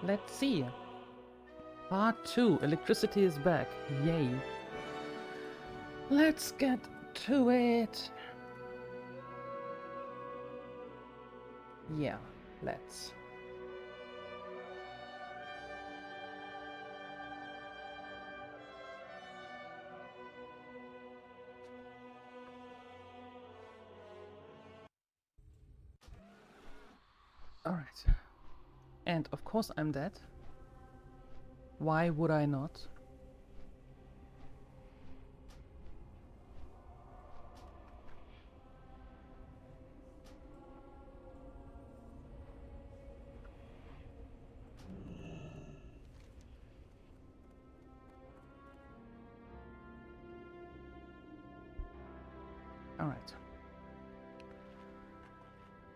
Let's see. Part 2. Electricity is back. Yay. Let's get to it. Yeah, let's. Alright. And of course I'm dead. Why would I not? Alright.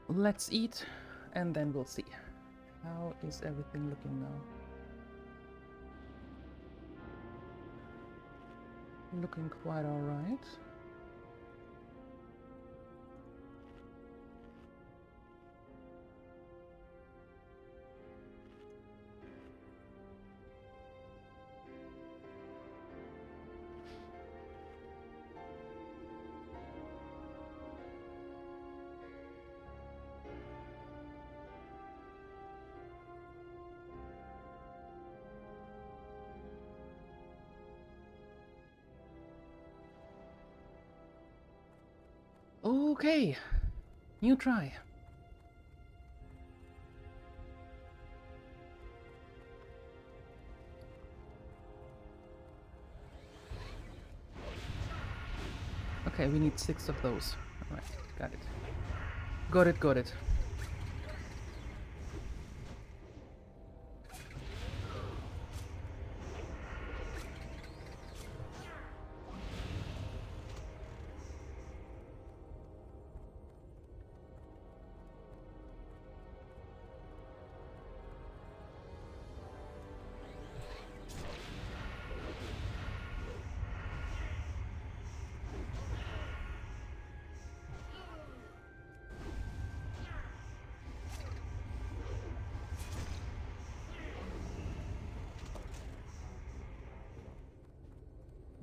Let's eat and then we'll see. How is everything looking now? Looking quite alright. Okay, new try. Okay, we need 6 of those. Alright, got it. Got it, got it.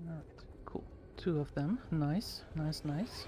Alright, cool. 2 of them. Nice, nice, nice.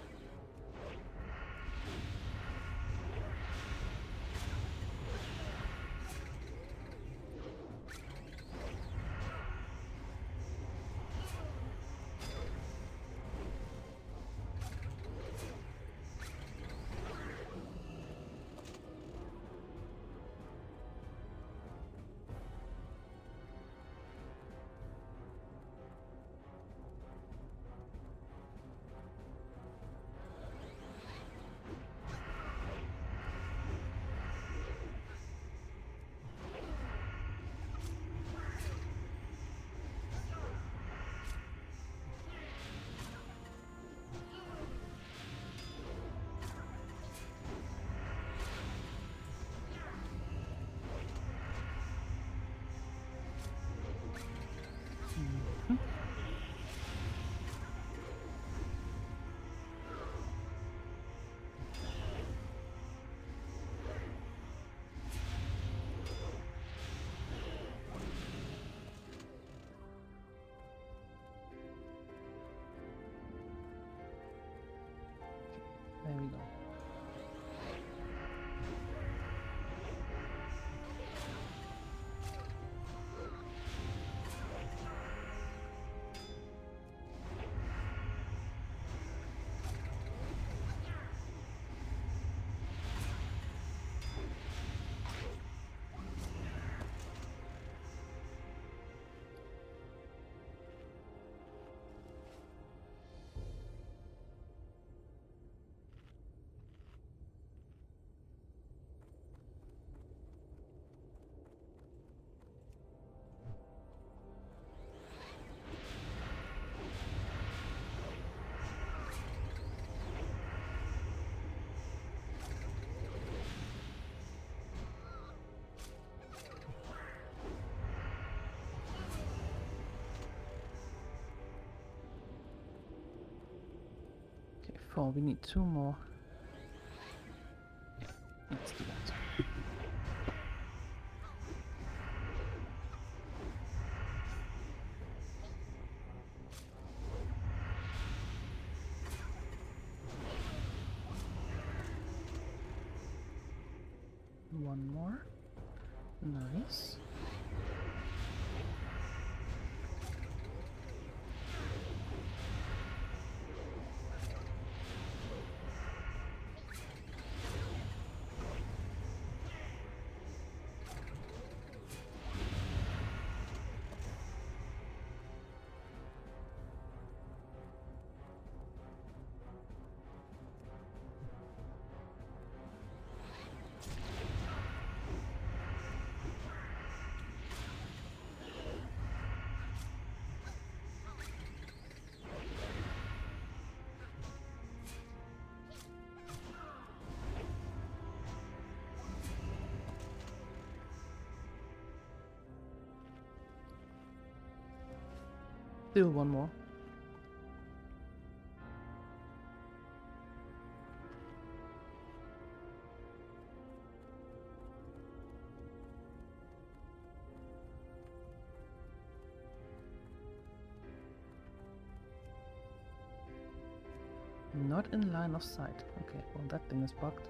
There we go. Okay, 4. We need 2 more. Yeah, let's do that. One more. Nice. Still one more. Not in line of sight. Okay, well that thing is bugged.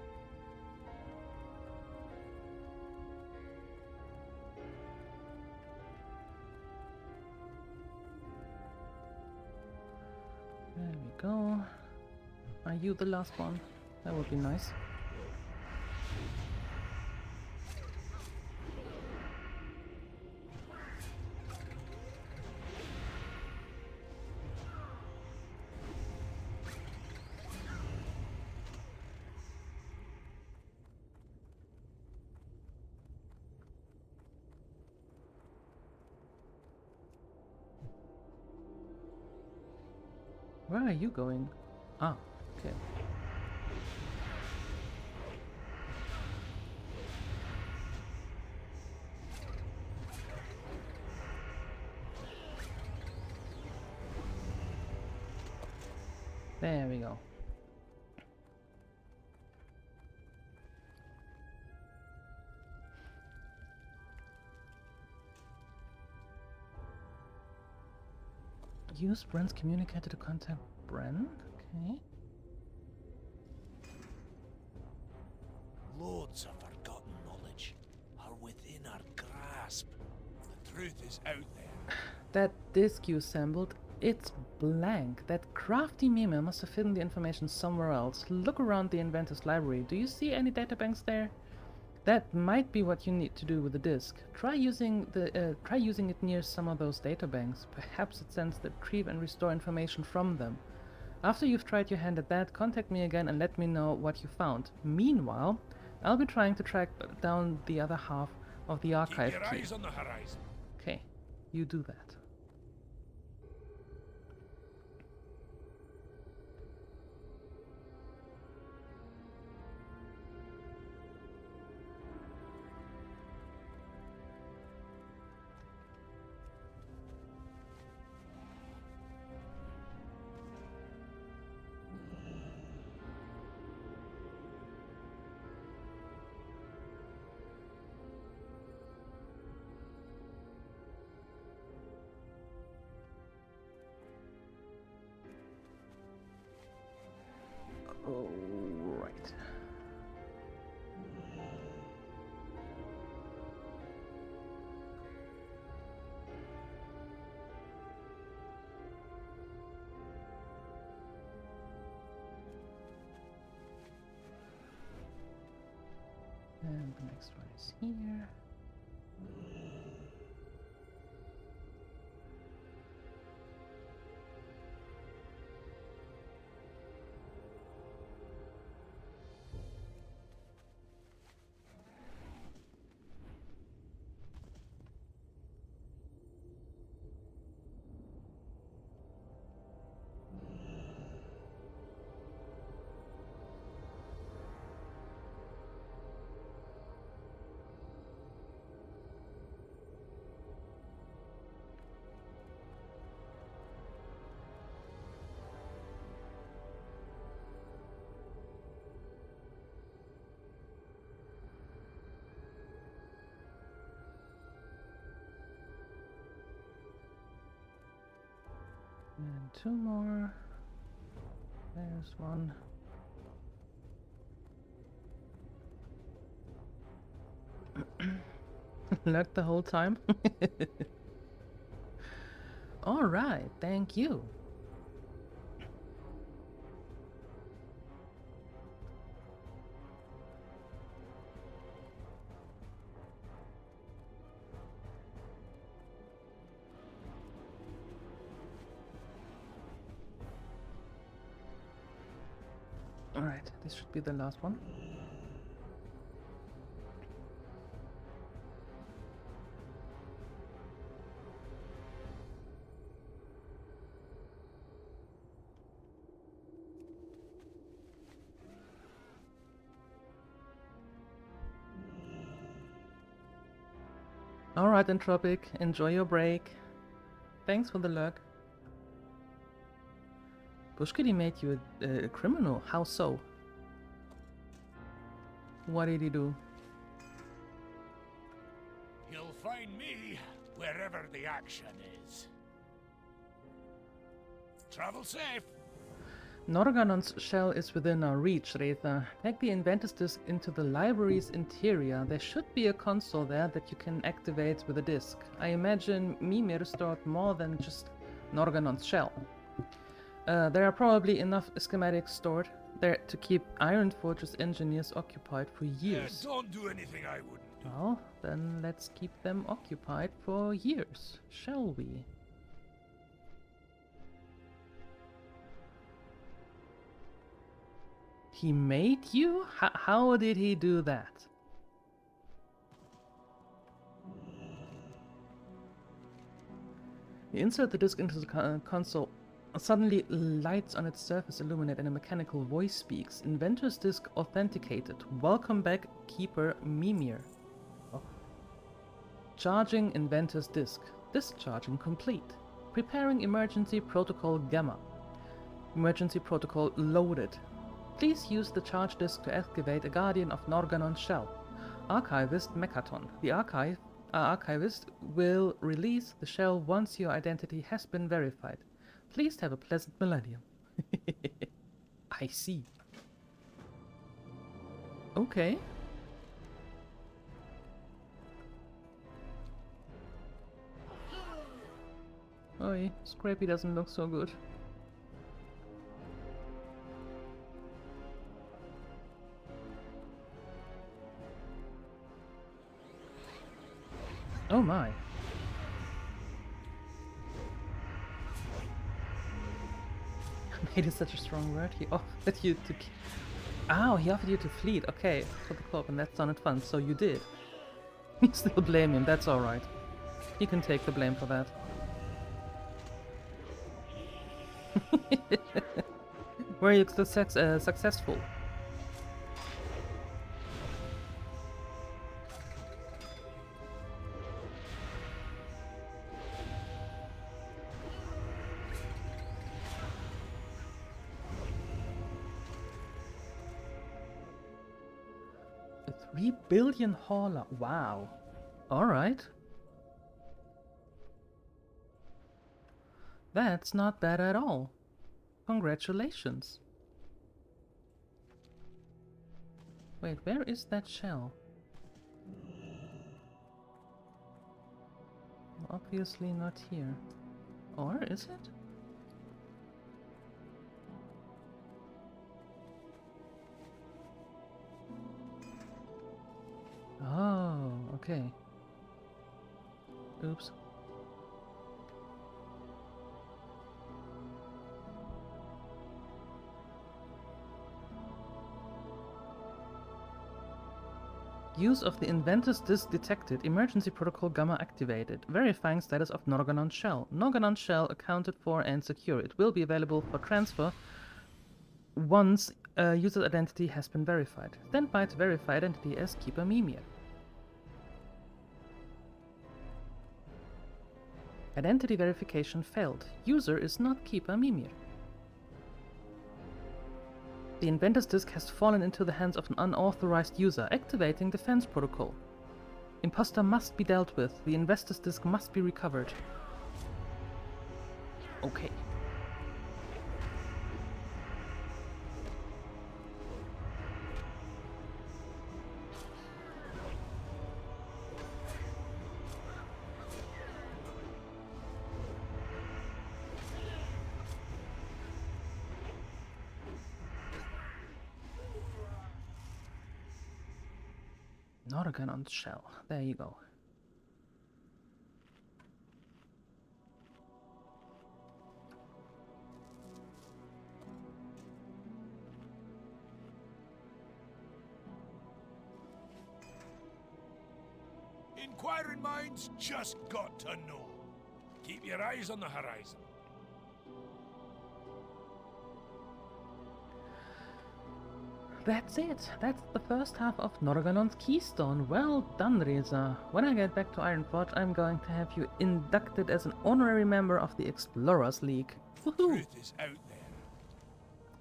There we go. Are you the last one? That would be nice. Where are you going? Ah, okay. There we go. Use Brent's communicator to contact Brent. Okay. Loads of forgotten knowledge are within our grasp. The truth is out there. That disk you assembled, it's blank. That crafty meme must have hidden the information somewhere else. Look around the inventor's library. Do you see any databanks there? That might be what you need to do with the disk. Try using it near some of those databanks. Perhaps it sends the retrieve and restore information from them. After you've tried your hand at that, contact me again and let me know what you found. Meanwhile, I'll be trying to track down the other half of the archive Keep your key. eyes on the horizon. Okay, you do that. All right. And the next one is here. And two more. There's one. lurked the whole time? Alright, thank you. Alright, this should be the last one. Alright, Entropic, enjoy your break. Thanks for the lurk. Bushkitty made you a criminal. How so? What did he do? You'll find me wherever the action is. Travel safe. Norganon's shell is within our reach, Resah. Take the Inventor's Disc into the library's interior. There should be a console there that you can activate with a disc. I imagine Mimir stored more than just Norganon's shell. There are probably enough schematics stored there to keep Iron Fortress engineers occupied for years. Don't do anything I wouldn't do. Well, then let's keep them occupied for years, shall we? He made you? How did he do that? You insert the disc into the console. Suddenly, lights on its surface illuminate and a mechanical voice speaks. Inventor's Disc authenticated. Welcome back, Keeper Mimir. Oh. Charging Inventor's Disc. Discharging complete. Preparing Emergency Protocol Gamma. Emergency Protocol loaded. Please use the charge disc to activate a Guardian of Norganon's shell. Archivist Mechaton. The archivist will release the shell once your identity has been verified. Please have a pleasant millennium. I see. Okay. Oi, Scrappy doesn't look so good. Oh my. Made is such a strong word. He offered you to... Ow, he offered you to fleet. Okay, for the club, and that sounded fun. So you did. You still blame him. That's alright. He can take the blame for that. Were you successful? A 3 billion hauler. Wow. Alright. That's not bad at all. Congratulations. Wait, where is that shell? Obviously not here. Or is it? Oh, okay. Oops. Use of the Inventor's Disc detected. Emergency Protocol Gamma activated. Verifying status of Norganon's shell. Norganon's shell accounted for and secure. It will be available for transfer once user's identity has been verified. Stand by to verify identity as Keeper Mimir. Identity verification failed. User is not Keeper Mimir. The Inventor's Disc has fallen into the hands of an unauthorized user, activating defense protocol. Imposter must be dealt with. The Investor's Disc must be recovered. Okay. Norganon's shell. There you go. Inquiring minds just got to know. Keep your eyes on the horizon. That's it. That's the first half of Norganon's Keystone. Well done, Resah. When I get back to Ironforge, I'm going to have you inducted as an honorary member of the Explorers League. The Woohoo! truth is out there.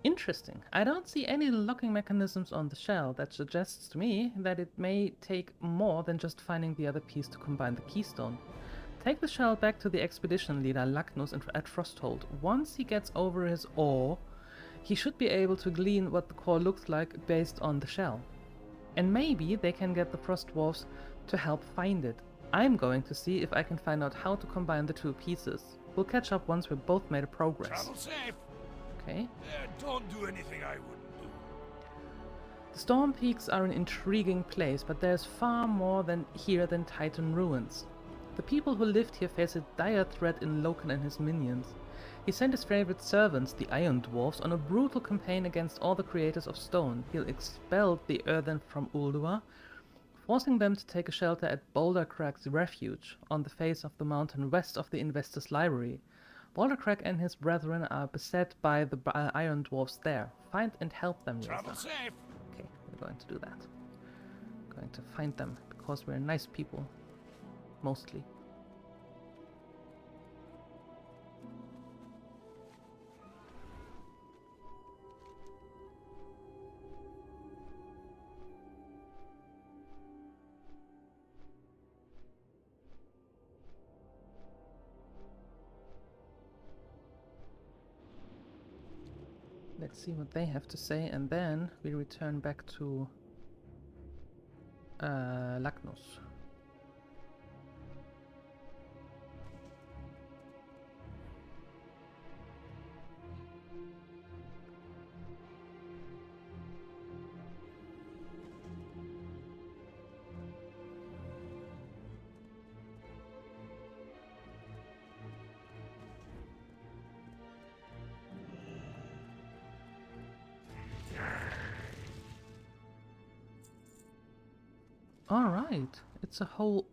Interesting. I don't see any locking mechanisms on the shell. That suggests to me that it may take more than just finding the other piece to combine the keystone. Take the shell back to the expedition leader Lagnus at Frosthold. Once he gets over his awe, he should be able to glean what the core looks like based on the shell. And maybe they can get the Frost Dwarfs to help find it. I'm going to see if I can find out how to combine the two pieces. We'll catch up once we've both made a progress. Travel safe. Okay. Don't do anything I wouldn't do. The Storm Peaks are an intriguing place, but there's far more here than Titan ruins. The people who lived here face a dire threat in Loken and his minions. He sent his favorite servants, the Iron Dwarfs, on a brutal campaign against all the creators of stone. He expelled the Earthen from Ulduar, forcing them to take a shelter at Boulder Crack's refuge, on the face of the mountain west of the Investor's Library. Boulder Crack and his brethren are beset by the Iron Dwarfs there. Find and help them, Travel Resah. safe. Okay, we're going to do that. Going to find them, because we're nice people. Mostly. Let's see what they have to say, and then we return back to Lagnus. Alright, it's a whole...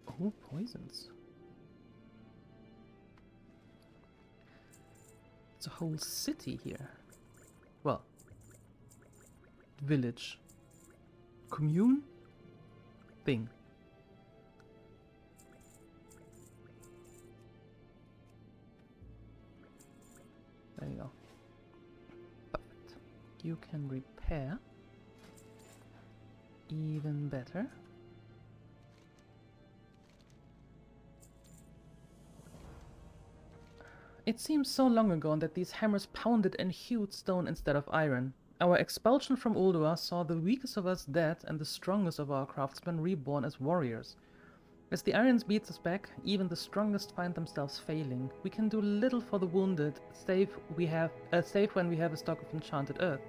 Oh, poisons. It's a whole city here. Well, village. Commune? Thing. There you go. Perfect. You can repair. Even better. It seems so long ago that these hammers pounded and hewed stone instead of iron. Our expulsion from Ulduar saw the weakest of us dead and the strongest of our craftsmen reborn as warriors. As the iron beats us back, even the strongest find themselves failing. We can do little for the wounded, save when we have a stock of enchanted earth.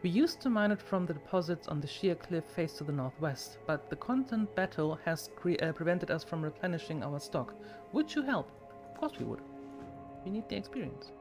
We used to mine it from the deposits on the sheer cliff face to the northwest, but the constant battle has prevented us from replenishing our stock. Would you help? Of course we would. We need the experience.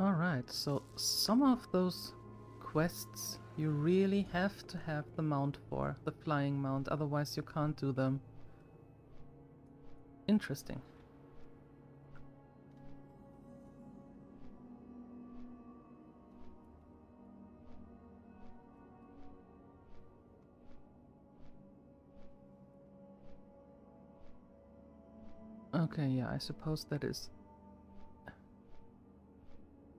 Alright, so some of those quests you really have to have the mount for, the flying mount, otherwise you can't do them. Interesting. Okay, yeah, I suppose that is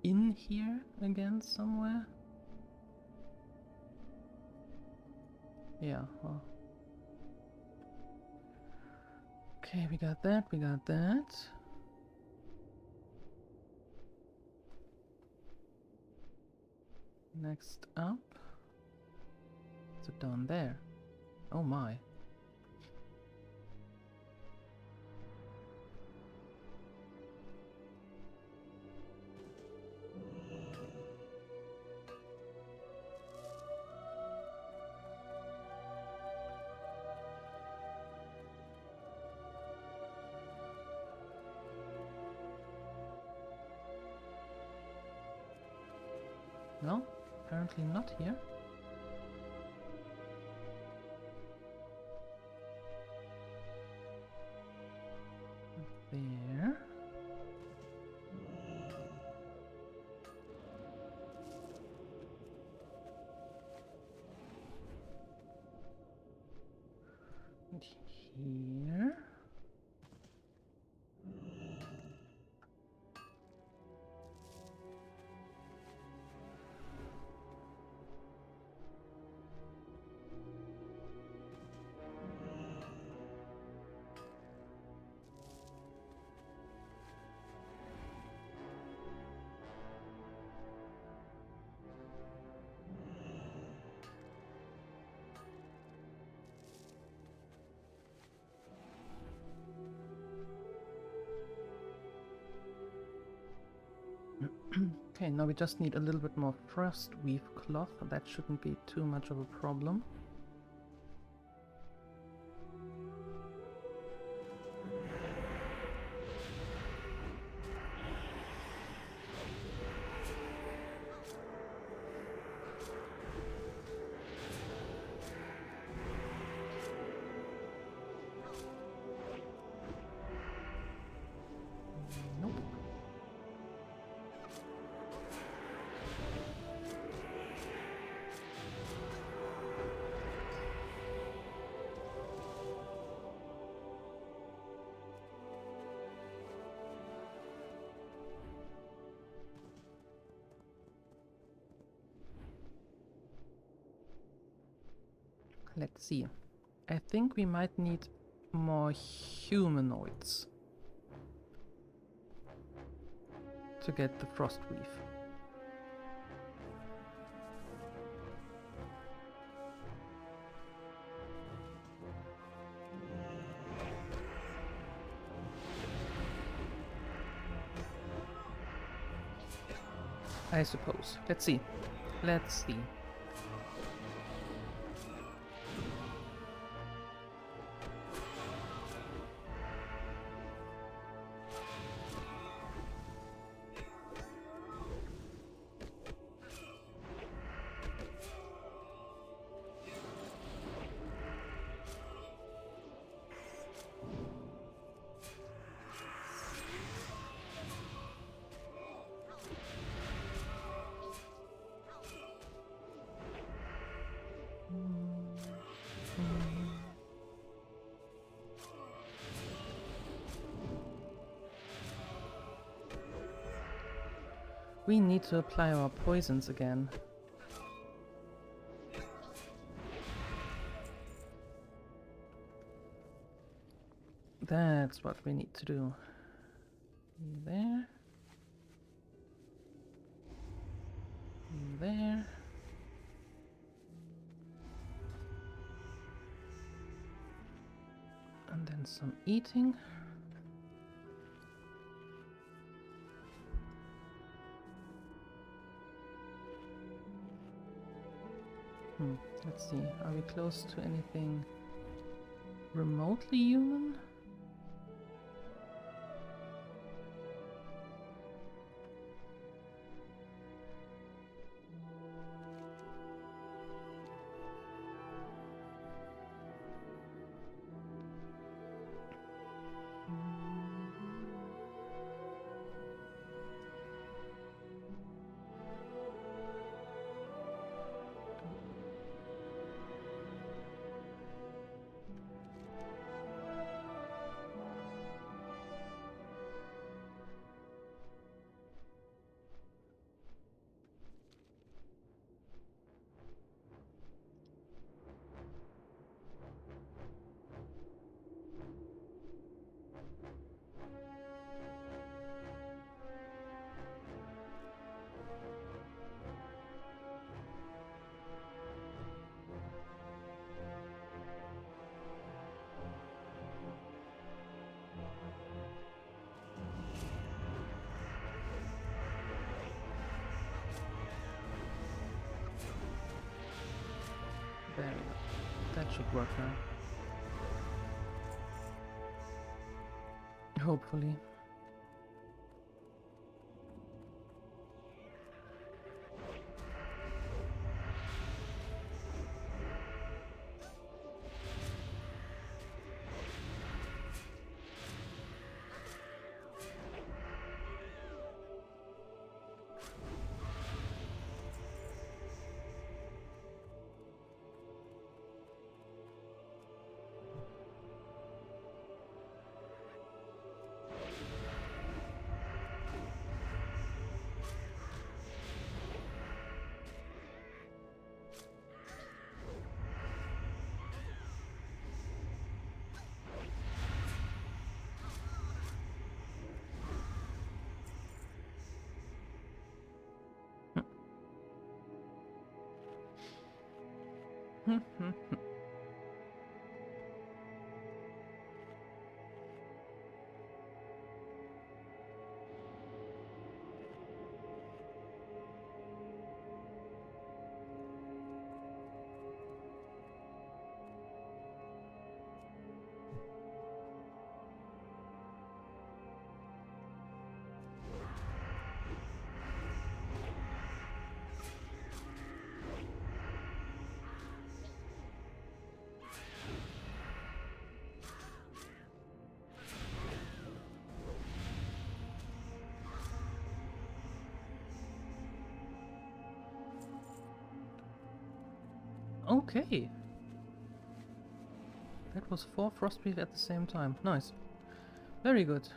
in here again somewhere. Yeah, well. Okay, we got that, we got that. Next up. What's it down there? Oh my. No, apparently not here. There. And here. Okay, now we just need a little bit more frost weave cloth. That shouldn't be too much of a problem. Nope. Let's see. I think we might need more humanoids to get the frost weave. I suppose. Let's see. Let's see. We need to apply our poisons again. That's what we need to do. There. There. And then some eating. Let's see, are we close to anything remotely human? There we go. That should work now. Hopefully. Okay. That was 4 Frostbeef at the same time. Nice. Very good.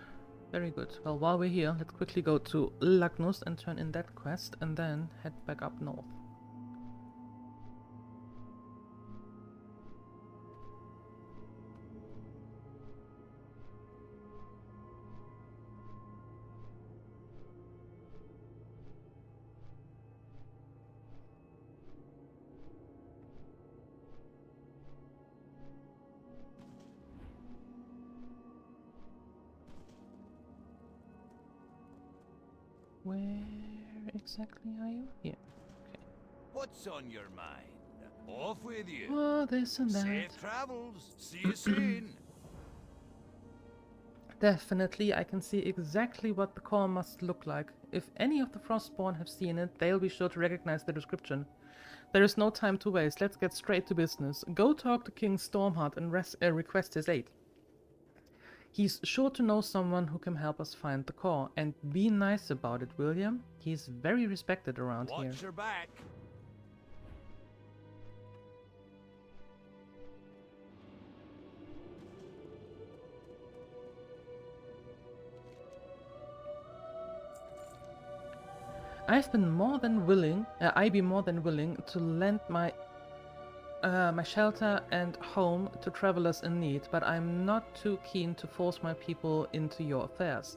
Very good. Well, while we're here, let's quickly go to Lagnus and turn in that quest, and then head back up north. Where exactly are you? Here. Okay. What's on your mind? Off with you. Oh, this and that. Safe travels. See you soon. Definitely, I can see exactly what the core must look like. If any of the Frostborn have seen it, they'll be sure to recognize the description. There is no time to waste. Let's get straight to business. Go talk to King Stormheart and request his aid. He's sure to know someone who can help us find the core, and be nice about it, William. He's very respected around here. Watch your back. I'd be more than willing to lend my shelter and home to travelers in need, but I'm not too keen to force my people into your affairs.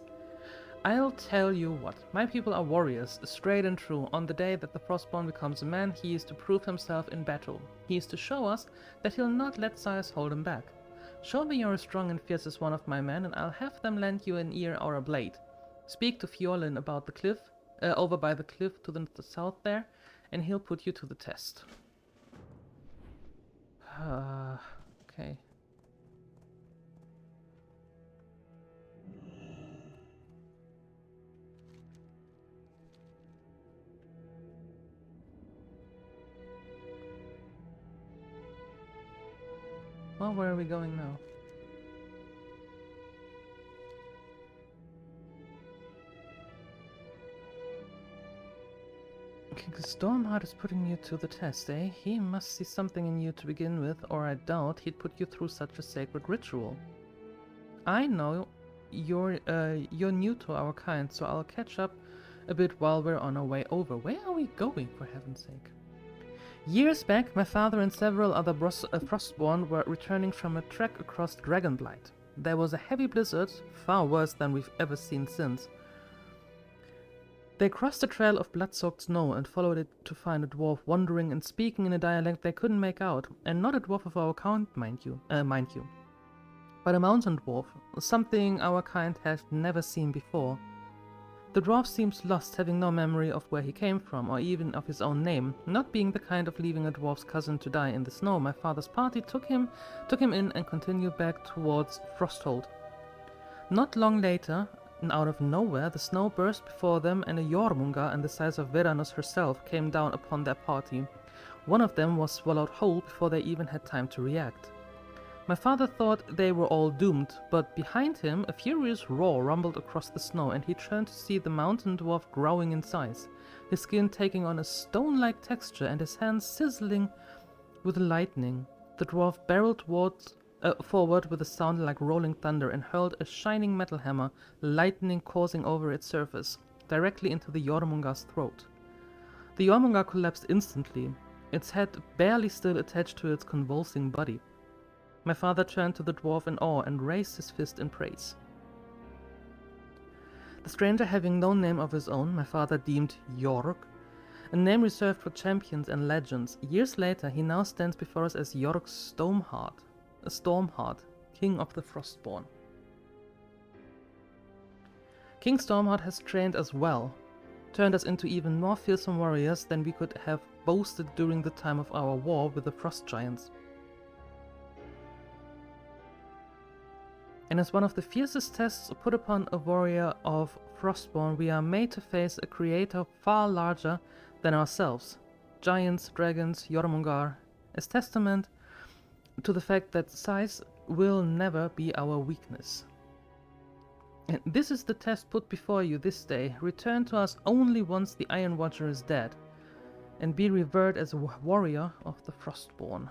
I'll tell you what, my people are warriors, straight and true. On the day that the Frostborn becomes a man, he is to prove himself in battle. He is to show us that he'll not let sires hold him back. Show me you're as strong and fierce as one of my men, and I'll have them lend you an ear or a blade. Speak to Fjolin about the cliff, over by the cliff to the south there, and he'll put you to the test. Okay. Well, where are we going now? King Stormheart is putting you to the test, eh? He must see something in you to begin with, or I doubt he'd put you through such a sacred ritual. I know you're new to our kind, so I'll catch up a bit while we're on our way over. Where are we going, for heaven's sake? Years back, my father and several other Frostborn were returning from a trek across Dragonblight. There was a heavy blizzard, far worse than we've ever seen since. They crossed a trail of blood-soaked snow and followed it to find a dwarf wandering and speaking in a dialect they couldn't make out, and not a dwarf of our kind, mind you, but a mountain dwarf, something our kind had never seen before. The dwarf seems lost, having no memory of where he came from, or even of his own name. Not being the kind of leaving a dwarf's cousin to die in the snow, my father's party took him in and continued back towards Frosthold. Not long later, out of nowhere, the snow burst before them, and a Jormunga and the size of Veranus herself came down upon their party. One of them was swallowed whole before they even had time to react. My father thought they were all doomed, but behind him a furious roar rumbled across the snow, and he turned to see the mountain dwarf growing in size, his skin taking on a stone-like texture and his hands sizzling with lightning. The dwarf barreled forward with a sound like rolling thunder and hurled a shining metal hammer, lightning coursing over its surface, directly into the Jormunga's throat. The Jormunga collapsed instantly, its head barely still attached to its convulsing body. My father turned to the dwarf in awe and raised his fist in praise. The stranger having no name of his own, my father deemed Jorg, a name reserved for champions and legends. Years later, he now stands before us as Jorg Stormheart, King of the Frostborn. King Stormheart has trained us well, turned us into even more fearsome warriors than we could have boasted during the time of our war with the Frost Giants. And as one of the fiercest tests put upon a warrior of Frostborn, we are made to face a creator far larger than ourselves, giants, dragons, Jormungar, as testament to the fact that size will never be our weakness. And this is the test put before you this day. Return to us only once the Iron Watcher is dead, and be revered as a warrior of the Frostborn.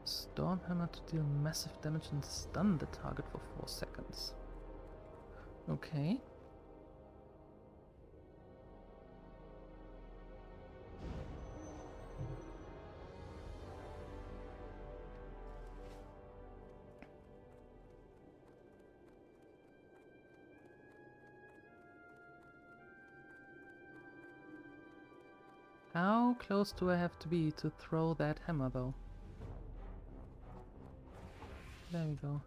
Stormhammer to deal massive damage and stun the target for 4 seconds. Okay. How close do I have to be to throw that hammer, though? There we go.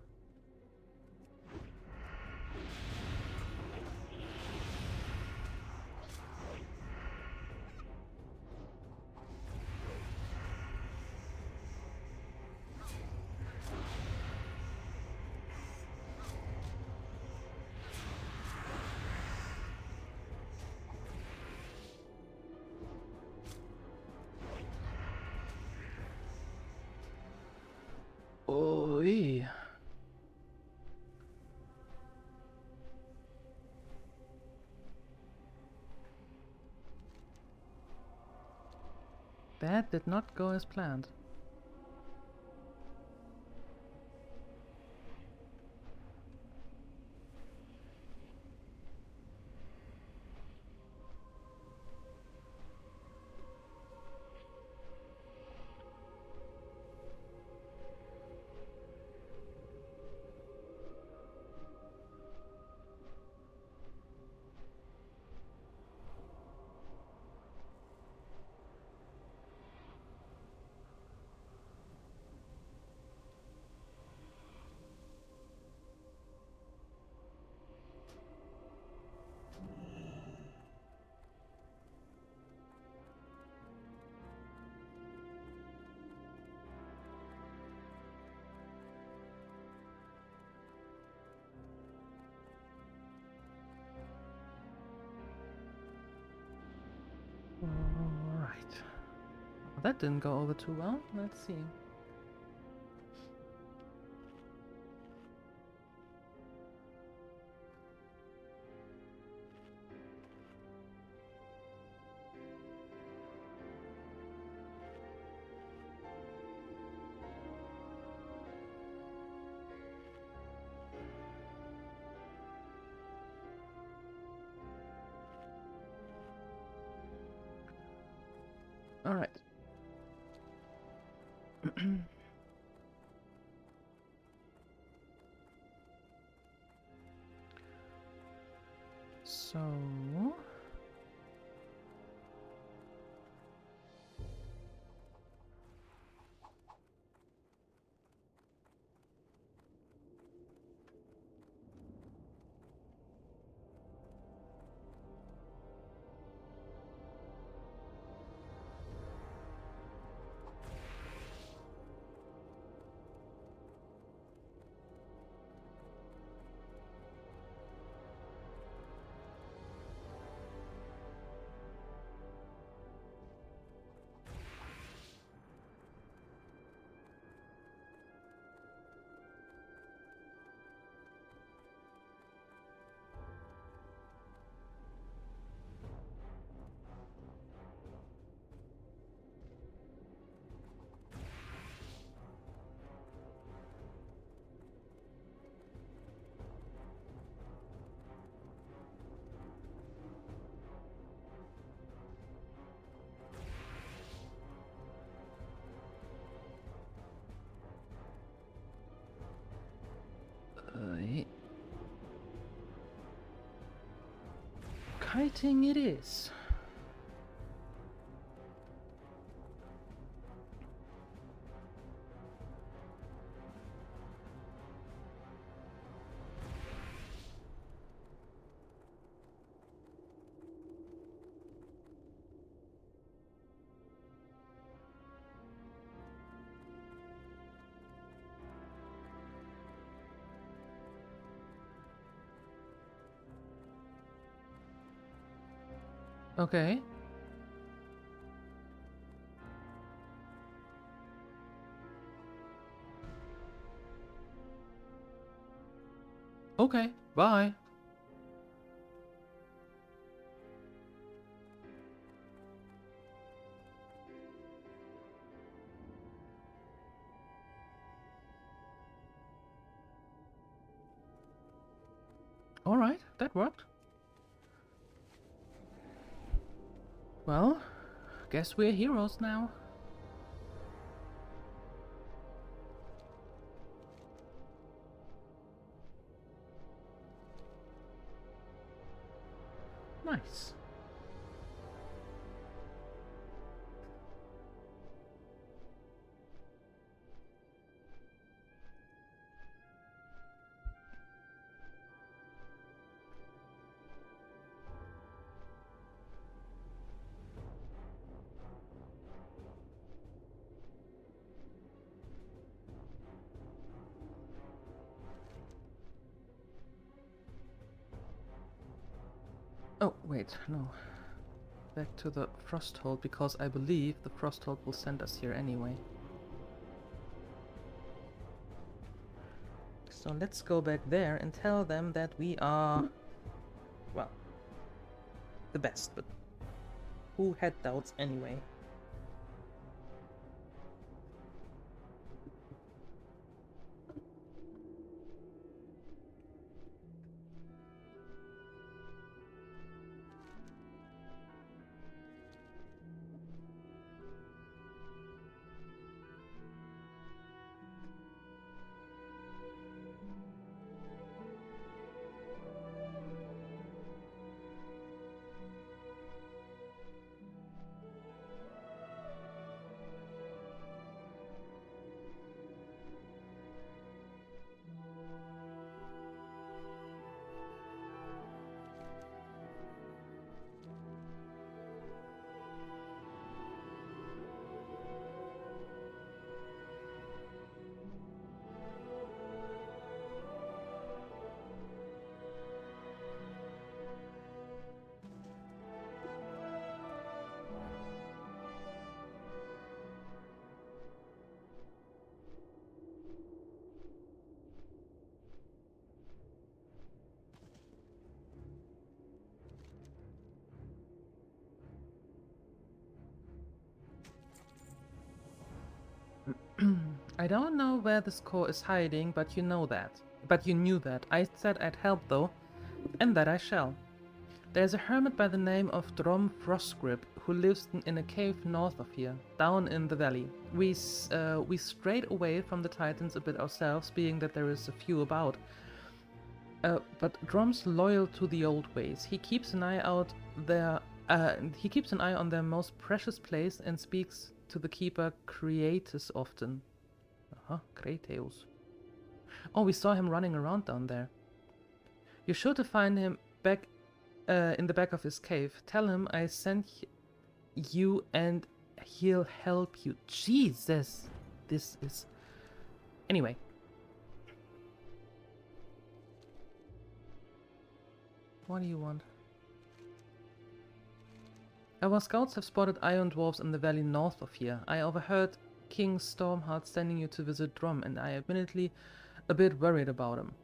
Oi. That did not go as planned. Alright. Well, that didn't go over too well. Let's see. Alright. So... Exciting it is. Okay. Okay, bye. Alright, that worked. Well, guess we're heroes now. Nice. Oh, wait, no. Back to the Frosthold, because I believe the Frosthold will send us here anyway. So let's go back there and tell them that we are, well, the best, but who had doubts anyway? I don't know where this core is hiding, but you know that. But you knew that. I said I'd help though, and that I shall. There's a hermit by the name of Drom Frostgrip who lives in a cave north of here, down in the valley. We strayed away from the Titans a bit ourselves, being that there is a few about. But Drom's loyal to the old ways. He keeps an eye out their he keeps an eye on their most precious place and speaks to the keeper Creatus often. Kratos. Oh, we saw him running around down there. You're sure to find him back in the back of his cave. Tell him I sent you and he'll help you. Jesus! This is... Anyway. What do you want? Our scouts have spotted iron dwarves in the valley north of here. I overheard King Stormheart sending you to visit Drom, and I admittedly a bit worried about him.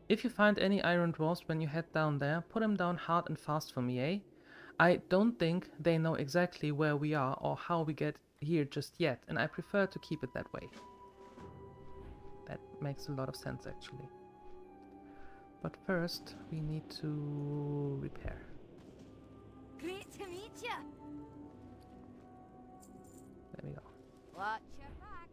If you find any iron dwarves when you head down there, put them down hard and fast for me, eh? I don't think they know exactly where we are or how we get here just yet, and I prefer to keep it that way. That makes a lot of sense, actually. But first, we need to repair. Great to meet you. There we go. Watch your back.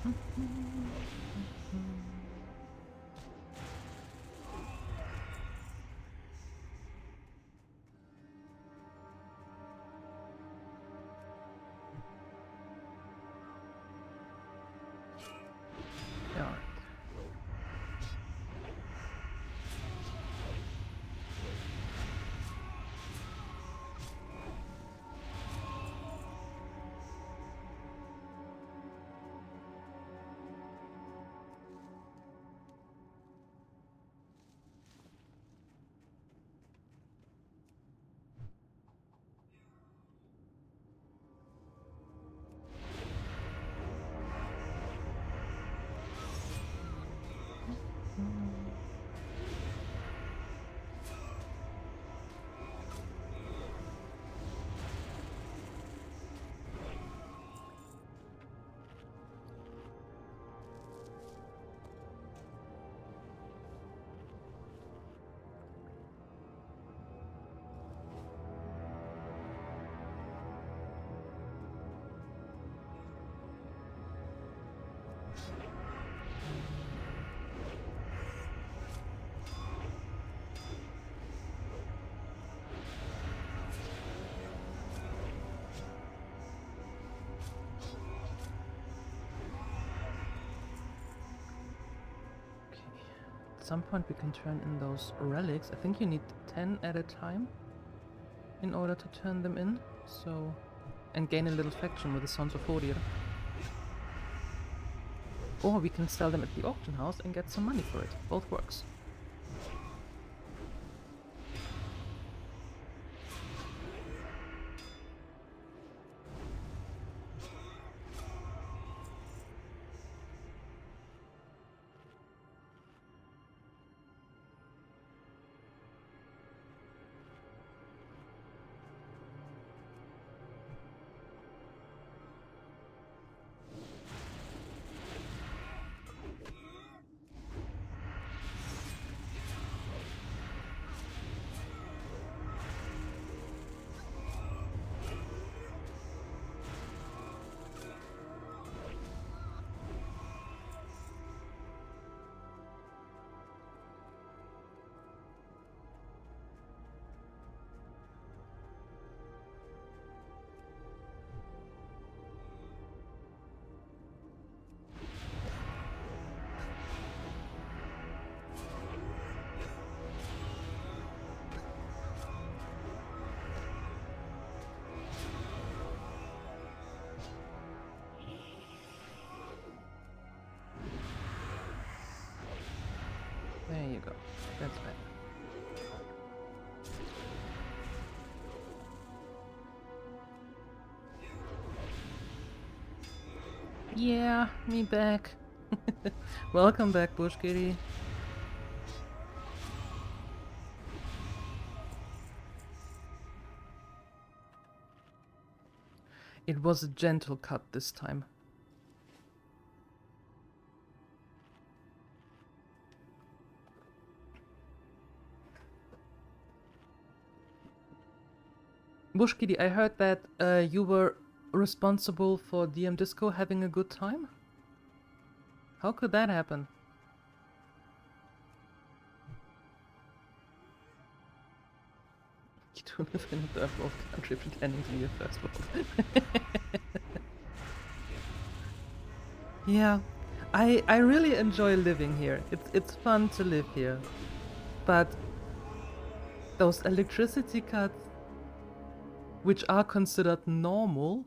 Yeah. At some point we can turn in those relics. I think you need 10 at a time in order to turn them in. So, and gain a little faction with the Sons of Fordir. Or we can sell them at the auction house and get some money for it. Both works. There you go. That's better. Yeah, me back. Welcome back, Bush Kitty. It was a gentle cut this time. Bush Kitty, I heard that you were responsible for DM Disco having a good time? How could that happen? You do live in a third world country pretending to be a first world. Yeah, I really enjoy living here. It's fun to live here. But those electricity cuts, which are considered normal,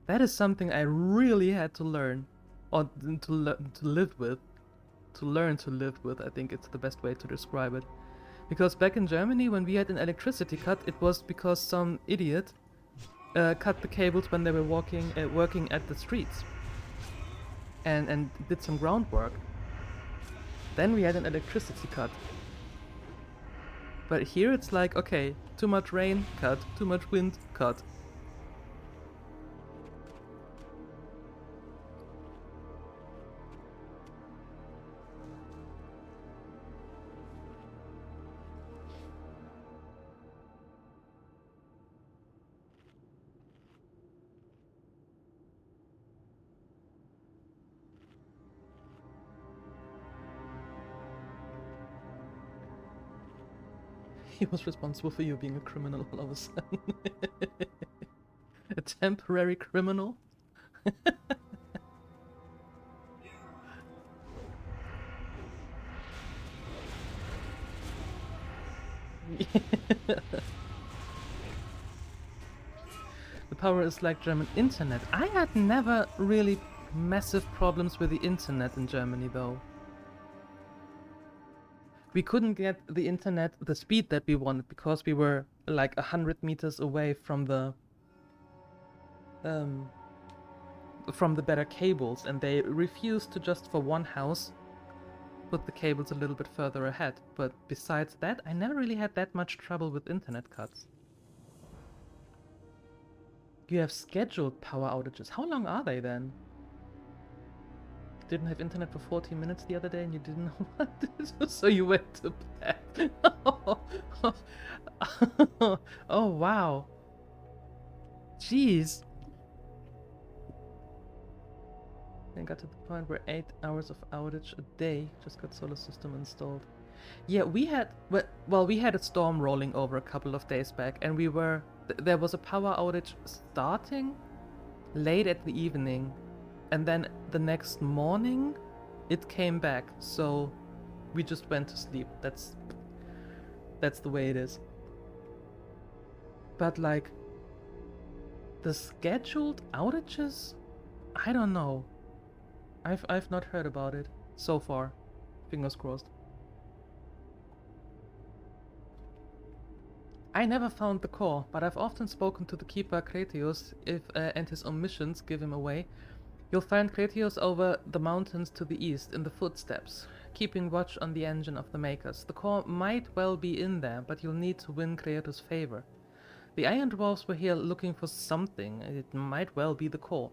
that is something I really had to learn, or to live with. To learn to live with, I think it's the best way to describe it. Because back in Germany, when we had an electricity cut, it was because some idiot cut the cables when they were working at the streets. And did some groundwork. Then we had an electricity cut. But here it's like, okay, too much rain, cut, too much wind, cut. He was responsible for you being a criminal all of a sudden. A temporary criminal? The power is like German internet. I had never really massive problems with the internet in Germany though. We couldn't get the internet the speed that we wanted because we were like 100 meters away from the better cables, and they refused to just for one house put the cables a little bit further ahead. But besides that, I never really had that much trouble with internet cuts. You have scheduled power outages. How long are they then? Didn't have internet for 14 minutes the other day and you didn't know what to do, so you went to bed. Oh wow. Jeez. I got to the point where 8 hours of outage a day. Just got solar system installed. Yeah, we had we had a storm rolling over a couple of days back, and we were there was a power outage starting late at the evening, and then the next morning it came back. So we just went to sleep. That's the way it is. But like the scheduled outages, I don't know. I've not heard about it so far. Fingers crossed. I never found the core, but I've often spoken to the keeper Kretios and his omissions give him away. You'll find Kretios over the mountains to the east in the footsteps, keeping watch on the engine of the makers. The core might well be in there, but you'll need to win Kretios' favor. The Iron Dwarves were here looking for something. It might well be the core.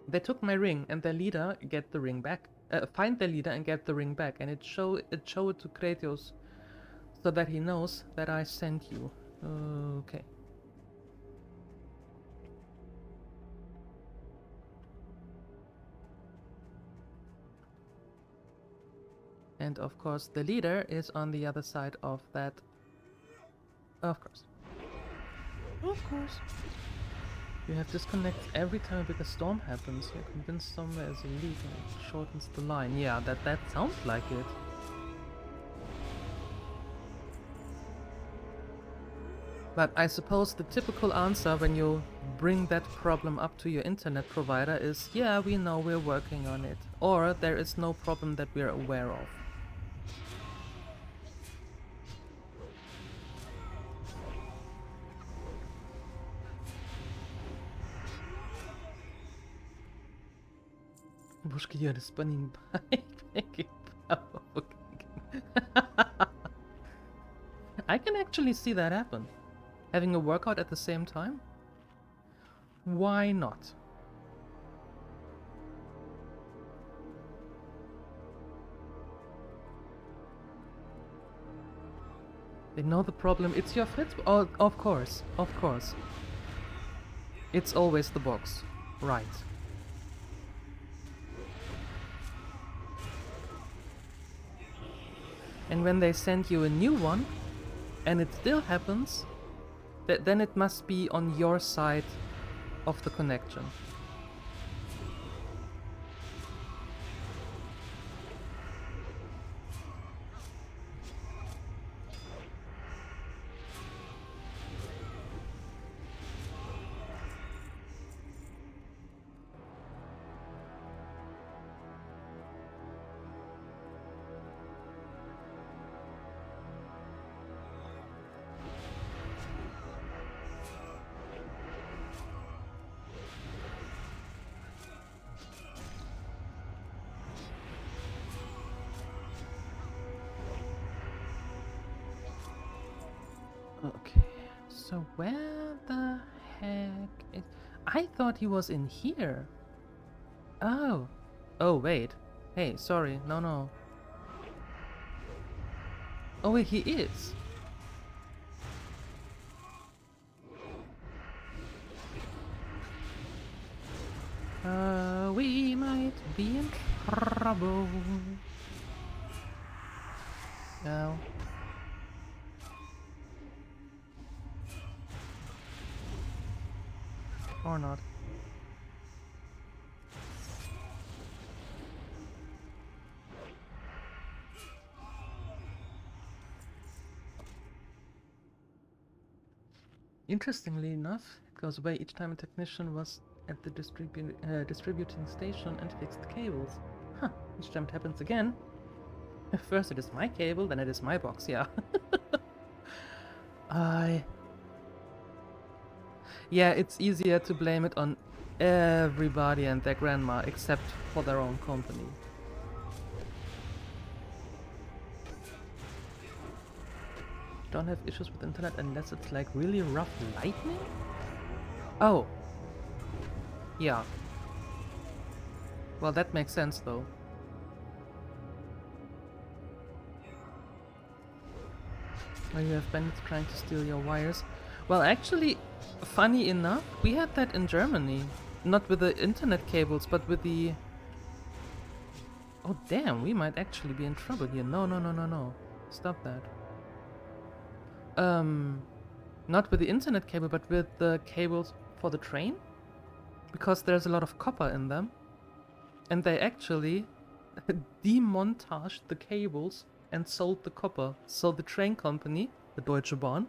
They took my ring, and their leader get the ring back. Find their leader and get the ring back, and show it to Kretios, so that he knows that I sent you. Okay. And of course, the leader is on the other side of that. Of course. Of course. You have disconnected every time a bigger storm happens. You're convinced somewhere is a leak and it shortens the line. Yeah, that sounds like it. But I suppose the typical answer when you bring that problem up to your internet provider is, yeah, we know, we're working on it. Or there is no problem that we're aware of. Bushkiyar is spinning by. I can actually see that happen. Having a workout at the same time? Why not? They know the problem. It's your Fritz. Oh, of course. Of course. It's always the box. Right. And when they send you a new one, and it still happens, then it must be on your side of the connection. Okay, so where the heck is... I thought he was in here. Oh. Oh, wait. Hey, sorry. No. Oh, wait, he is. We might be in trouble. No. Or not. Interestingly enough, it goes away each time a technician was at the distributing station and fixed cables. Huh, each time it happens again. First it is my cable, then it is my box, yeah. Yeah, it's easier to blame it on everybody and their grandma except for their own company. Don't have issues with internet unless it's like really rough lightning? Oh. Yeah. Well, that makes sense though. Or you have bandits trying to steal your wires. Well, actually, funny enough, we had that in Germany. Not with the internet cables, but with the... Oh damn, we might actually be in trouble here. No, no, no, no, no. Stop that. Not with the internet cable, but with the cables for the train. Because there's a lot of copper in them. And they actually demontaged the cables and sold the copper. So the train company, the Deutsche Bahn,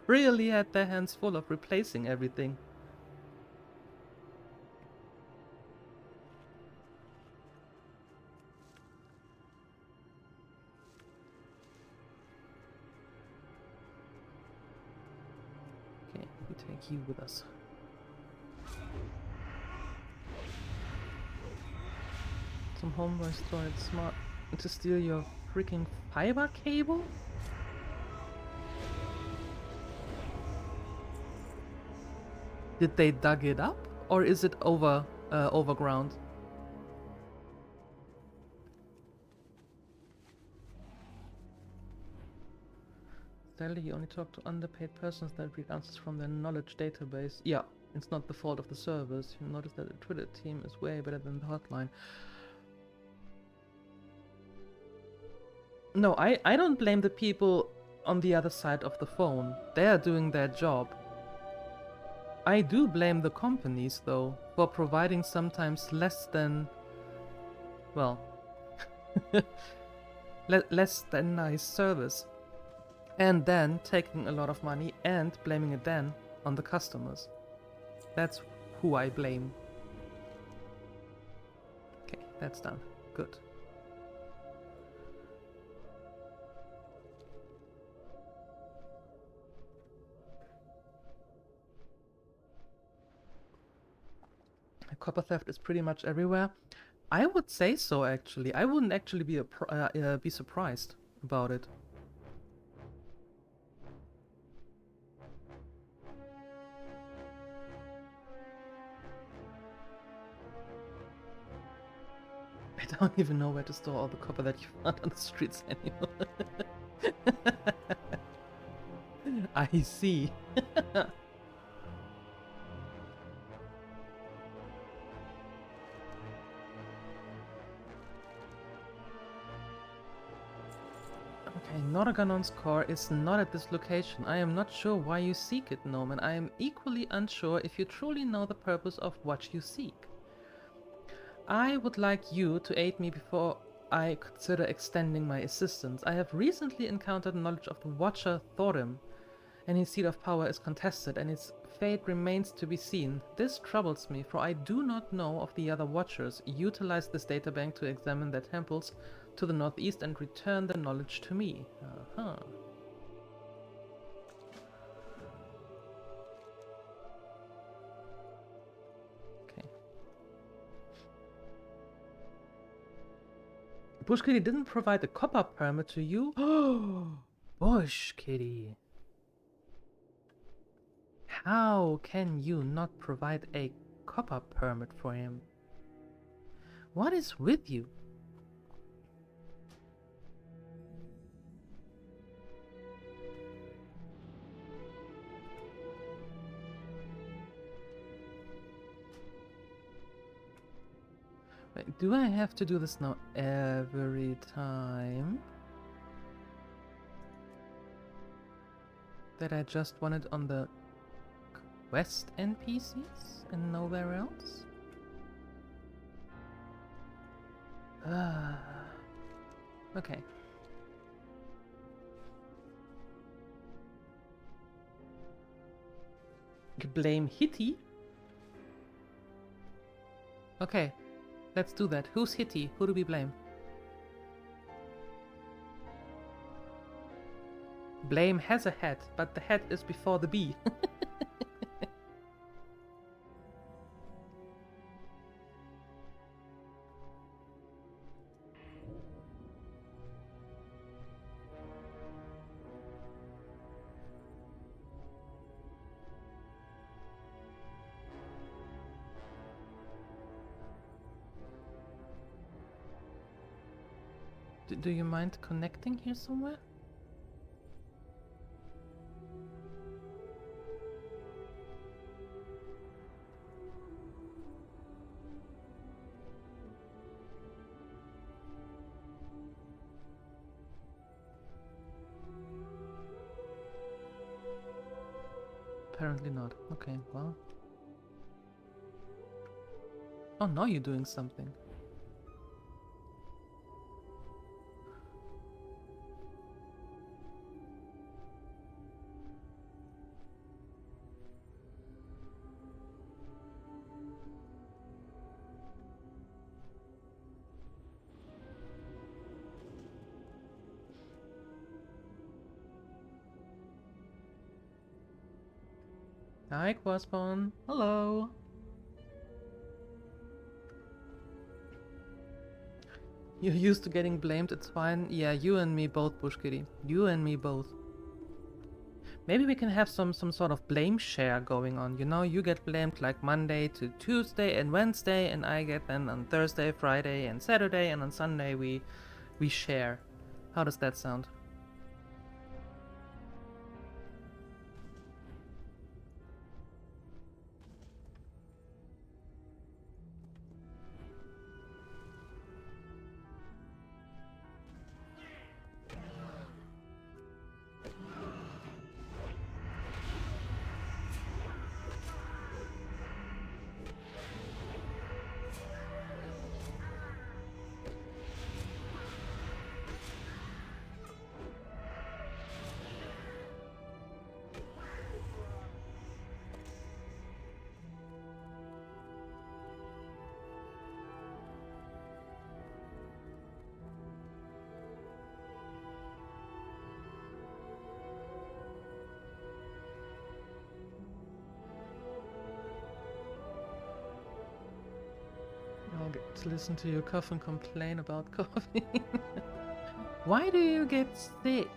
really had their hands full of replacing everything. Okay, we take you with us. Some homeboy store, it's smart to steal your freaking fiber cable? Did they dug it up? Or is it overground? Sadly, you only talk to underpaid persons that read answers from their knowledge database. Yeah, it's not the fault of the servers. You notice that the Twitter team is way better than the hotline. No, I don't blame the people on the other side of the phone. They are doing their job. I do blame the companies, though, for providing sometimes less than... well... less than nice service. And then taking a lot of money and blaming it then on the customers. That's who I blame. Okay, that's done. Good. Copper theft is pretty much everywhere. I would say so, actually. I wouldn't actually be surprised about it. I don't even know where to store all the copper that you found on the streets anymore. I see. Okay, Norganon's core is not at this location. I am not sure why you seek it, Gnome, and I am equally unsure if you truly know the purpose of what you seek. I would like you to aid me before I consider extending my assistance. I have recently encountered knowledge of the Watcher Thorim, and his seat of power is contested, and his fate remains to be seen. This troubles me, for I do not know of the other Watchers. Utilize this databank to examine their temples to the northeast and return the knowledge to me. Uh-huh. Okay. Bush Kitty didn't provide a copper permit to you? Oh, Bush Kitty. How can you not provide a copper permit for him? What is with you? Wait, do I have to do this now every time? That I just want it on the West NPCs and nowhere else? Okay. You blame Hitty? Okay, let's do that. Who's Hitty? Who do we blame? Blame has a hat, but the hat is before the B. Do you mind connecting here somewhere? Apparently not. Okay, well. Oh, now you're doing something. Hi, Quaspawn. Hello. You're used to getting blamed, it's fine. Yeah, you and me both, Bush Kitty. You and me both. Maybe we can have some sort of blame share going on. You know, you get blamed like Monday to Tuesday and Wednesday, and I get then on Thursday, Friday, and Saturday, and on Sunday we share. How does that sound? I'll get to listen to you cough and complain about coughing. Why do you get sick?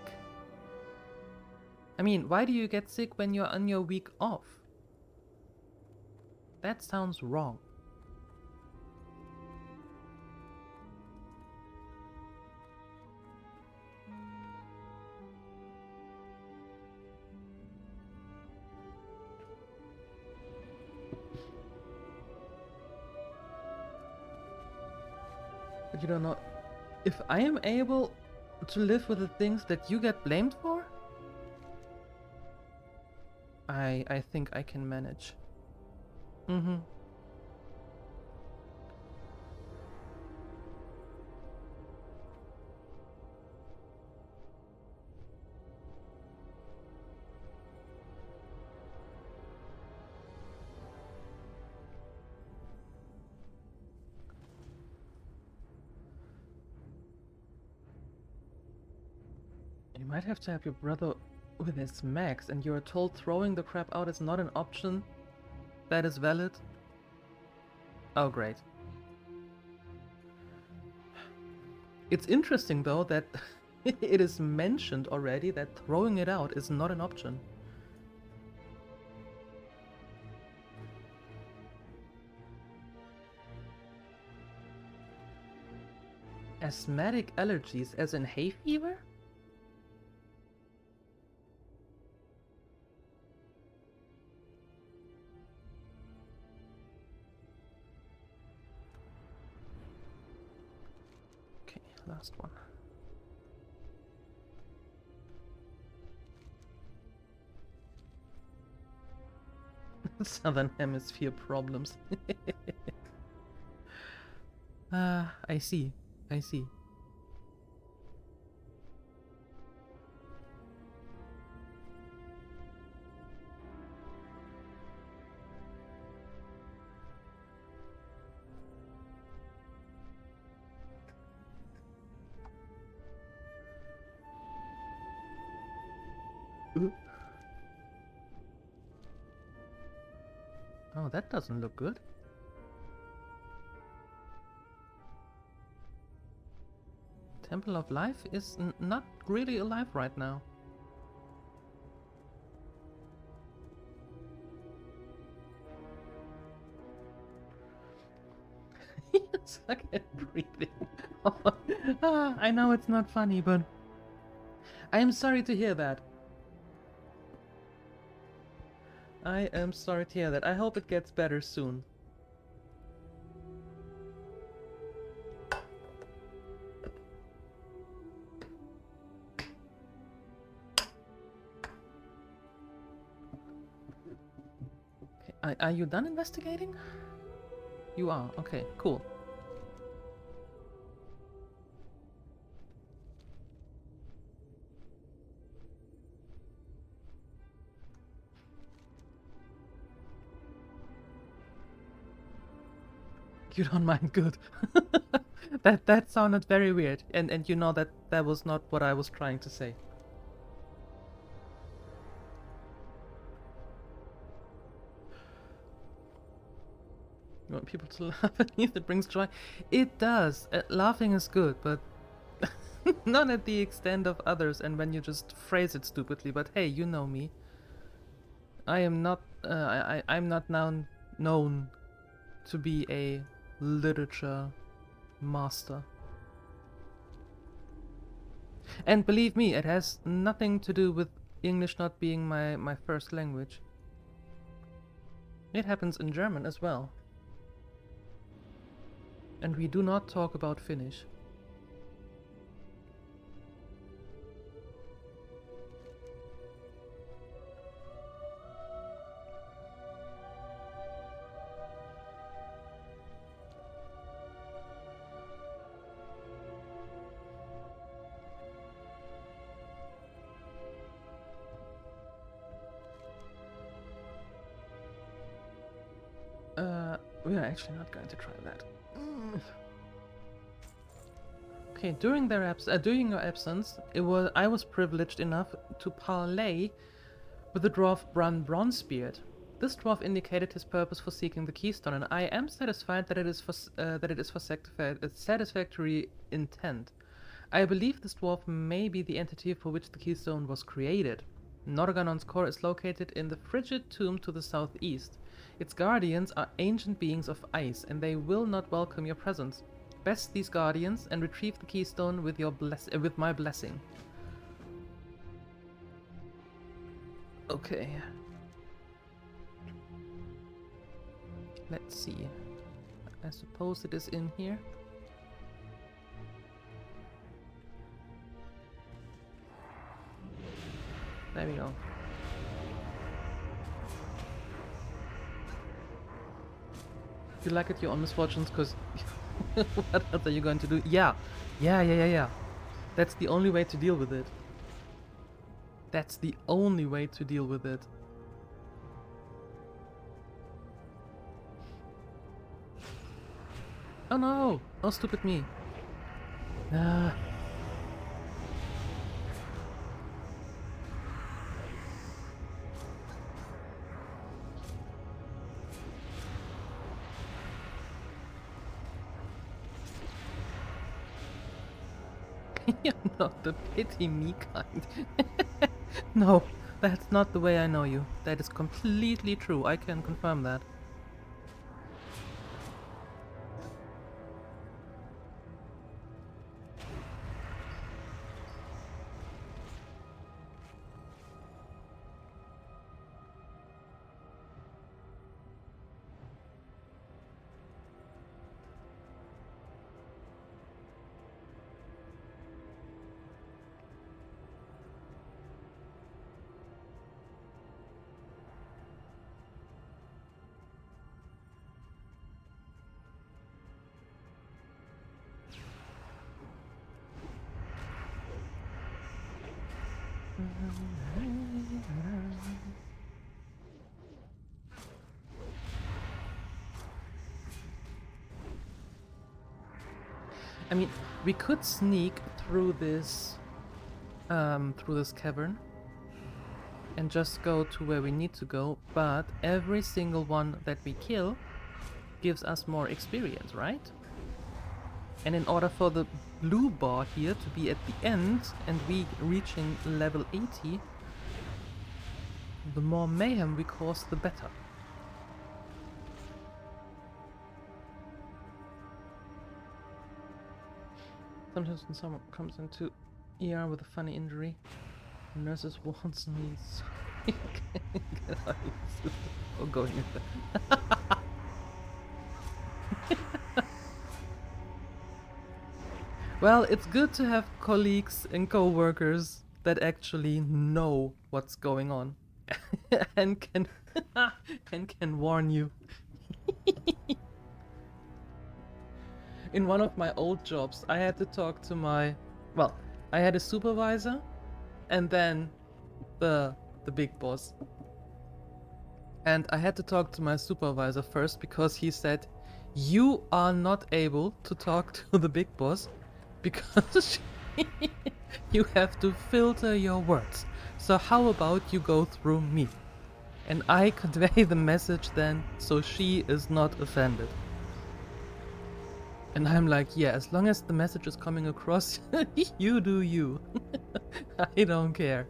I mean, why do you get sick when you're on your week off? That sounds wrong. But you don't know, if I am able to live with the things that you get blamed for, I think I can manage. Mm-hmm. You might have to help your brother with his max, and you are told throwing the crap out is not an option that is valid? Oh, great. It's interesting, though, that it is mentioned already that throwing it out is not an option. Asthmatic allergies, as in hay fever? Okay, last one. Southern Hemisphere problems. I see. I see. Oh, that doesn't look good. Temple of Life is not really alive right now. Suck at breathing. I know it's not funny, but I am sorry to hear that. I am sorry to hear that. I hope it gets better soon. Okay, are you done investigating? You are. Okay, cool. You don't mind, good. That sounded very weird, and you know that was not what I was trying to say. You want people to laugh at you? That brings joy. It does. Laughing is good, but not at the extent of others. And when you just phrase it stupidly. But hey, you know me. I am not. I'm not now known to be a literature master. And believe me, it has nothing to do with English not being my first language. It happens in German as well. And we do not talk about Finnish. We are actually not going to try that. Okay, during your absence, I was privileged enough to parley with the dwarf Bronzebeard. This dwarf indicated his purpose for seeking the keystone, and I am satisfied that it is for satisfactory intent. I believe this dwarf may be the entity for which the keystone was created. Norganon's core is located in the frigid tomb to the southeast. Its guardians are ancient beings of ice, and they will not welcome your presence. Best these guardians and retrieve the keystone with with my blessing. Okay. Let's see. I suppose it is in here. There we go. You like it, your own misfortunes, because what else are you going to do? Yeah. That's the only way to deal with it. That's the only way to deal with it. Oh no! Oh, stupid me. Ah. You're not the pity me kind. No, that's not the way I know you. That is completely true. I can confirm that. I mean, we could sneak through this cavern and just go to where we need to go, but every single one that we kill gives us more experience, right? And in order for the blue bar here to be at the end and we reaching level 80, the more mayhem we cause, the better. Sometimes when someone comes into ER with a funny injury, nurses warns me so you can get out of the system or going in there. Well, it's good to have colleagues and co-workers that actually know what's going on and can and can warn you. In one of my old jobs, I had to talk to I had a supervisor and then the big boss. And I had to talk to my supervisor first because he said, "You are not able to talk to the big boss because you have to filter your words. So how about you go through me?" And I convey the message then so she is not offended. And I'm like, yeah, as long as the message is coming across, you do you. I don't care.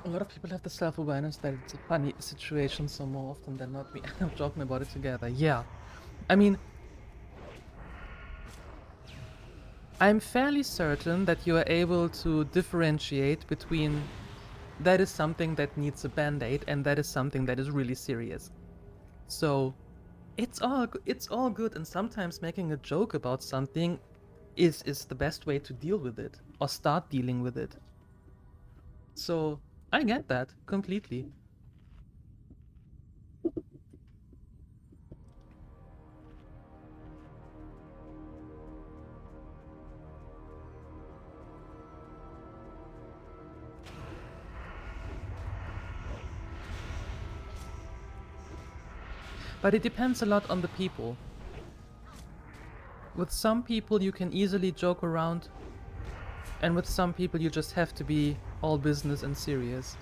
A lot of people have the self-awareness that it's a funny situation, so more often than not we end up talking about it together. Yeah. I mean, I'm fairly certain that you are able to differentiate between that is something that needs a band-aid and that is something that is really serious. So it's all good, and sometimes making a joke about something is the best way to deal with it or start dealing with it. So I get that completely. But it depends a lot on the people. With some people you can easily joke around, and with some people you just have to be all business and serious.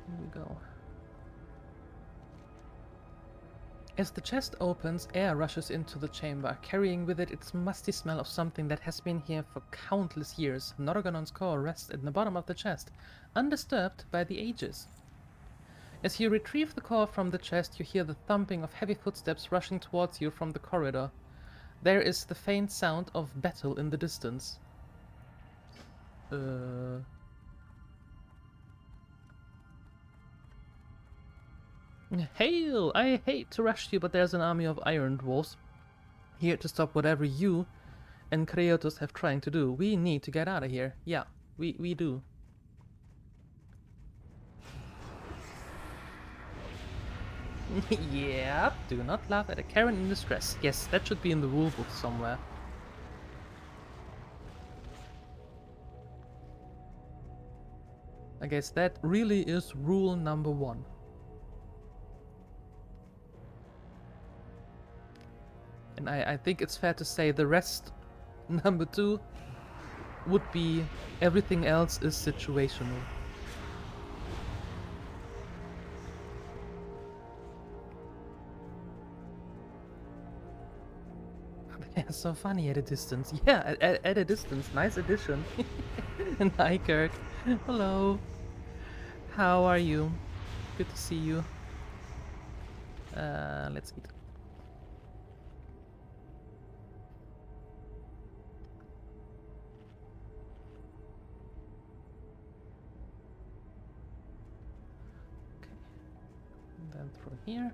Here we go. As the chest opens, air rushes into the chamber, carrying with it its musty smell of something that has been here for countless years. Norganon's core rests in the bottom of the chest, undisturbed by the ages. As you retrieve the core from the chest, you hear the thumping of heavy footsteps rushing towards you from the corridor. There is the faint sound of battle in the distance. Hail! I hate to rush you, but there's an army of iron dwarfs here to stop whatever you and Kratos have trying to do. We need to get out of here. Yeah, we do. Yeah, do not laugh at a Karen in distress. Yes, that should be in the rulebook somewhere. I guess that really is rule number 1. And I think it's fair to say the rest, number 2, would be everything else is situational. They're so funny at a distance. Yeah, at a distance. Nice addition. And hi, Kirk. Hello. How are you? Good to see you. Let's eat. Okay. And then through here.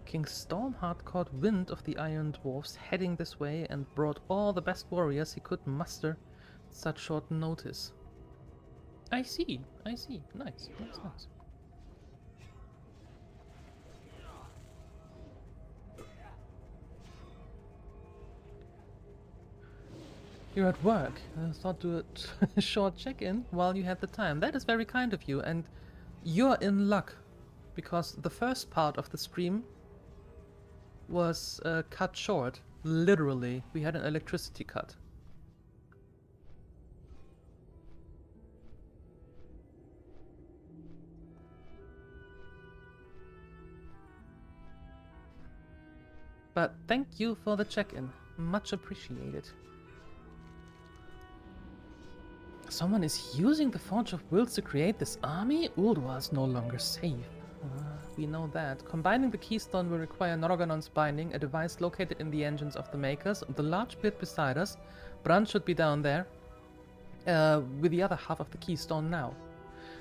King Stormheart caught wind of the Iron Dwarfs heading this way and brought all the best warriors he could muster at such short notice. I see. Nice, nice. You're at work. I thought to a short check-in while you had the time. That is very kind of you, and you're in luck, because the first part of the stream was cut short. Literally, we had an electricity cut. But thank you for the check-in. Much appreciated. Someone is using the Forge of Wills to create this army? Ulduar is no longer safe. We know that. Combining the keystone will require Norgonon's binding, a device located in the engines of the makers. The large pit beside us. Brand should be down there, with the other half of the keystone now.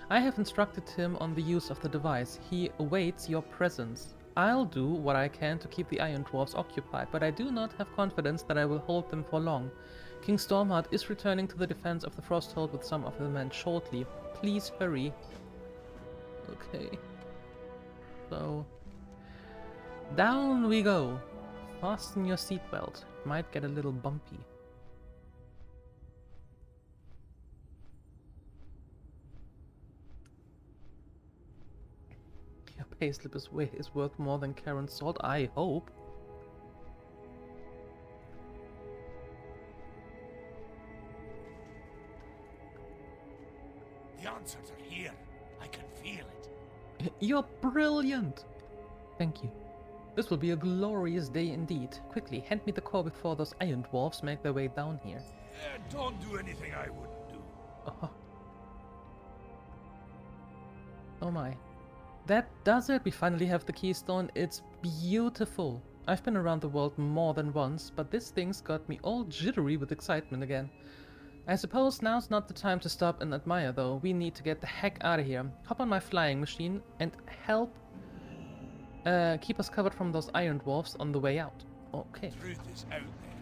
I have instructed him on the use of the device. He awaits your presence. I'll do what I can to keep the Iron Dwarfs occupied, but I do not have confidence that I will hold them for long. King Stormheart is returning to the defense of the Frosthold with some of the men shortly. Please hurry. Okay. So, down we go. Fasten your seatbelt. Might get a little bumpy. Your payslip is worth more than Karen's salt, I hope. The answers are here. I can feel it. You're brilliant! Thank you. This will be a glorious day indeed. Quickly, hand me the core before those Iron Dwarfs make their way down here. Don't do anything I wouldn't do. Oh. Oh my. That does it! We finally have the keystone. It's beautiful. I've been around the world more than once, but this thing's got me all jittery with excitement again. I suppose now's not the time to stop and admire, though. We need to get the heck out of here. Hop on my flying machine and help keep us covered from those Iron Dwarfs on the way out. Okay. The truth is out there.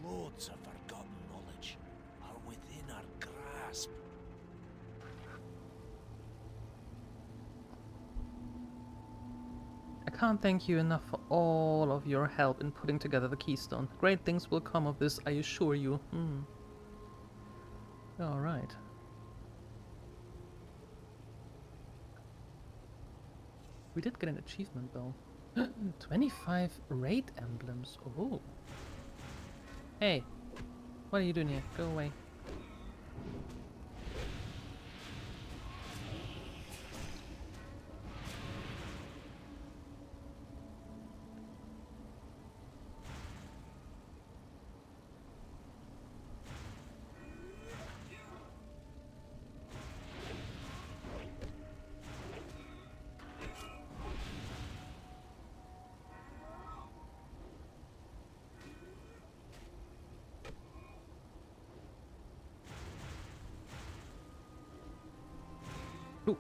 Loads of forgotten knowledge are within our grasp. I can't thank you enough for all of your help in putting together the keystone. Great things will come of this, I assure you. Alright. We did get an achievement though. 25 raid emblems. Oh. Hey. What are you doing here? Go away. Ooh.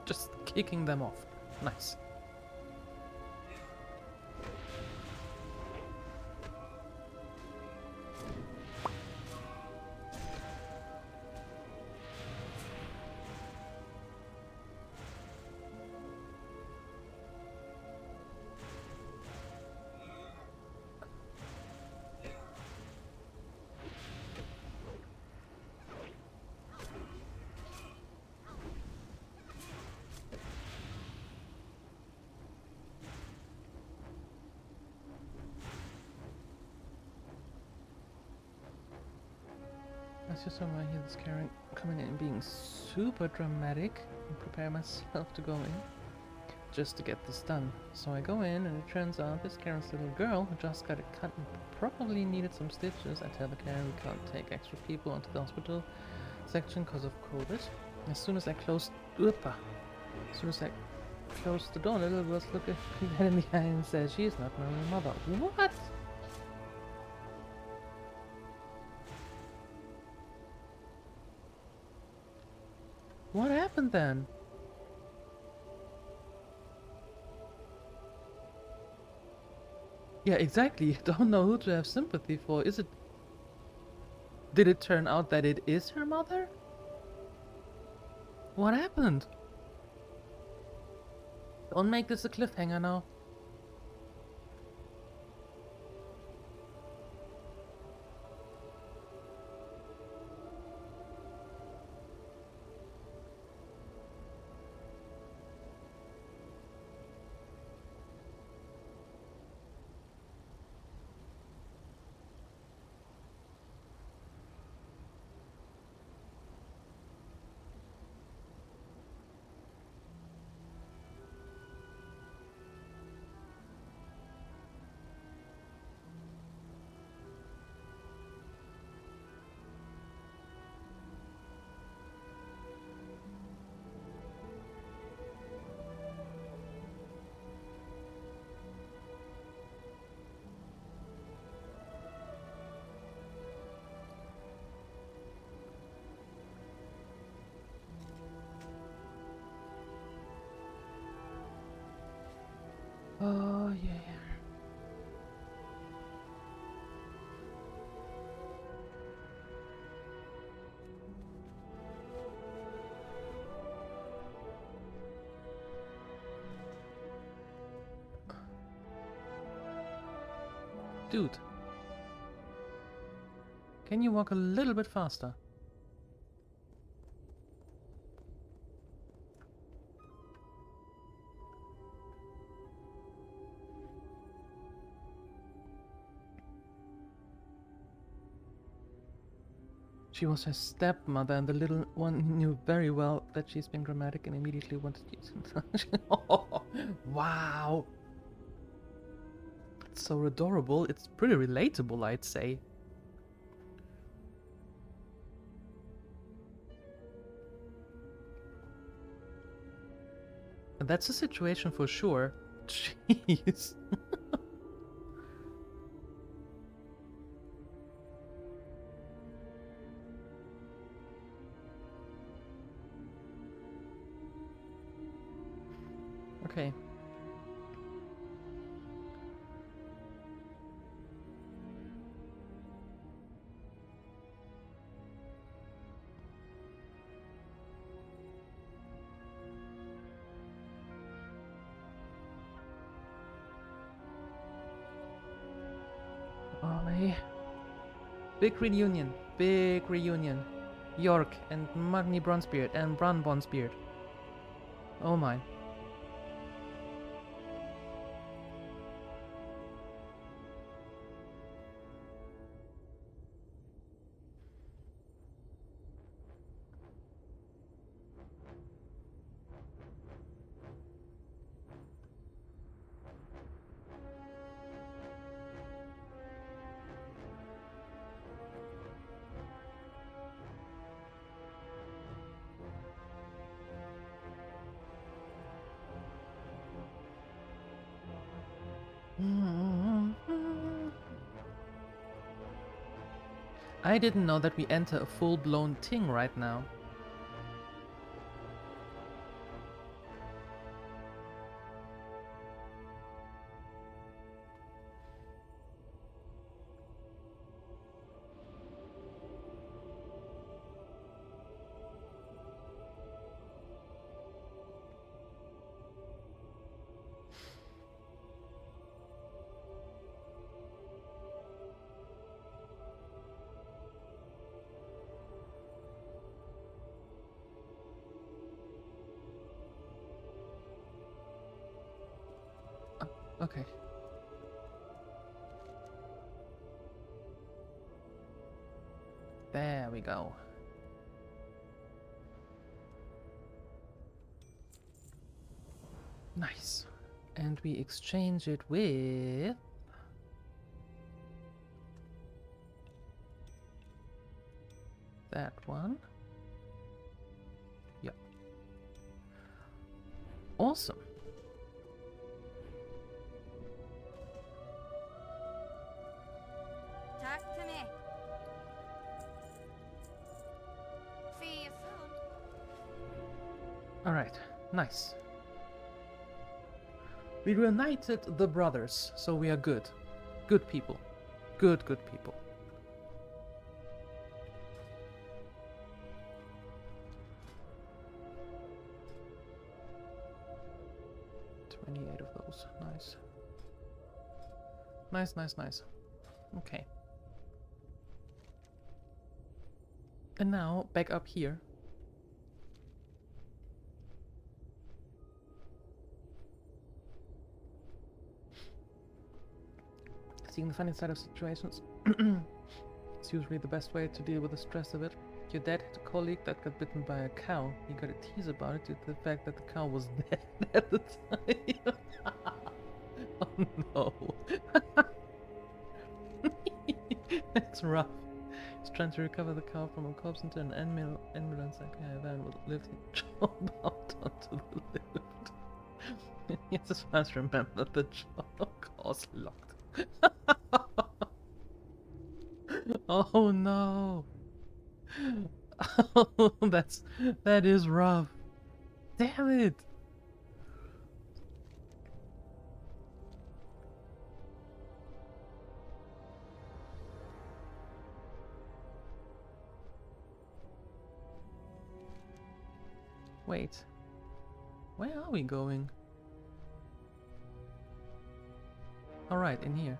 Just kicking them off. Nice. As you saw, I hear this Karen coming in and being super dramatic and prepare myself to go in just to get this done. So I go in and it turns out this Karen's little girl who just got a cut and probably needed some stitches. I tell the Karen we can't take extra people onto the hospital section because of COVID. As soon as I closed the door, the little girl looked at me dead in the eye and said, "She is not my real mother." What? What happened then? Yeah, exactly. Don't know who to have sympathy for. Is it... Did it turn out that it is her mother? What happened? Don't make this a cliffhanger now. Oh, yeah. Dude. Can you walk a little bit faster? She was her stepmother, and the little one knew very well that she's been dramatic and immediately wanted to use it. Wow! It's so adorable. It's pretty relatable, I'd say. And that's a situation for sure. Jeez. Okay. Ollie. Big reunion. Big reunion. York and Magni Bronzebeard and Bran Bronzebeard. Oh my. I didn't know that we enter a full-blown thing right now. Okay. There we go. Nice. And we exchange it with... that one. Yeah. Awesome. Talk to me. See you soon. Alright, nice. We reunited the brothers, so we are good. Good people. Good people. Of those. Nice. Nice. Okay. And now, back up here. Seeing the funny side of situations. It's usually the best way to deal with the stress of it. Your dad had a colleague that got bitten by a cow. He got a tease about it due to the fact that the cow was dead at the time. Oh no. That's rough. He's trying to recover the cow from a corpse into an ambulance. Okay, then will lift the job out onto the lift. Yes, as far as I remember, the job was locked. Oh no. Oh, that is rough. Damn it. Wait. Where are we going? All right, in here.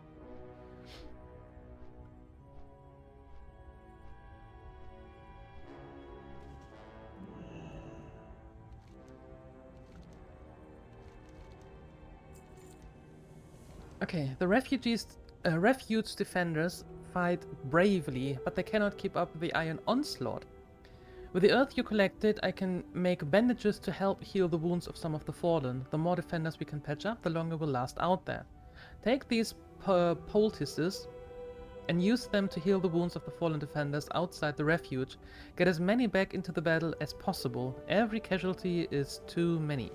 Okay, the refuge defenders fight bravely, but they cannot keep up with the iron onslaught. With the earth you collected, I can make bandages to help heal the wounds of some of the fallen. The more defenders we can patch up, the longer we'll last out there. Take these poultices and use them to heal the wounds of the fallen defenders outside the refuge. Get as many back into the battle as possible. Every casualty is too many.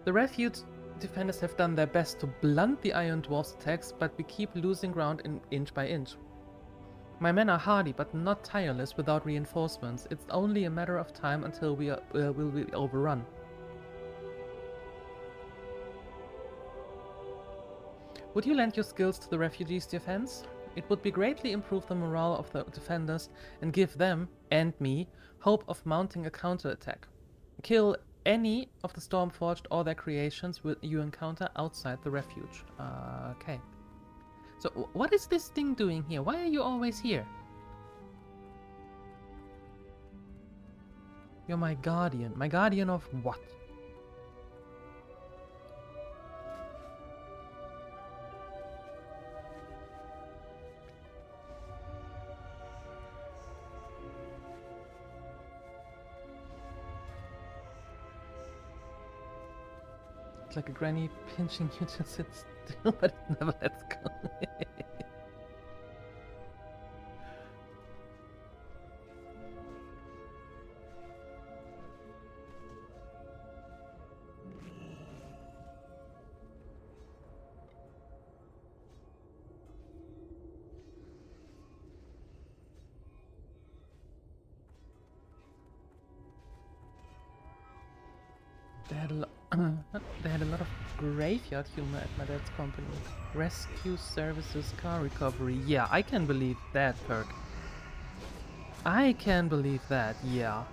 The refuge defenders have done their best to blunt the Iron Dwarf's attacks, but we keep losing ground inch by inch. My men are hardy, but not tireless without reinforcements. It's only a matter of time until we will be overrun. Would you lend your skills to the refugees' defense? It would be greatly improve the morale of the defenders and give them, and me, hope of mounting a counterattack. Kill any of the Stormforged or their creations you encounter outside the refuge. Okay. So, what is this thing doing here? Why are you always here? You're my guardian. My guardian of what? It's like a granny pinching you to sit still, but it never lets go. They had a lot of graveyard humor at my dad's company. Rescue services, car recovery. Yeah, I can believe that perk. I can believe that, yeah.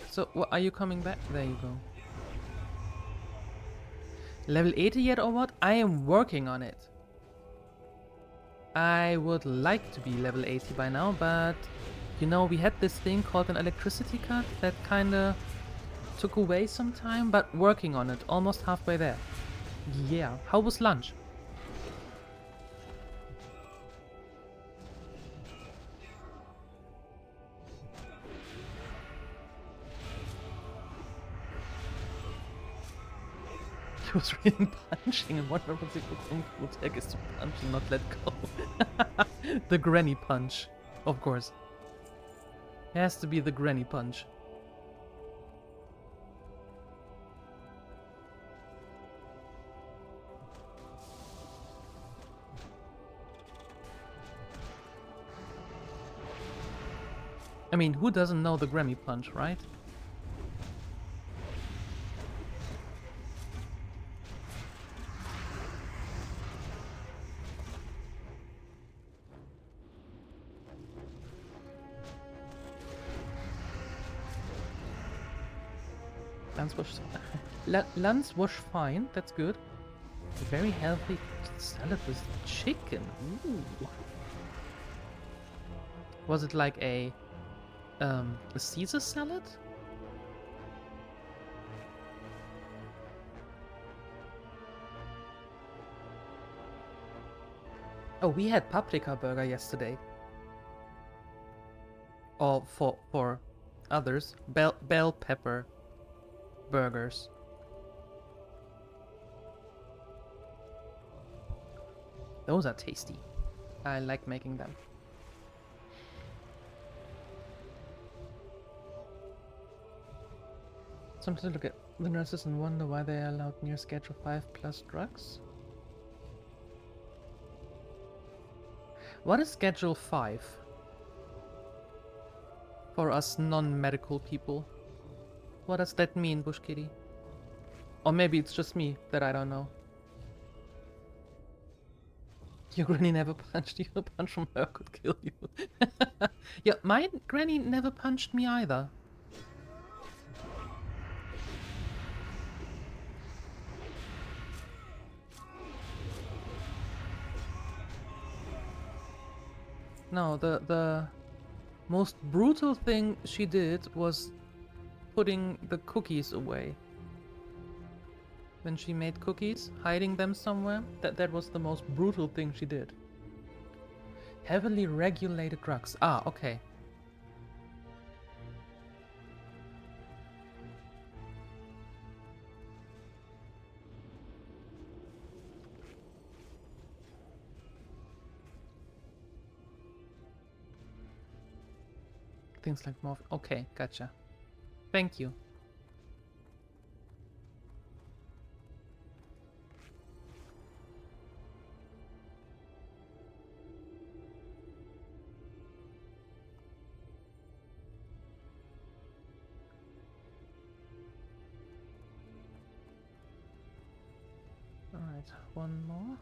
So, are you coming back? There you go. Level 80 yet or what? I am working on it. I would like to be level 80 by now, but... You know, we had this thing called an electricity cut that kinda took away some time, but working on it, almost halfway there. Yeah, how was lunch? He was reading punching and one of the kung fu tech is to punch and not let go. The granny punch, of course. It has to be the granny punch. I mean, who doesn't know the Grammy punch, right? Lance was fine, that's good. A very healthy salad with chicken. Ooh. Was it like a Caesar salad? Oh, we had paprika burger yesterday. Or for others, bell pepper burgers. Those are tasty. I like making them. Sometimes look at the nurses and wonder why they are allowed near Schedule 5+ drugs. What is Schedule 5? For us non-medical people. What does that mean, Bush Kitty? Or maybe it's just me that I don't know. Your granny never punched you. A punch from her could kill you. Yeah, my granny never punched me either. No, the most brutal thing she did was putting the cookies away. When she made cookies, hiding them somewhere, that was the most brutal thing she did. Heavily regulated drugs. Ah, okay. Things like morph. Okay, gotcha. Thank you. Alright, one more.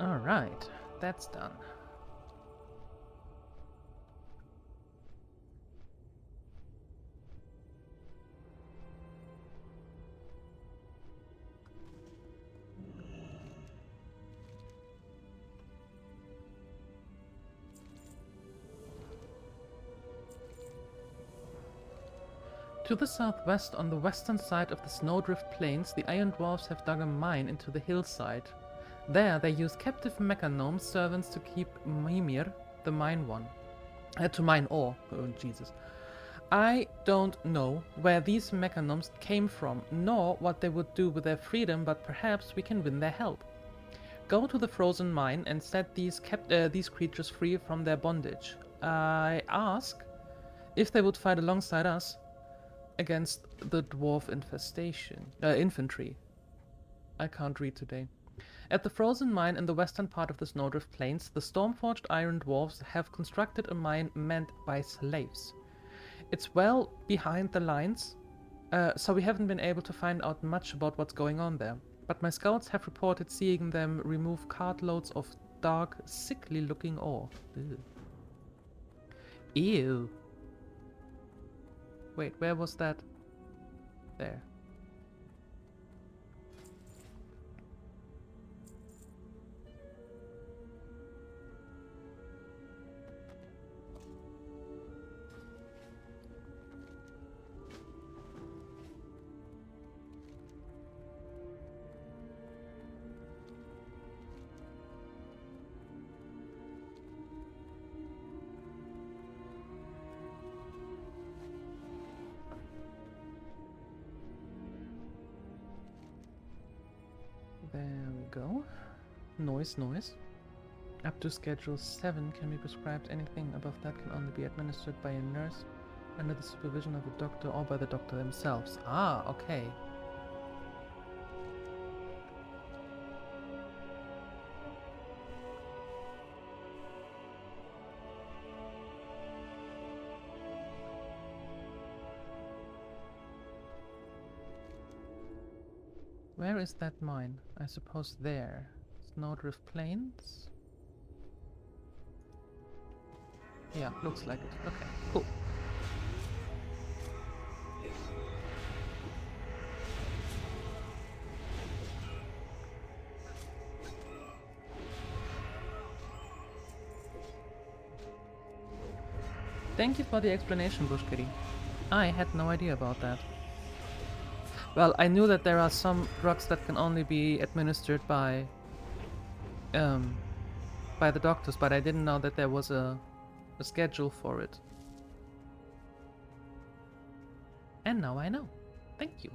Alright, that's done. To the southwest, on the western side of the Snowdrift Plains, the Iron Dwarfs have dug a mine into the hillside. There, they use captive mecha gnome servants to keep Mimir, the mine one. To mine ore. Oh, Jesus. I don't know where these mecha gnomes came from, nor what they would do with their freedom, but perhaps we can win their help. Go to the frozen mine and set these creatures free from their bondage. I ask if they would fight alongside us against the dwarf infantry. I can't read today. At the frozen mine in the western part of the Snowdrift Plains, the Stormforged Iron Dwarfs have constructed a mine manned by slaves. It's well behind the lines, so we haven't been able to find out much about what's going on there. But my scouts have reported seeing them remove cartloads of dark, sickly-looking ore. Ew. Ew. Wait, where was that? There. There we go. Noise. Up to schedule 7 can be prescribed. Anything above that can only be administered by a nurse under the supervision of a doctor or by the doctor themselves. Ah, okay. Where is that mine? I suppose there. Snowdrift Plains? Yeah, looks like it. Okay, cool. Thank you for the explanation, Bush Kitty. I had no idea about that. Well, I knew that there are some drugs that can only be administered by the doctors, but I didn't know that there was a schedule for it. And now I know. Thank you.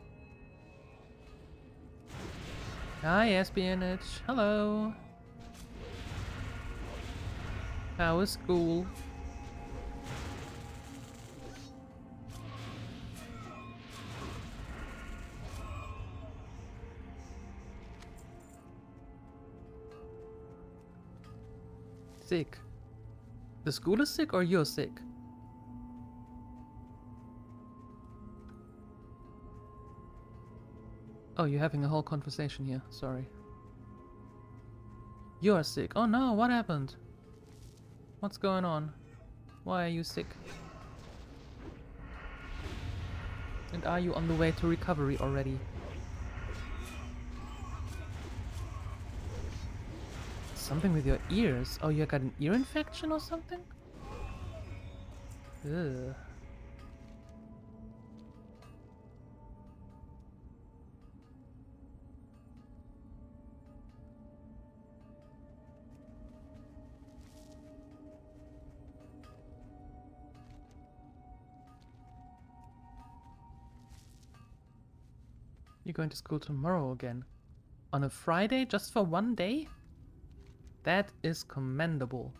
Hi, espionage. Hello. How is school? Sick. The school is sick or you're sick? Oh, you're having a whole conversation here. Sorry. You're sick. Oh no, what happened? What's going on? Why are you sick? And are you on the way to recovery already? Something with your ears. Oh, you got an ear infection or something? Ugh. You're going to school tomorrow again? On a Friday just for one day? That is commendable.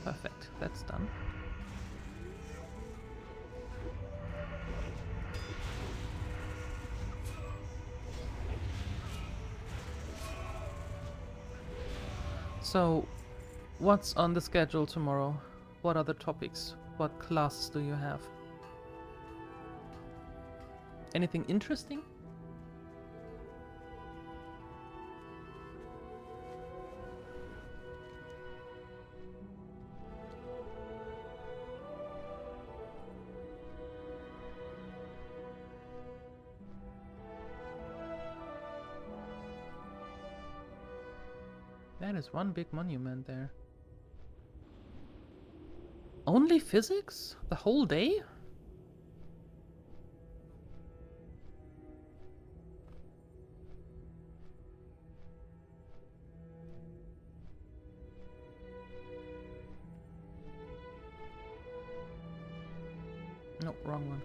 Perfect, that's done. So, what's on the schedule tomorrow? What are the topics? What classes do you have? Anything interesting? That is one big monument there. Only physics? The whole day? No, wrong one.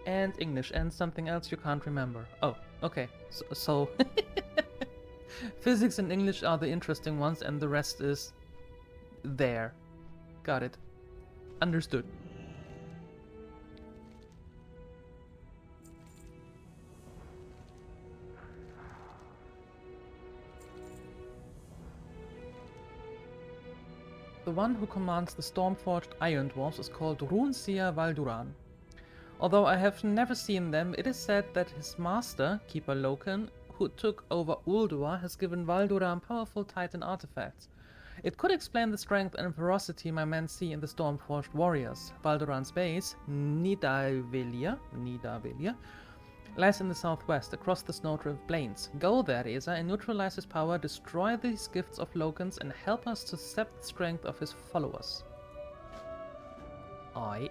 And English, and something else you can't remember. Oh, okay. So physics and English are the interesting ones, and the rest is there. Got it. Understood. The one who commands the Stormforged Iron Dwarfs is called Runsia Valduran. Although I have never seen them, it is said that his master, Keeper Loken, who took over Ulduar, has given Valduran powerful Titan artifacts. It could explain the strength and ferocity my men see in the Stormforged warriors. Valduran's base, Nidavellir, lies in the southwest, across the snow-drift plains. Go there, Resah, and neutralize his power, destroy these gifts of Loken's, and help us to sap the strength of his followers. Aye.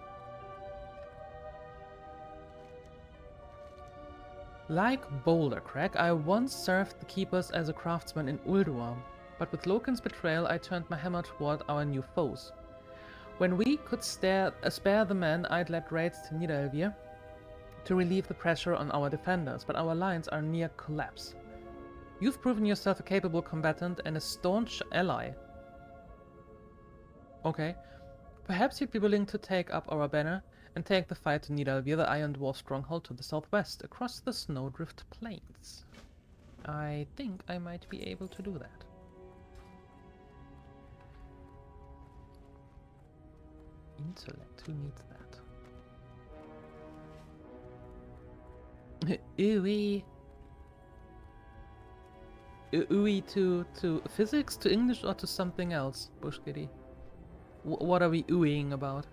Like Boulder Crack, I once served the Keepers as a craftsman in Ulduar, but with Loken's betrayal I turned my hammer toward our new foes. When we could spare the men, I'd led raids to Nidavellir to relieve the pressure on our defenders, but our lines are near collapse. You've proven yourself a capable combatant and a staunch ally. Okay. Perhaps you'd be willing to take up our banner and take the fight to Nidavellir, the Iron Dwarf stronghold to the southwest, across the snowdrift plains. I think I might be able to do that. Intellect, who needs that? Ooey. Ooey to physics, to English, or to something else, Bushkitty? What are we ooeying about?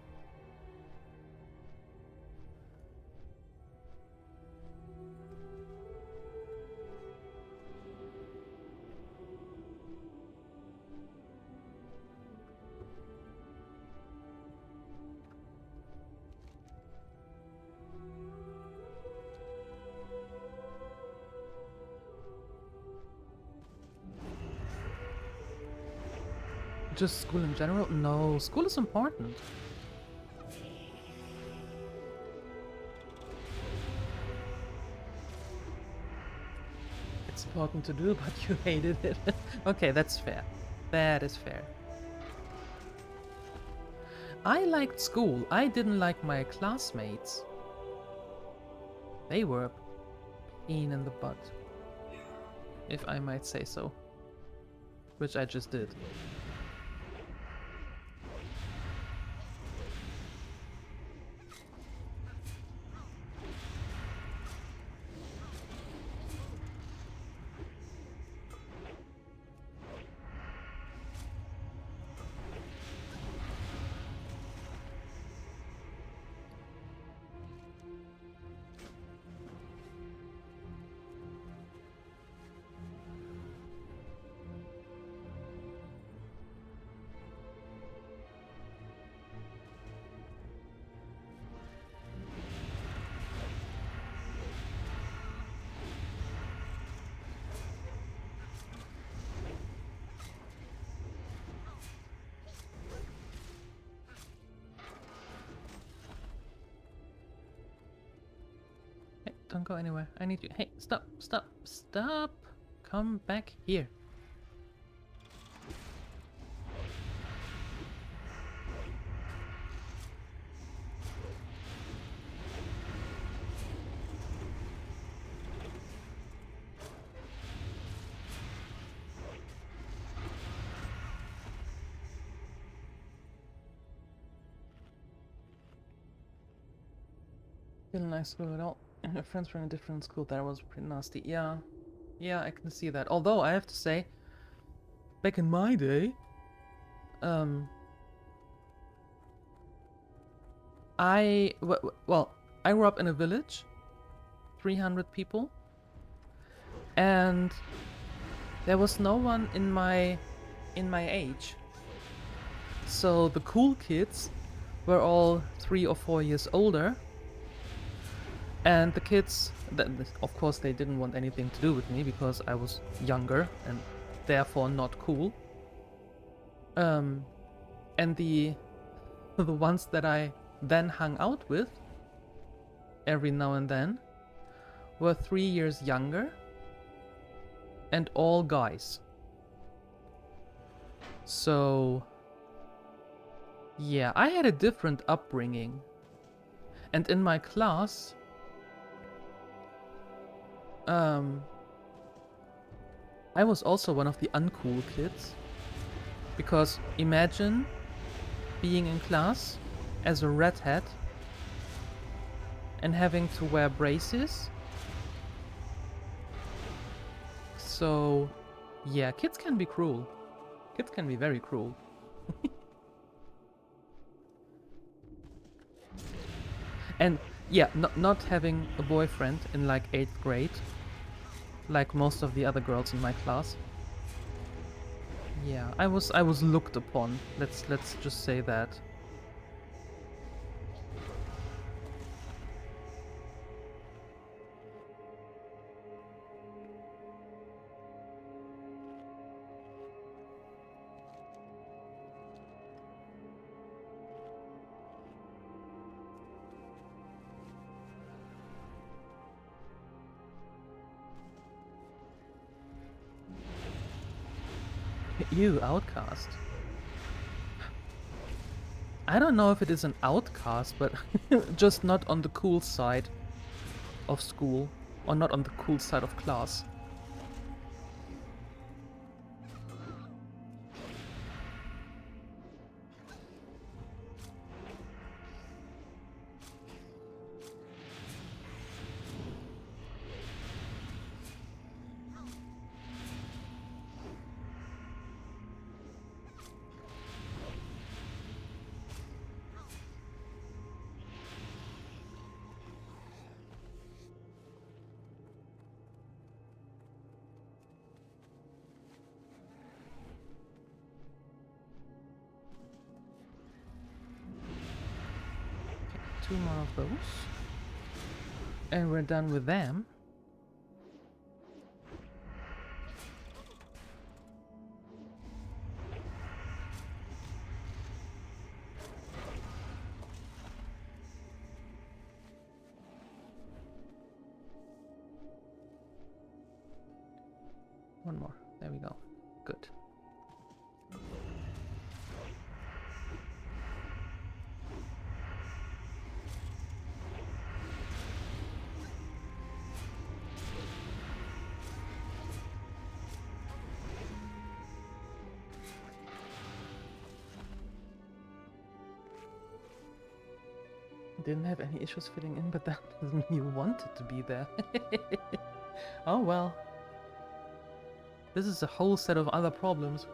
Just school in general? No, school is important. It's important to do, but you hated it. Okay, that's fair. That is fair. I liked school. I didn't like my classmates. They were a pain in the butt, if I might say so. Which I just did. Don't go anywhere. I need you. Hey, stop, stop, stop! Come back here. Didn't like school at all. My friends were in a different school. That was pretty nasty. Yeah, I can see that. Although I have to say, back in my day, I grew up in a village, 300 people, and there was no one in my age. So the cool kids were all 3 or 4 years older, and the kids, of course, they didn't want anything to do with me because I was younger and therefore not cool. And the ones that I then hung out with every now and then were 3 years younger and all guys. So yeah, I had a different upbringing. And in my class, I was also one of the uncool kids. Because imagine being in class as a redhead and having to wear braces. So yeah, kids can be cruel. Kids can be very cruel. And yeah, not having a boyfriend in like 8th grade, like most of the other girls in my class. Yeah, I was looked upon. Let's just say that. You outcast. I don't know if it is an outcast, but just not on the cool side of school, or not on the cool side of class. Two more of those. And we're done with them. One more. There we go. Good. Didn't have any issues fitting in, but that doesn't mean you wanted to be there. Oh well. This is a whole set of other problems.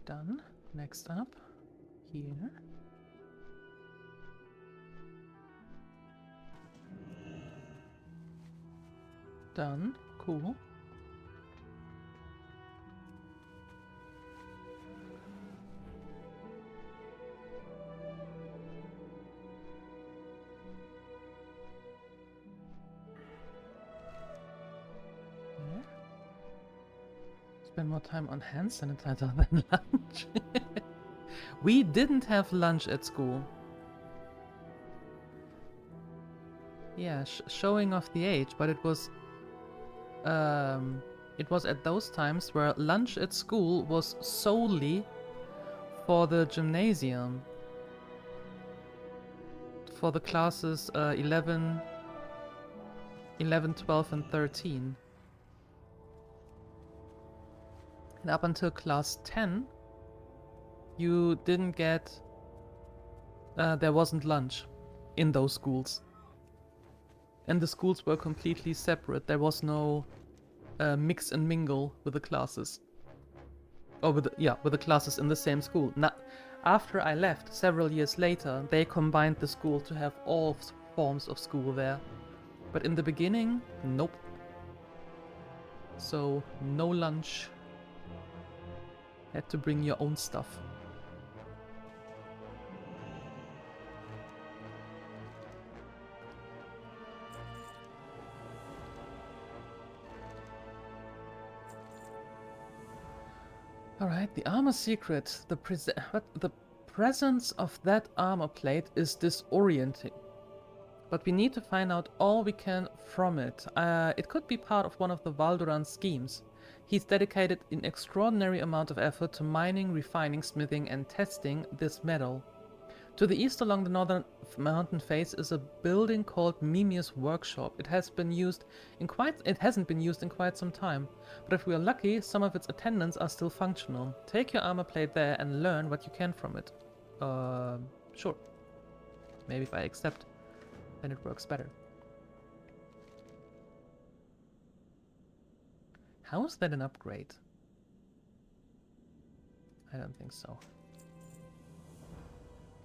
Done. Next up, here. Done. Cool. Spend more time on hand sanitizer than lunch. We didn't have lunch at school. Yeah, showing off the age, but it was at those times where lunch at school was solely for the gymnasium, for the classes 11, 12 and 13. And up until class 10, you didn't get, there wasn't lunch in those schools. And the schools were completely separate. There was no mix and mingle with the classes. Or with the classes in the same school. After I left, several years later, they combined the school to have all forms of school there. But in the beginning, nope. So, no lunch. Had to bring your own stuff. Alright, the armor secret. The presence of that armor plate is disorienting. But we need to find out all we can from it. It could be part of one of the Valdoran's schemes. He's dedicated an extraordinary amount of effort to mining, refining, smithing and testing this metal. To the east along the northern mountain face is a building called Mimi's Workshop. It hasn't been used in quite some time, but if we are lucky, some of its attendants are still functional. Take your armor plate there and learn what you can from it. Sure. Maybe if I accept, then it works better. How is that an upgrade? I don't think so.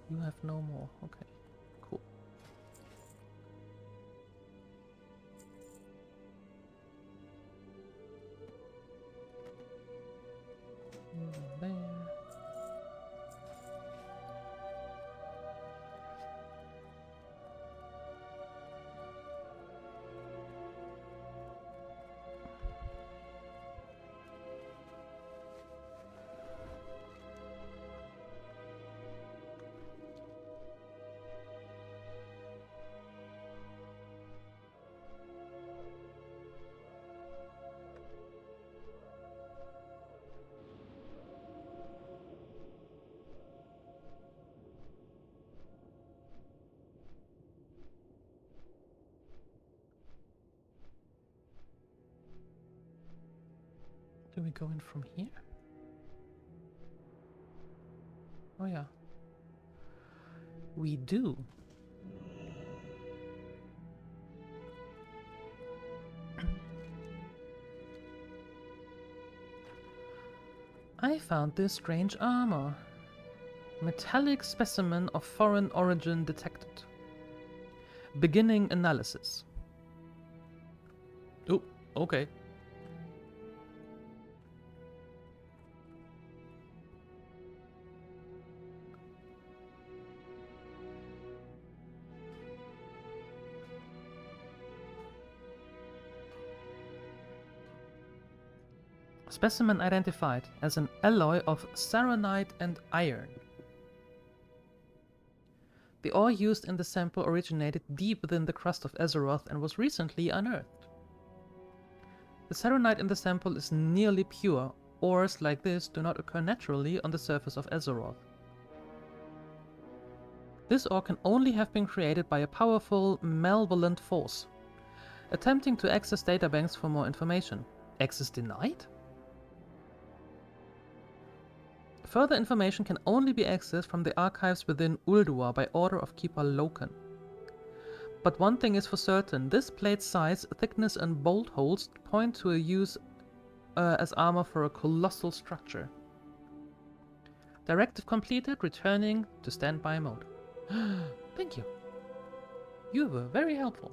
You have no more. Okay, cool. There. Do we go in from here? Oh yeah. We do. I found this strange armor. Metallic specimen of foreign origin detected. Beginning analysis. Oh, okay. Specimen identified as an alloy of saronite and iron. The ore used in the sample originated deep within the crust of Azeroth and was recently unearthed. The saronite in the sample is nearly pure. Ores like this do not occur naturally on the surface of Azeroth. This ore can only have been created by a powerful, malevolent force. Attempting to access databanks for more information. Access denied? Further information can only be accessed from the archives within Ulduar by order of Keeper Loken. But one thing is for certain, this plate's size, thickness and bolt holes point to a use as armor for a colossal structure. Directive completed, returning to standby mode. Thank you. You were very helpful.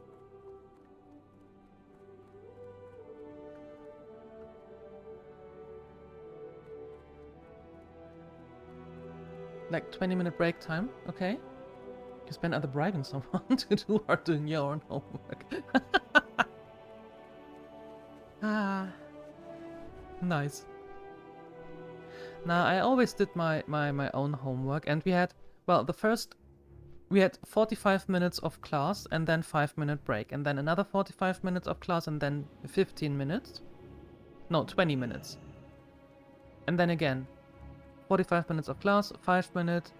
Like 20-minute break time, okay? You spend either bribing someone to do or doing your own homework. Ah, nice. Now I always did my own homework, and we had, well, the first we had 45 minutes of class and then 5-minute break, and then another 45 minutes of class and then 15 minutes. No, 20 minutes. And then again, 45 minutes of class, 5 minutes,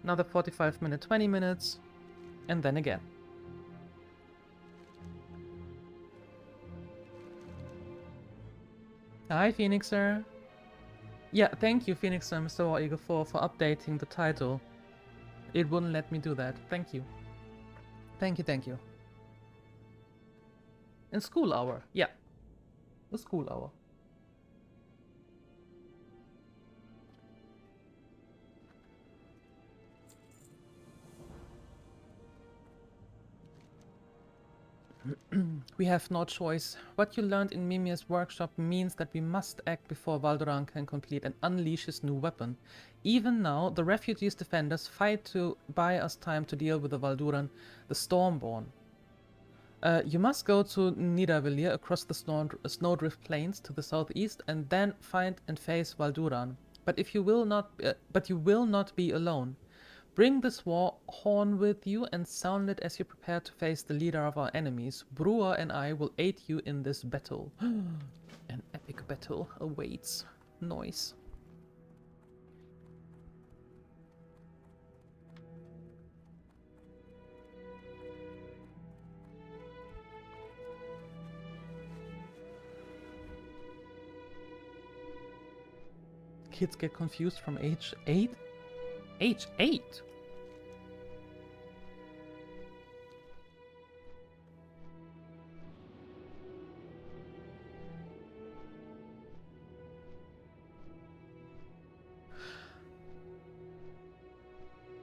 another 45 minutes, 20 minutes, and then again. Hi, Phoenixer. Yeah, thank you, Phoenixer, Mr. War Eagle, for updating the title. It wouldn't let me do that. Thank you. Thank you, thank you. In school hour. Yeah. The school hour. We have no choice. What you learned in Mimir's workshop means that we must act before Valdoran can complete and unleash his new weapon. Even now, the refugees' defenders fight to buy us time to deal with the Valduran, the Stormborn. You must go to Nidavellir across the Snowdrift Plains to the southeast, and then find and face Valduran. But you will not be alone. Bring this war horn with you and sound it as you prepare to face the leader of our enemies. Brewer and I will aid you in this battle. An epic battle awaits. Noise. Kids get confused from age 8? Age 8?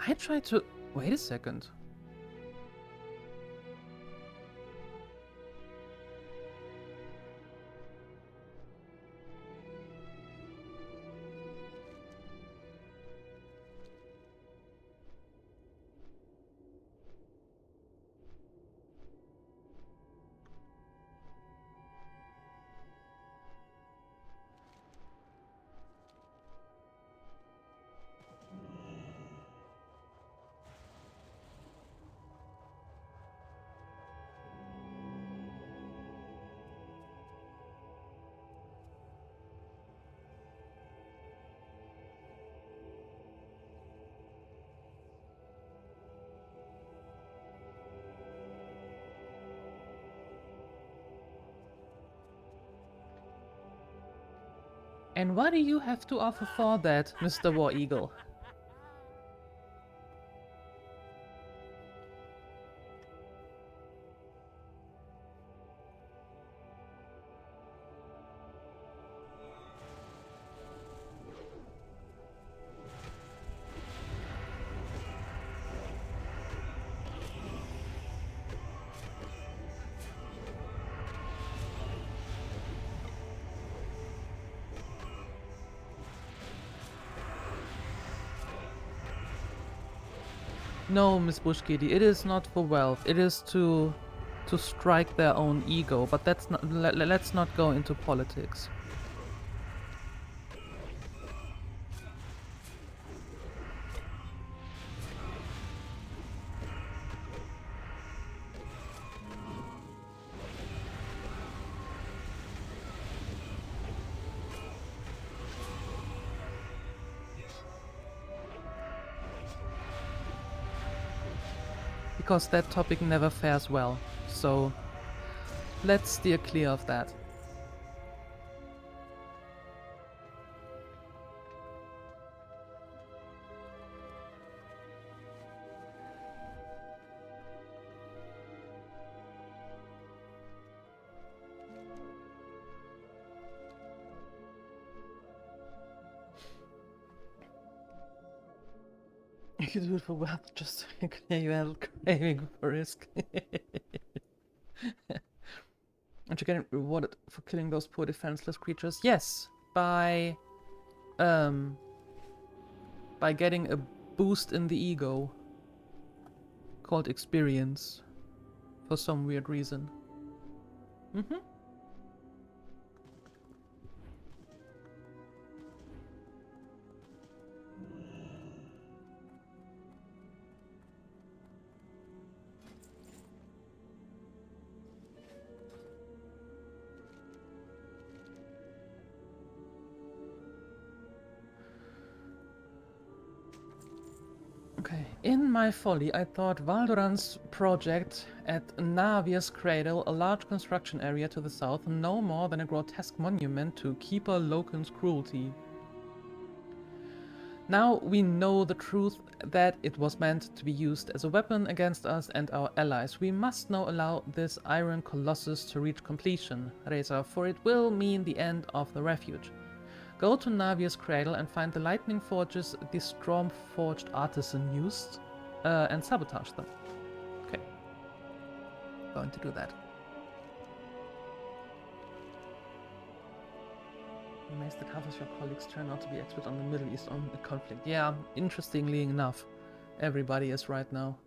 I tried to... Wait a second. And what do you have to offer for that, Mr. War Eagle? No, Miss Bushkitty, it is not for wealth. It is to strike their own ego. But that's not. Let's not go into politics. Because that topic never fares well, so let's steer clear of that. You could do it for wealth just to clear your craving for risk. And you're getting rewarded for killing those poor defenseless creatures. Yes, by getting a boost in the ego called experience for some weird reason. Mm-hmm. In my folly, I thought Valdoran's project at Navia's Cradle, a large construction area to the south, no more than a grotesque monument to Keeper Loken's cruelty. Now we know the truth, that it was meant to be used as a weapon against us and our allies. We must now allow this iron colossus to reach completion, Resah, for it will mean the end of the refuge. Go to Navia's Cradle and find the lightning forges the Storm-forged artisan used, and sabotage them. Okay. Going to do that. Amazed that half of your colleagues turn out to be experts on the Middle East on the conflict. Yeah, interestingly enough, everybody is right now.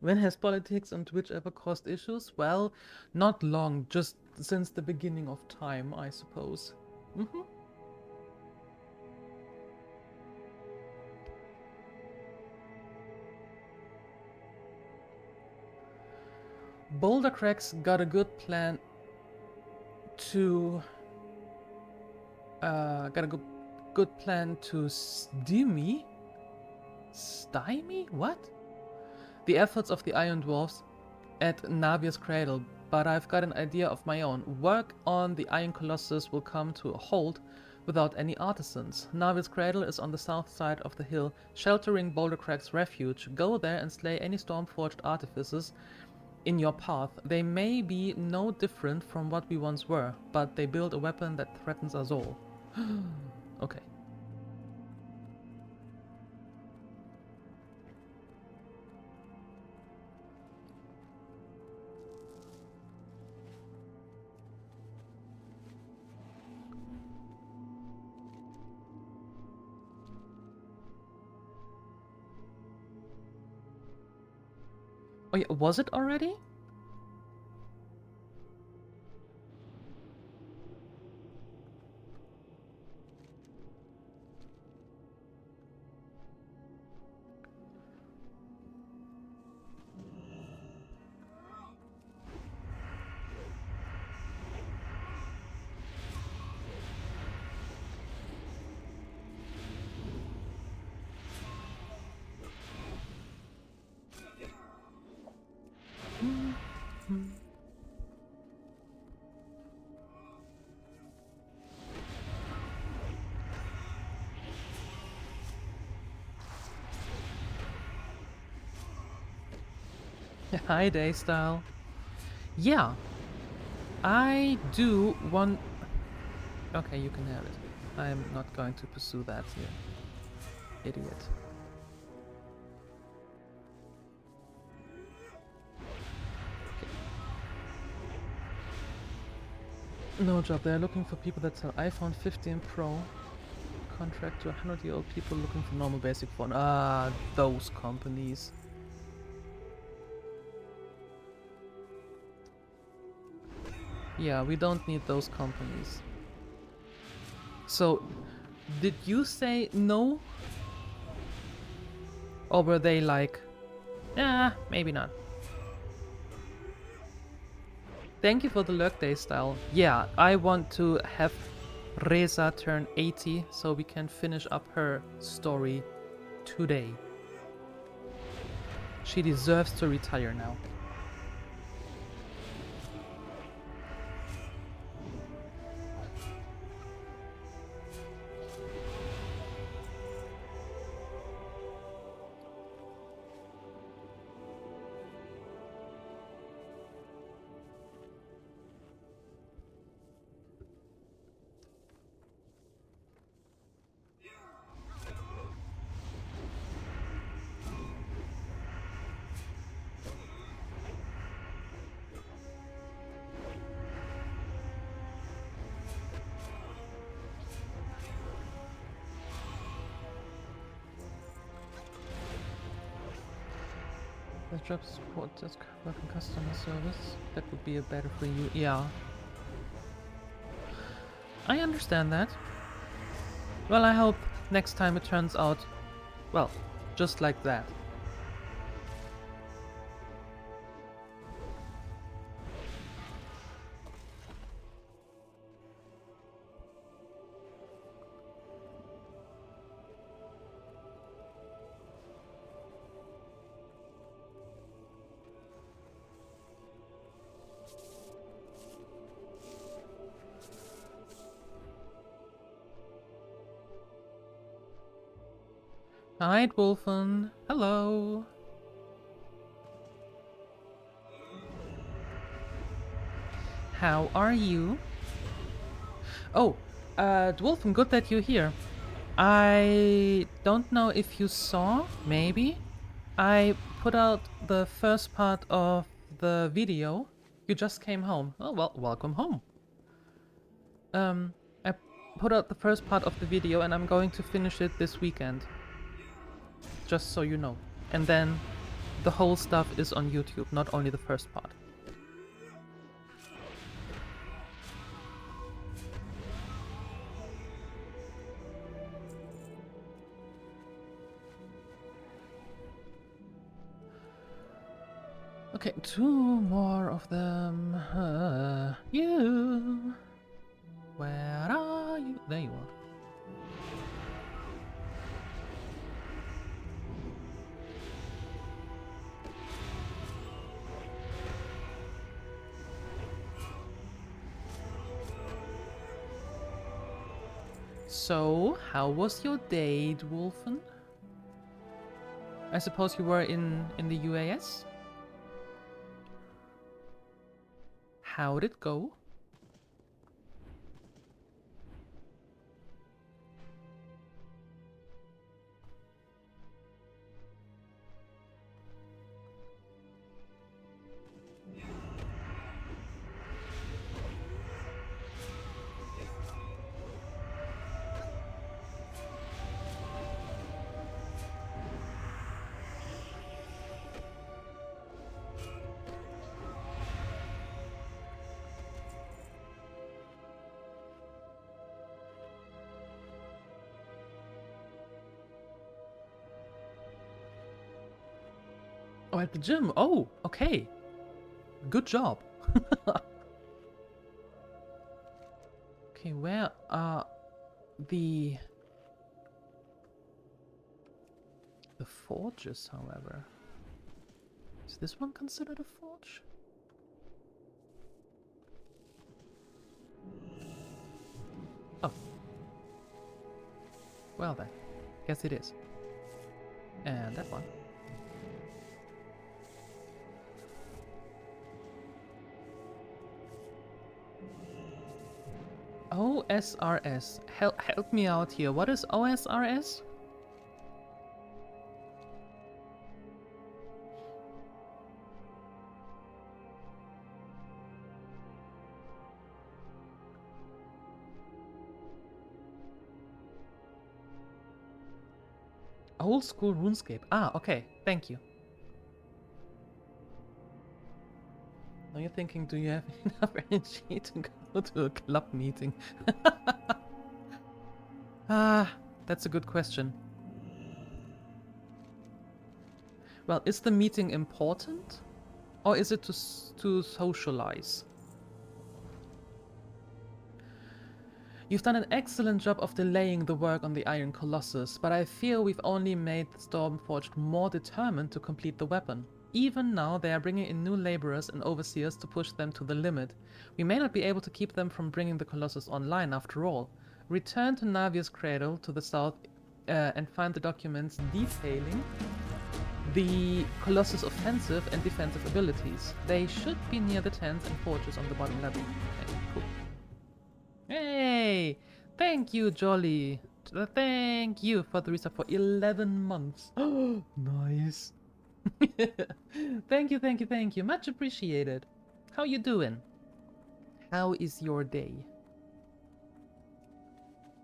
When has politics on Twitch ever caused issues? Well, not long, just since the beginning of time, I suppose. Boulder Cracks got a good plan to stymie? Stymie? What? The efforts of the Iron Dwarfs at Navia's Cradle, but I've got an idea of my own. Work on the Iron Colossus will come to a halt without any artisans. Navia's Cradle is on the south side of the hill, sheltering Boulder Crack's refuge. Go there and slay any Storm-forged artificers in your path. They may be no different from what we once were, but they build a weapon that threatens us all. Okay. Oh yeah, was it already? Hi, Daystyle. Yeah, I do want... Okay, you can have it. I'm not going to pursue that, you idiot. No job, they're looking for people that sell iPhone 15 Pro. Contract to 100-year-old people looking for normal basic phone. Ah, those companies. Yeah, we don't need those companies. So, did you say no? Or were they like, maybe not. Thank you for the lurk day style. Yeah, I want to have Resah turn 80 so we can finish up her story today. She deserves to retire now. Job support desk working customer service. That would be a better for you. Yeah. I understand that. Well, I hope next time it turns out, well, just like that. Alright, Wolfen. Hello. How are you? Oh, Wolfen, good that you're here. I don't know if you saw, maybe. I put out the first part of the video. You just came home. Oh, well, welcome home. I put out the first part of the video and I'm going to finish it this weekend. Just so you know. And then the whole stuff is on YouTube, not only the first part. Okay, 2 more of them. You. Where are you? There you are. So, how was your day, Wolfen? I suppose you were in the UAS? How'd it go? Oh, at the gym. Oh, okay. Good job. Okay, where are the forges, however? Is this one considered a forge? Oh. Well then. Guess it is. And that one. OSRS. Help me out here. What is OSRS? Old school RuneScape. Ah, okay. Thank you. Now you're thinking, do you have enough energy to go to a club meeting? Ah, that's a good question. Well, is the meeting important? Or is it to socialize? You've done an excellent job of delaying the work on the Iron Colossus, but I feel we've only made the Stormforged more determined to complete the weapon. Even now, they are bringing in new laborers and overseers to push them to the limit. We may not be able to keep them from bringing the Colossus online after all. Return to Navia's Cradle to the south and find the documents detailing the Colossus' offensive and defensive abilities. They should be near the tents and forges on the bottom level. Okay, cool. Hey! Thank you, Jolly! Thank you for the resub for 11 months. Nice. Thank you, thank you, thank you. Much appreciated. How you doing? How is your day?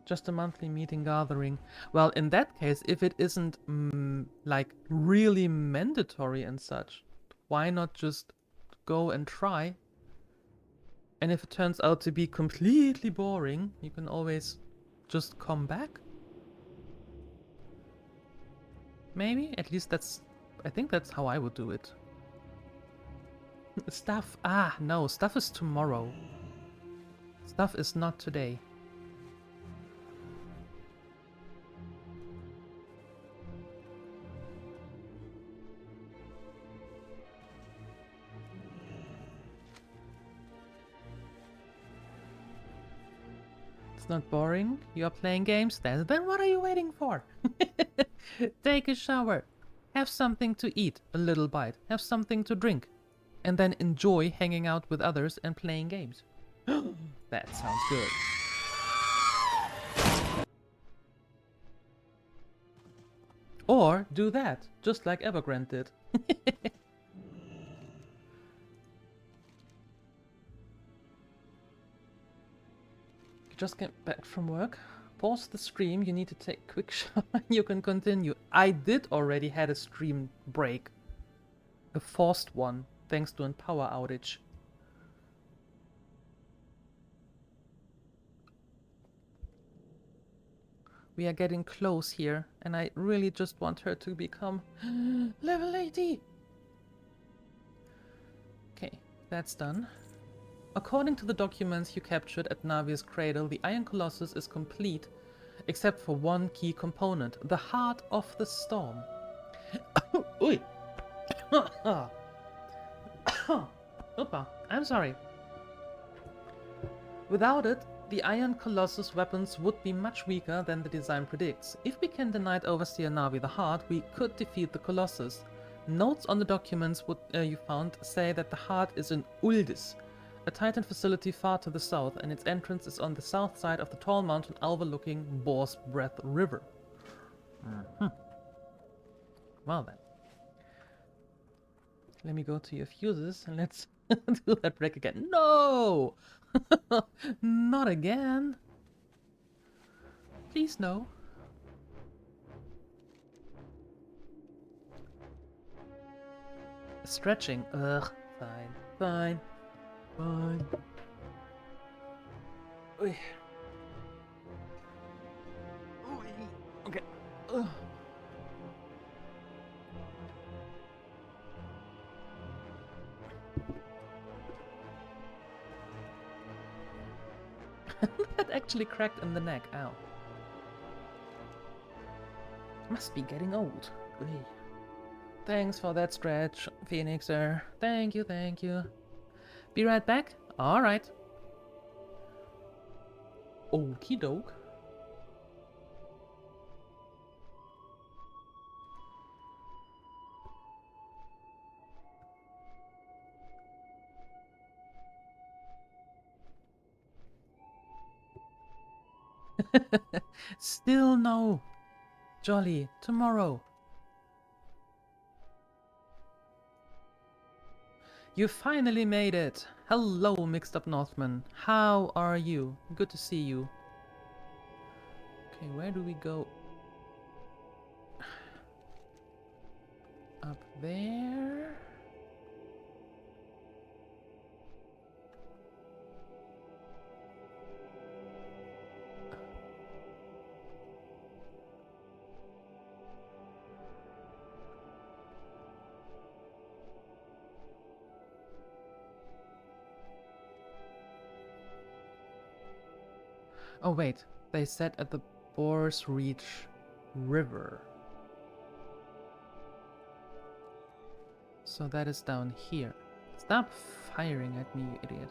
Just a monthly meeting gathering. Well, in that case, if it isn't, like, really mandatory and such, why not just go and try? And if it turns out to be completely boring, you can always just come back. Maybe? At least I think that's how I would do it. Stuff. Ah, no. Stuff is tomorrow. Stuff is not today. It's not boring? You are playing games? Then what are you waiting for? Take a shower. Have something to eat, a little bite. Have something to drink. And then enjoy hanging out with others and playing games. That sounds good. Or do that, just like Evergrande did. You just came back from work. Pause the stream, you need to take a quick shower and you can continue. I did already had a stream break. A forced one, thanks to a power outage. We are getting close here, and I really just want her to become level 80. Okay, that's done. According to the documents you captured at Navi's cradle, the Iron Colossus is complete, except for one key component, the Heart of the Storm. Ui! Opa, I'm sorry. Without it, the Iron Colossus weapons would be much weaker than the design predicts. If we can deny Overseer Navi the heart, we could defeat the Colossus. Notes on the documents you found say that the heart is in Uldis, a Titan facility far to the south, and its entrance is on the south side of the tall mountain overlooking Boar's Breath River. Well then. Let me go to your fuses and let's do that break again. No! Not again. Please no. Stretching. Ugh. Fine. Fine. Fine. Ui. Ui. Okay. Ugh. That actually cracked in the neck. Ow. Must be getting old. Ui. Thanks for that stretch, Phoenixer. Thank you, thank you. Be right back? Alright. Okie doke. Still no. Jolly, tomorrow. You finally made it. Hello, mixed up Northman. How are you? Good to see you. Okay, where do we go? Up there? Oh wait, they said at the Boar's Reach River. So that is down here. Stop firing at me, you idiot.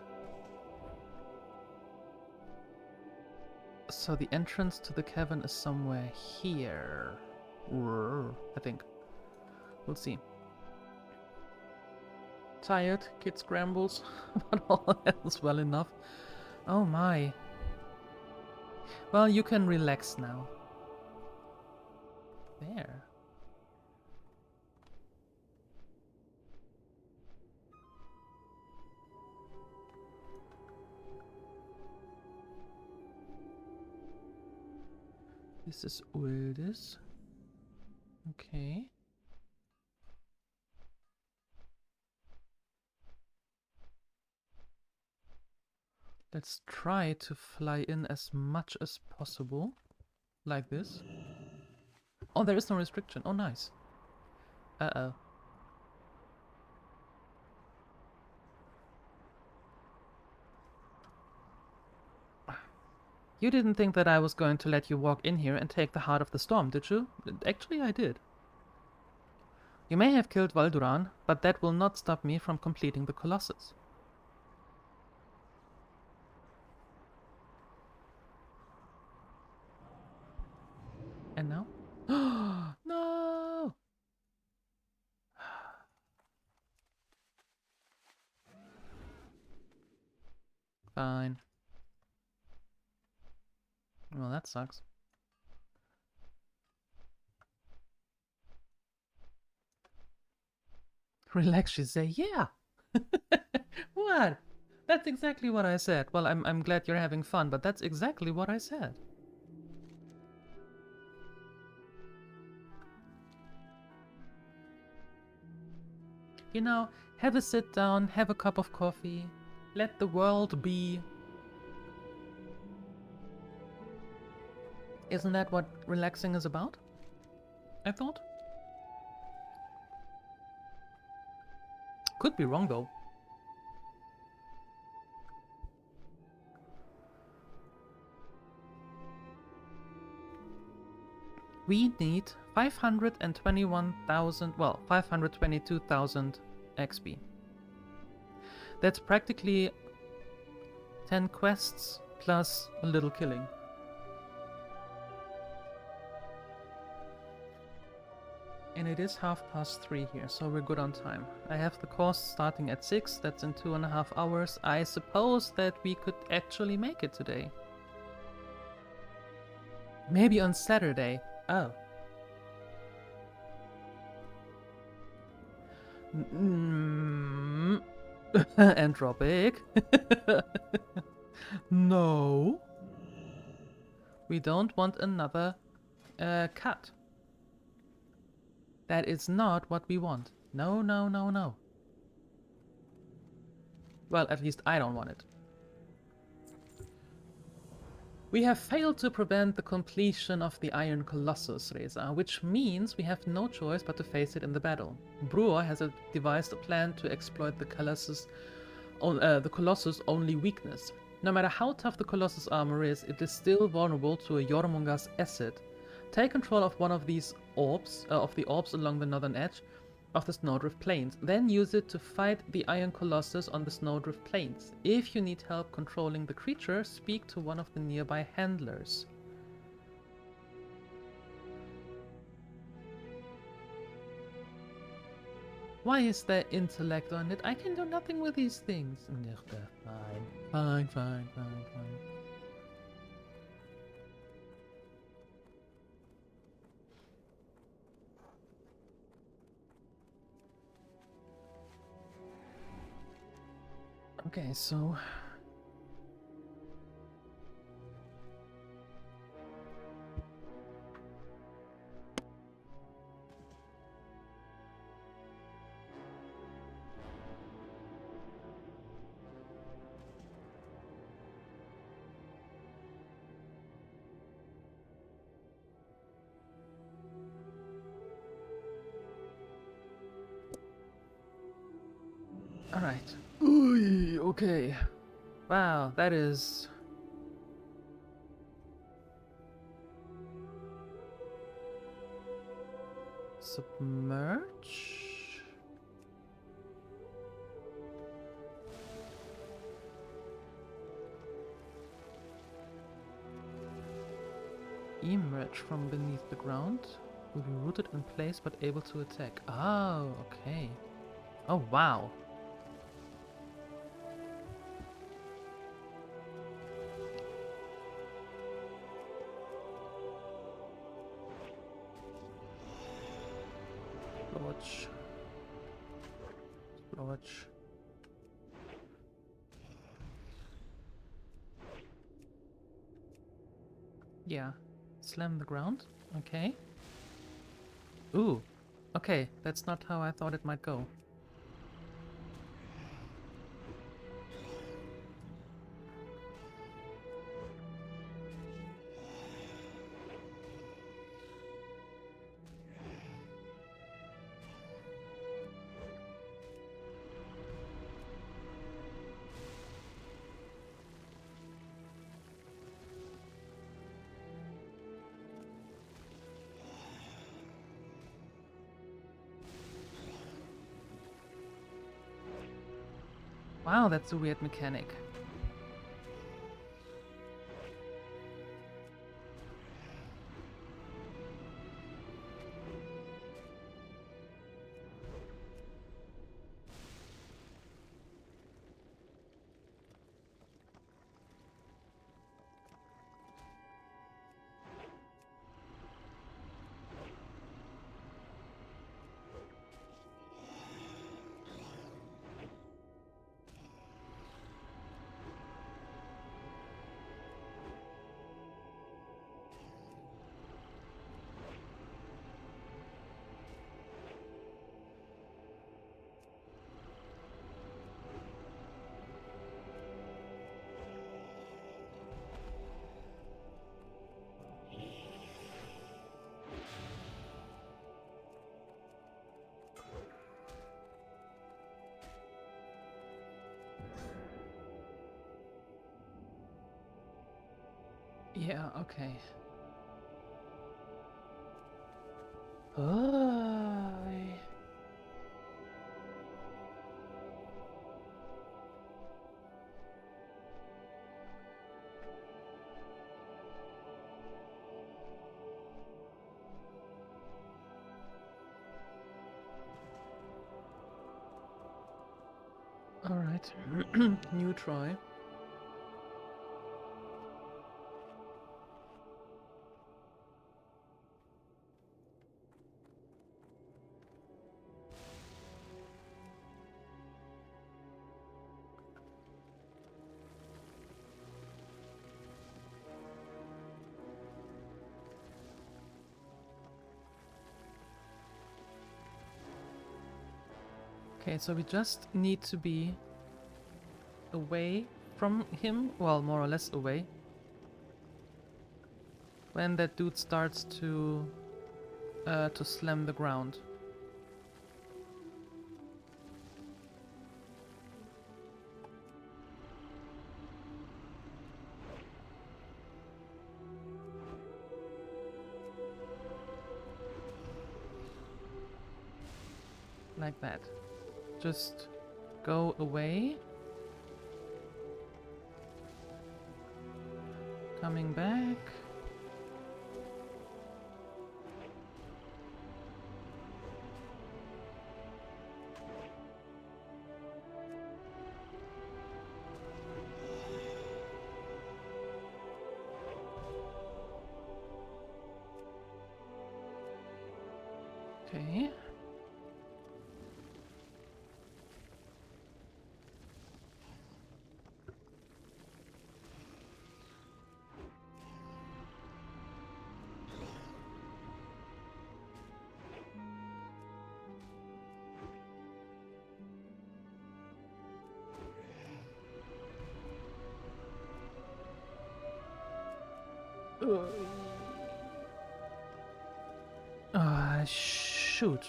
So the entrance to the cavern is somewhere here. I think. We'll see. Tired, kid scrambles, but all else well enough. Oh my. Well, you can relax now. There. This is Uldis. Okay. Let's try to fly in as much as possible. Like this. Oh, there is no restriction. Oh, nice. Uh-oh. You didn't think that I was going to let you walk in here and take the heart of the storm, did you? Actually, I did. You may have killed Valduran, but that will not stop me from completing the Colossus. And now? No! Fine. Well, that sucks. Relax, she say, yeah! What? That's exactly what I said. Well, I'm glad you're having fun, but that's exactly what I said. You know, have a sit down, have a cup of coffee, let the world be. Isn't that what relaxing is about? I thought. Could be wrong though. We need 521,000, well, 522,000 XP. That's practically 10 quests plus a little killing. And it is 3:30 here, so we're good on time. I have the course starting at 6, that's in 2.5 hours. I suppose that we could actually make it today. Maybe on Saturday. Oh. Entropic. No. We don't want another cut. That is not what we want. No, no, no, no. Well, at least I don't want it. We have failed to prevent the completion of the Iron Colossus, Resah, which means we have no choice but to face it in the battle. Brewer has devised a plan to exploit the Colossus' only weakness. No matter how tough the Colossus armor is, it is still vulnerable to a Jormungand's acid. Take control of one of these orbs, along the northern edge of the Snowdrift Plains. Then use it to fight the Iron Colossus on the Snowdrift Plains. If you need help controlling the creature, speak to one of the nearby handlers. Why is there intellect on it? I can do nothing with these things. Fine. Fine. Okay, so... Alright. Okay. Wow, that is... Submerge? Emerge from beneath the ground. Will be rooted in place but able to attack. Oh, okay. Oh, wow. Splorch. Yeah. Slam the ground. Okay. Ooh. Okay, that's not how I thought it might go. Wow, that's a weird mechanic. Yeah, okay. Oh. Alright. New try. Okay, so we just need to be away from him, well, more or less away, when that dude starts to slam the ground. Like that. Just go away. Coming back. Okay. Ah, shoot.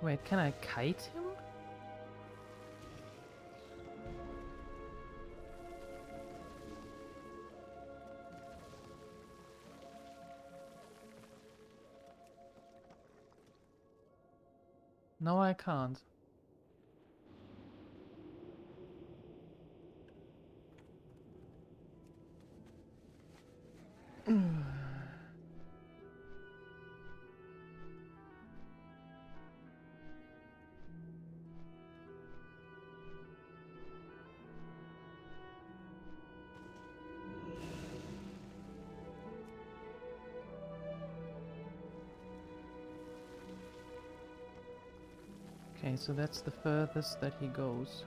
Wait, can I kite him? No, I can't. Okay, so that's the furthest that he goes.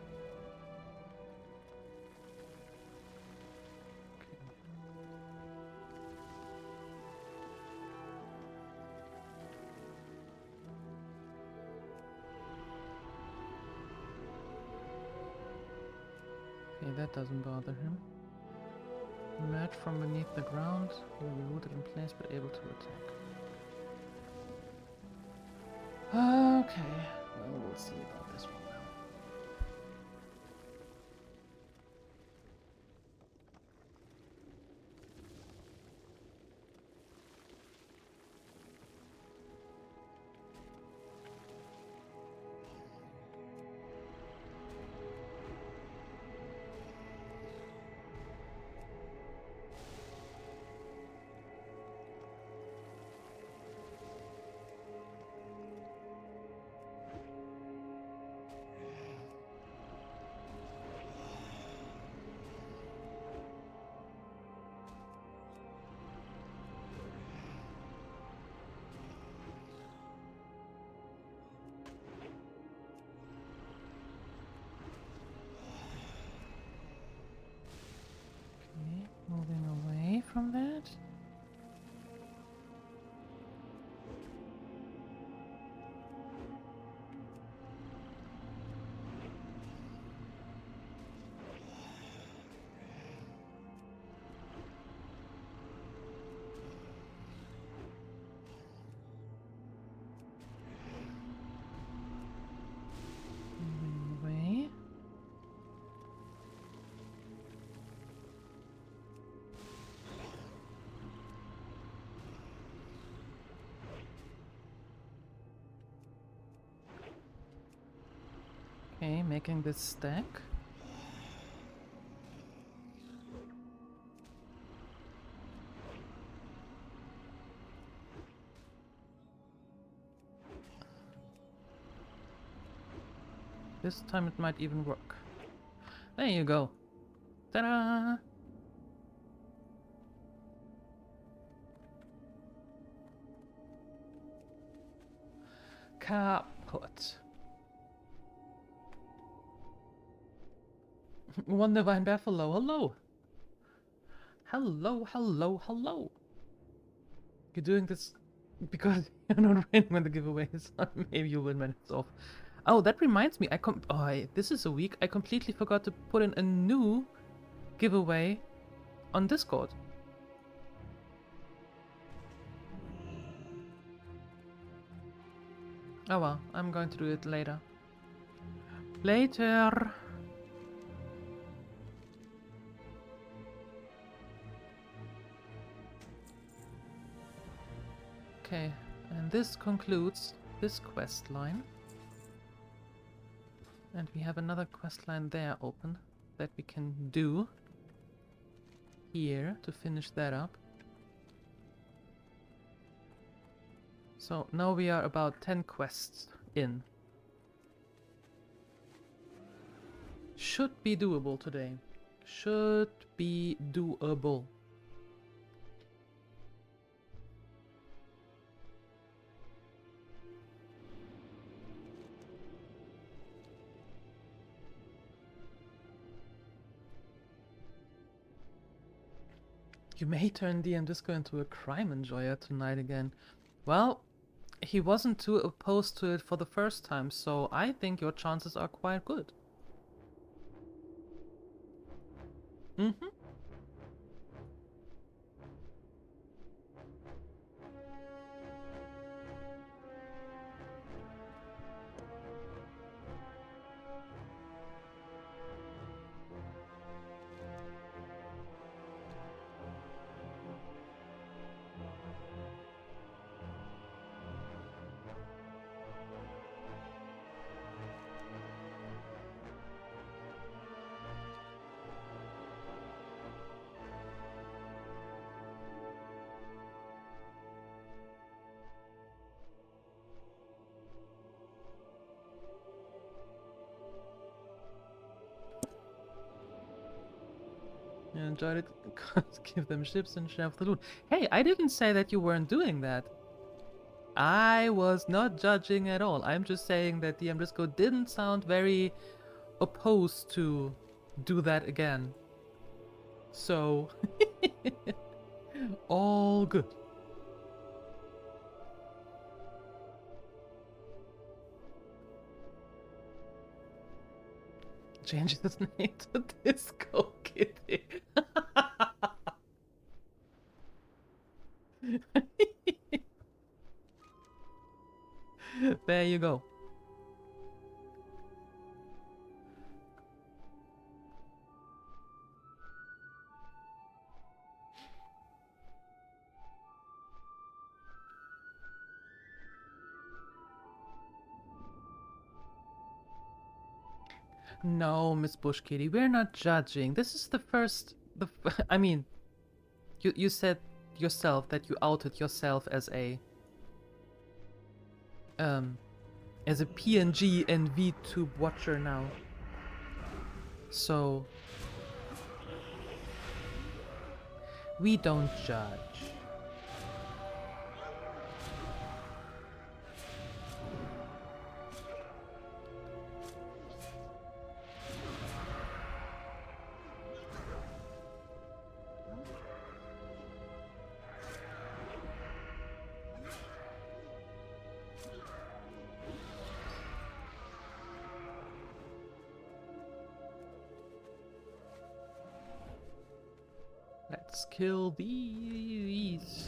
Okay, that doesn't bother him. Emerge from beneath the ground, will be rooted in place but able to attack. Okay, well, we'll see about this one now. Okay, making this stack. This time it might even work. There you go. Ta-da! Kaput. One divine buffalo. Hello. Hello, hello, hello. You're doing this because you're not winning when the giveaway is on. Maybe you'll win when it's off. Oh, that reminds me. This is a week. I completely forgot to put in a new giveaway on Discord. Oh well, I'm going to do it later. Later. Okay, and this concludes this quest line. And we have another quest line there open that we can do here to finish that up. So now we are about 10 quests in. Should be doable today. Should be doable. You may turn DM Disco into a crime enjoyer tonight again. Well, he wasn't too opposed to it for the first time, so I think your chances are quite good. Mm-hmm. You enjoyed it? Give them ships and share the loot. Hey, I didn't say that you weren't doing that. I was not judging at all. I'm just saying that DM Disco didn't sound very opposed to do that again. So, all good. Changes his name to Disco Kitty. There you go. No, Miss Bush Kitty, we're not judging. This is the first. I mean, you said yourself that you outed yourself as a PNG and VTube watcher now. So we don't judge. Let's kill these.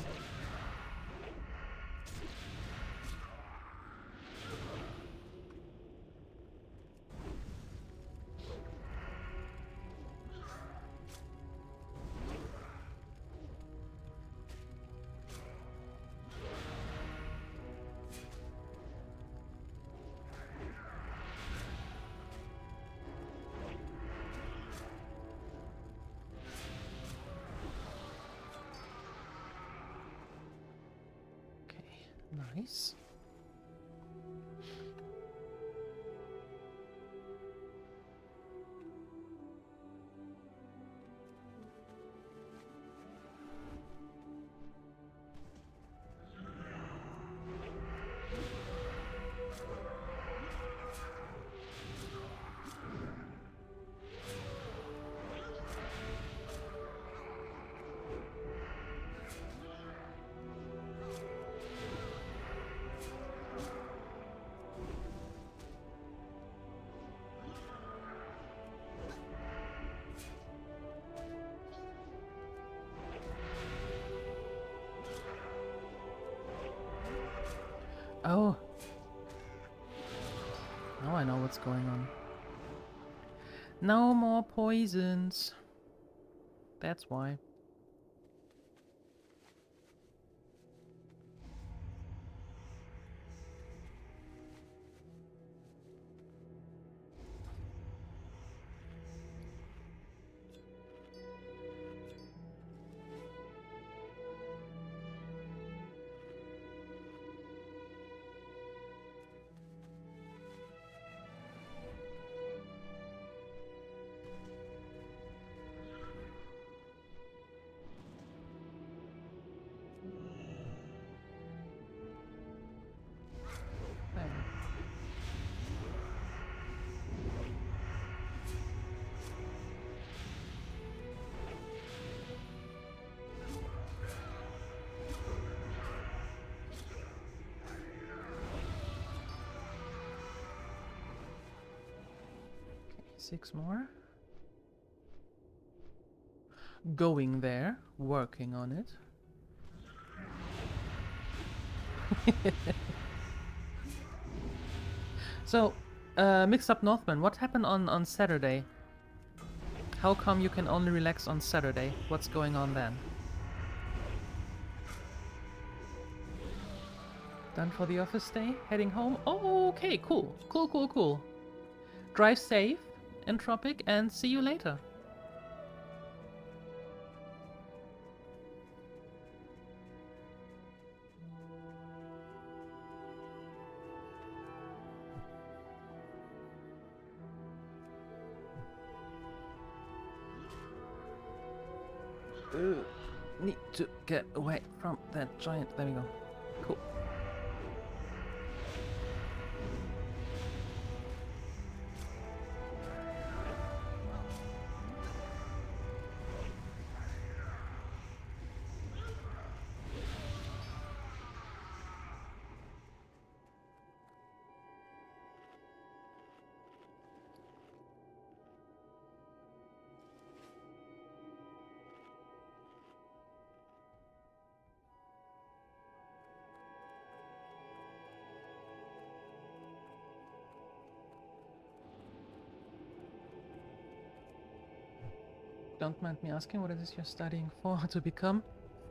Nice. Oh. Now I know what's going on. No more poisons. That's why. There. Okay, 6 more. Going there, working on it. So, Mixed Up Northman, what happened on Saturday? How come you can only relax on Saturday? What's going on then? Done for the office day? Heading home? Oh, okay, cool. Cool, cool, cool. Drive safe, Entropic, and see you later. Need to get away from that giant. There we go. Cool. Don't mind me asking, what is this you're studying for? To become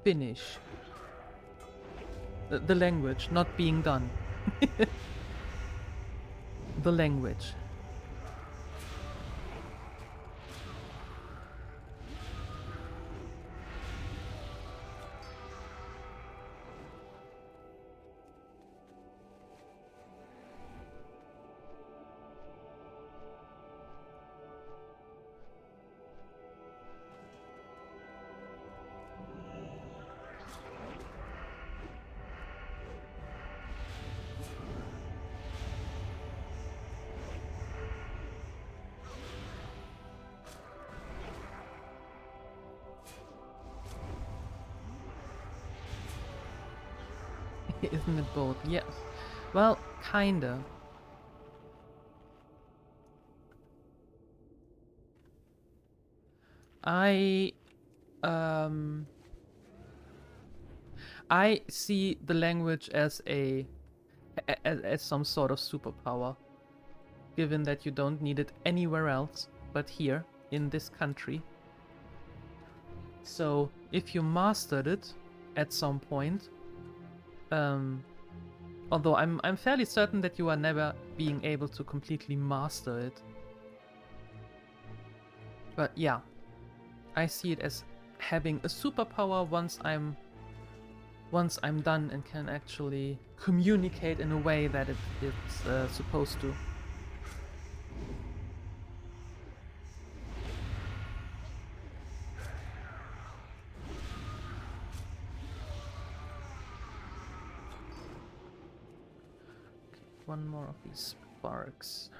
Finnish. The language, not being done. The language. Isn't it both? Yeah. Well, kinda. I see the language as as some sort of superpower, given that you don't need it anywhere else but here in this country. So if you mastered it at some point, although I'm fairly certain that you are never being able to completely master it. But yeah, I see it as having a superpower once I'm once I'm done and can actually communicate in a way that it's supposed to. Okay, one more of these sparks.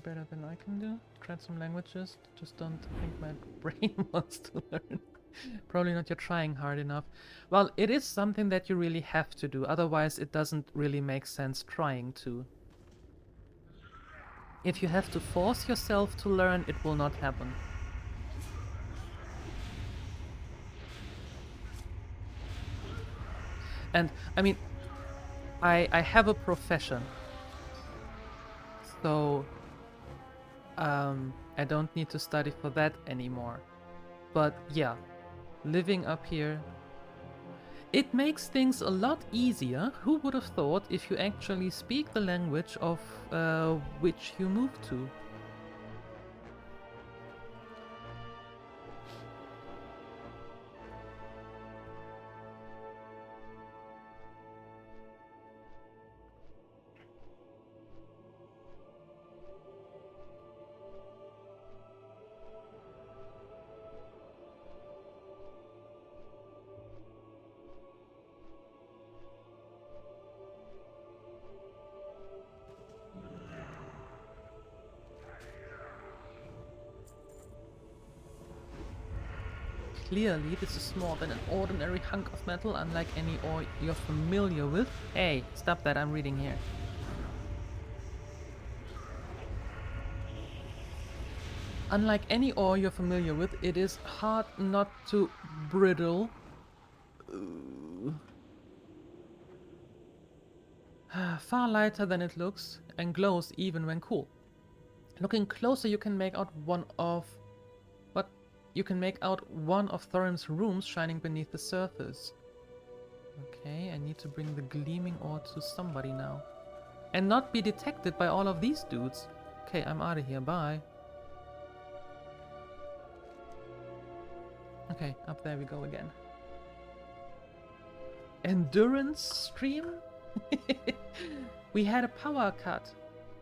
Better than I can do. Tried some languages, just don't think my brain wants to learn. Probably not, you're trying hard enough. Well, it is something that you really have to do, otherwise it doesn't really make sense trying to. If you have to force yourself to learn, it will not happen. And, I mean, I have a profession. So I don't need to study for that anymore. But yeah, living up here, it makes things a lot easier. Who would have thought, if you actually speak the language of which you move to? Clearly, this is more than an ordinary hunk of metal, unlike any ore you're familiar with. Hey, stop that, I'm reading here. Unlike any ore you're familiar with, it is hard not to brittle. Far lighter than it looks, and glows even when cool. Looking closer, you can make out one of Thorim's rooms shining beneath the surface. Okay, I need to bring the gleaming ore to somebody now. And not be detected by all of these dudes. Okay, I'm out of here, bye. Okay, up there we go again. Endurance stream? We had a power cut,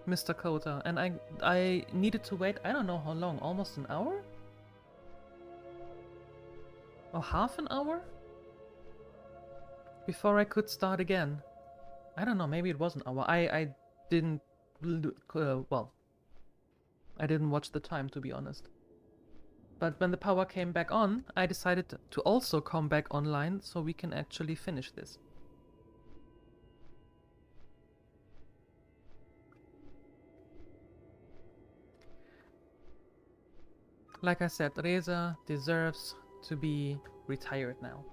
Mr. Kota, and I needed to wait, I don't know how long, almost an hour? Or half an hour? Before I could start again. I don't know, maybe it was an hour. I didn't... well, I didn't watch the time, to be honest. But when the power came back on, I decided to also come back online so we can actually finish this. Like I said, Resah deserves to be retired now.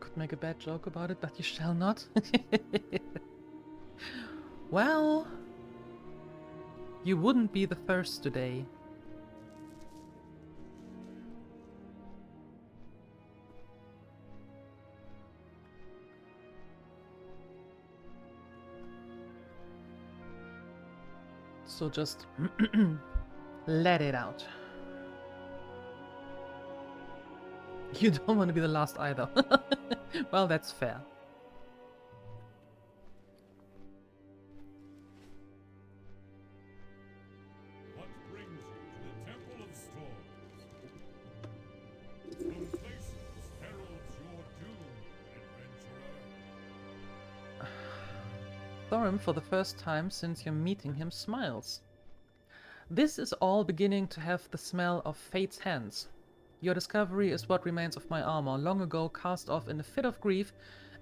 Could make a bad joke about it, but you shall not. Well, you wouldn't be the first today. So just let it out. You don't want to be the last either. Well, that's fair. What brings you to the Temple of Storms? From places heralds your doom, adventurer. Thorim, for the first time since your meeting him, smiles. This is all beginning to have the smell of fate's hands. Your discovery is what remains of my armor, long ago cast off in a fit of grief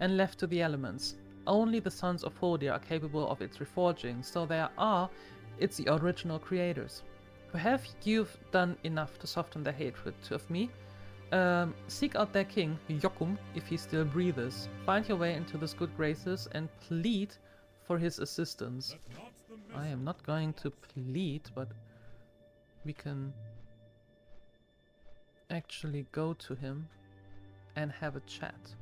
and left to the elements. Only the sons of Hodir are capable of its reforging, so it's the original creators. Perhaps you've done enough to soften their hatred of me. Seek out their king, Yokum, if he still breathes. Find your way into his good graces and plead for his assistance. Let not the I am not going to plead, but we can actually go to him and have a chat.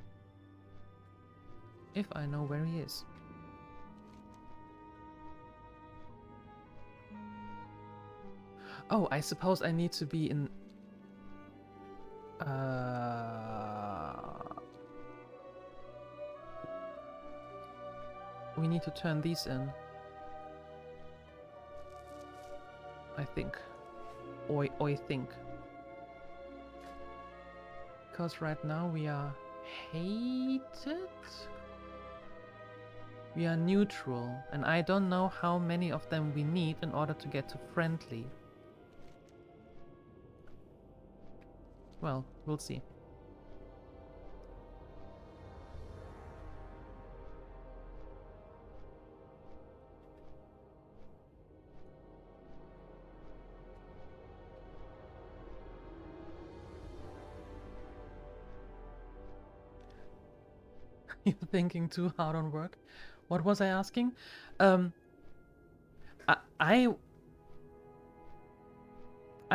If I know where he is. Oh, I suppose I need to be in... We need to turn these in. I think. I think. Because right now we are hated? We are neutral, and I don't know how many of them we need in order to get to friendly. Well, we'll see. You're thinking too hard on work? What was I asking? I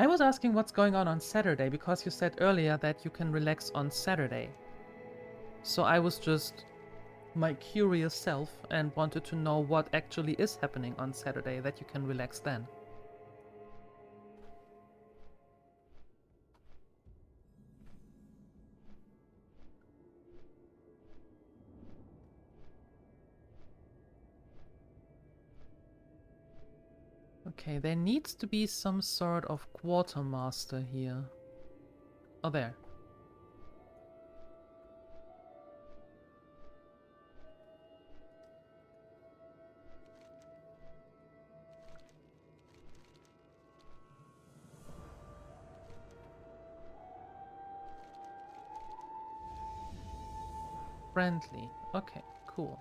was asking what's going on Saturday, because you said earlier that you can relax on Saturday. So I was just my curious self and wanted to know what actually is happening on Saturday that you can relax then. Okay, there needs to be some sort of quartermaster here. Oh, there. Friendly. Okay, cool.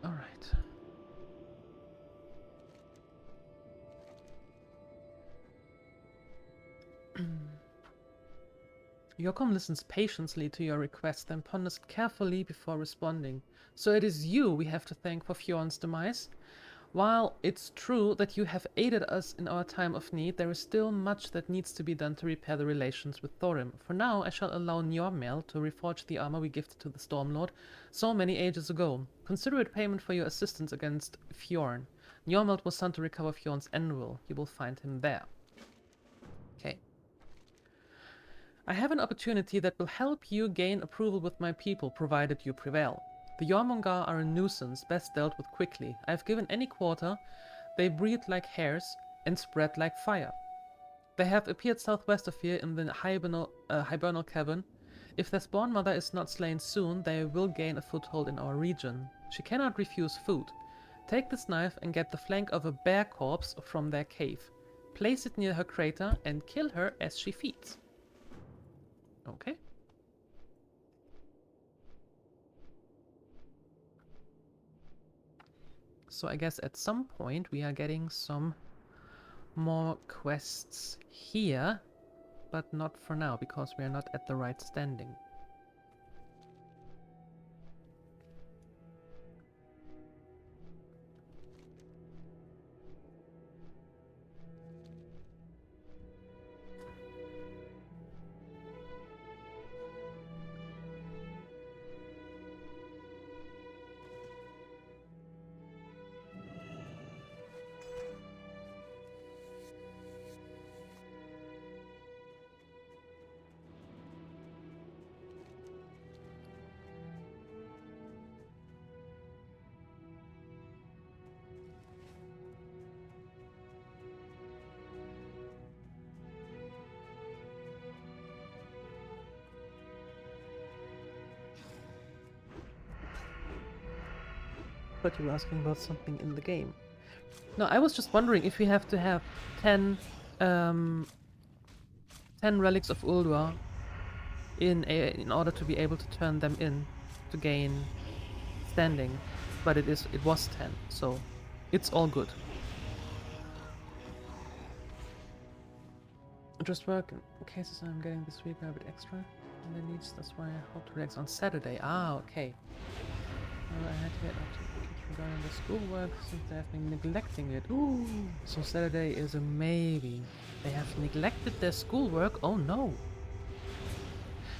All right. Yokom listens patiently to your request, then ponders carefully before responding. So it is you we have to thank for Fjorn's demise? While it's true that you have aided us in our time of need, there is still much that needs to be done to repair the relations with Thorim. For now, I shall allow Njormel to reforge the armor we gifted to the Stormlord so many ages ago. Consider it payment for your assistance against Fjorn. Njormel was sent to recover Fjorn's anvil. You will find him there. Okay. I have an opportunity that will help you gain approval with my people, provided you prevail. The Jormungar are a nuisance, best dealt with quickly. I have given any quarter. They breed like hares and spread like fire. They have appeared southwest of here in the hibernal cavern. If their spawn mother is not slain soon, they will gain a foothold in our region. She cannot refuse food. Take this knife and get the flank of a bear corpse from their cave. Place it near her crater and kill her as she feeds. Okay. So I guess at some point we are getting some more quests here, but not for now because we are not at the right standing. But you were asking about something in the game. No, I was just wondering if we have to have 10, 10 relics of Ulduar in order to be able to turn them in to gain standing. But it was 10, so it's all good. Just work in cases I'm getting this week a bit extra and the needs, that's why I hope to relax on Saturday. Ah, okay. Well, I had to get up to the kids regarding the schoolwork since they have been neglecting it. Ooh, so Saturday is a maybe. They have neglected their schoolwork? Oh no.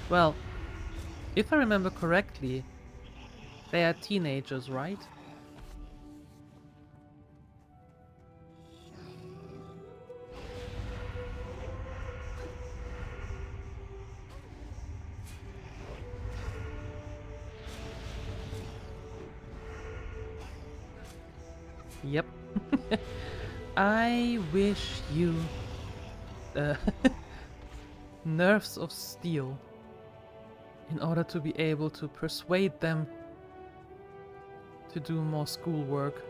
Well, if I remember correctly, they are teenagers, right? Yep. I wish you nerves of steel in order to be able to persuade them to do more schoolwork.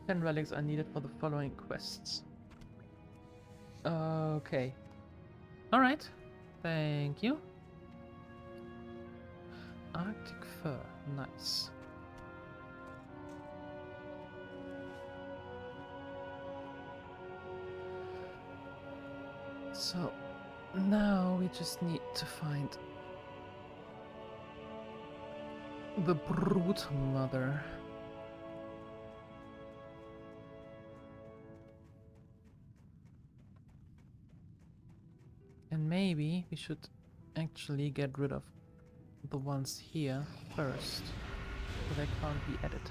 Ten relics are needed for the following quests. Okay. Alright. Thank you. Arctic fur. Nice. So, now we just need to find the Brood Mother. And maybe we should actually get rid of the ones here first, so they can't be added.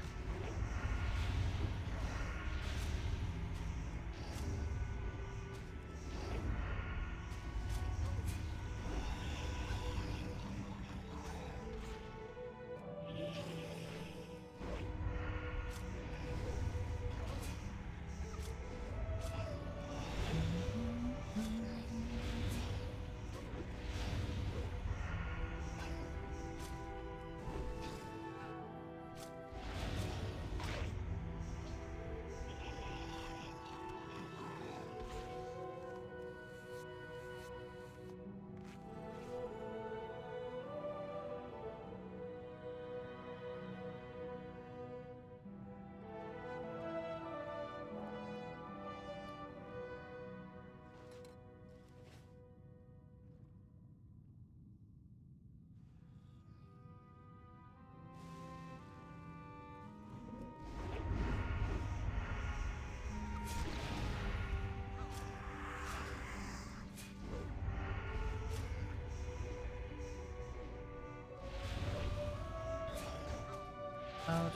Ouch.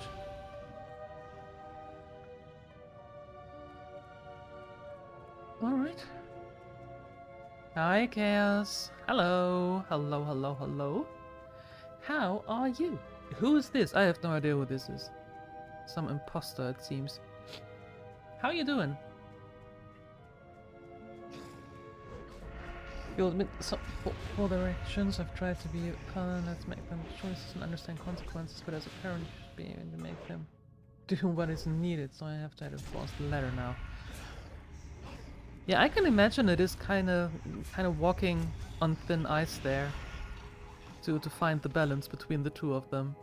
Alright. Hi, Chaos. Hello. Hello, hello, hello. How are you? Who is this? I have no idea who this is. Some imposter, it seems. How you doing? You'll admit some for their actions. I've tried to be fun, let's make them choices and understand consequences, but as a parent you should be able to make them do what is needed, so I have to enforce the letter now. Yeah, I can imagine it is kind of walking on thin ice there to find the balance between the two of them.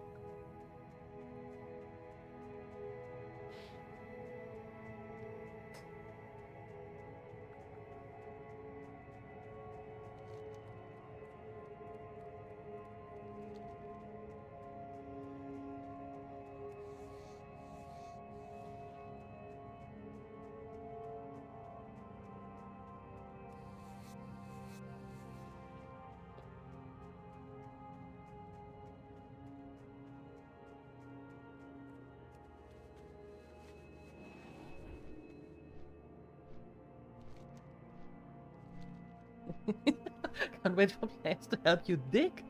Can't wait for players to help you dig.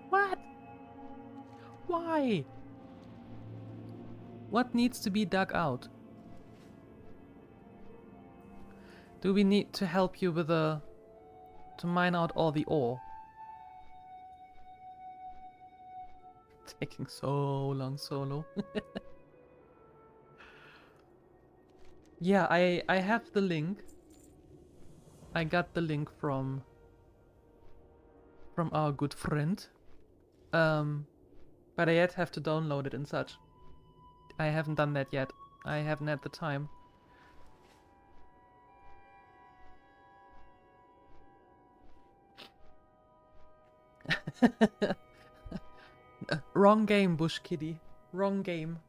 What? Why? What needs to be dug out? Do we need to help you with to mine out all the ore? Taking so long solo. Yeah, I have the link. I got the link from our good friend. But I yet have to download it and such. I haven't done that yet. I haven't had the time. Wrong game, Bush Kitty. Wrong game.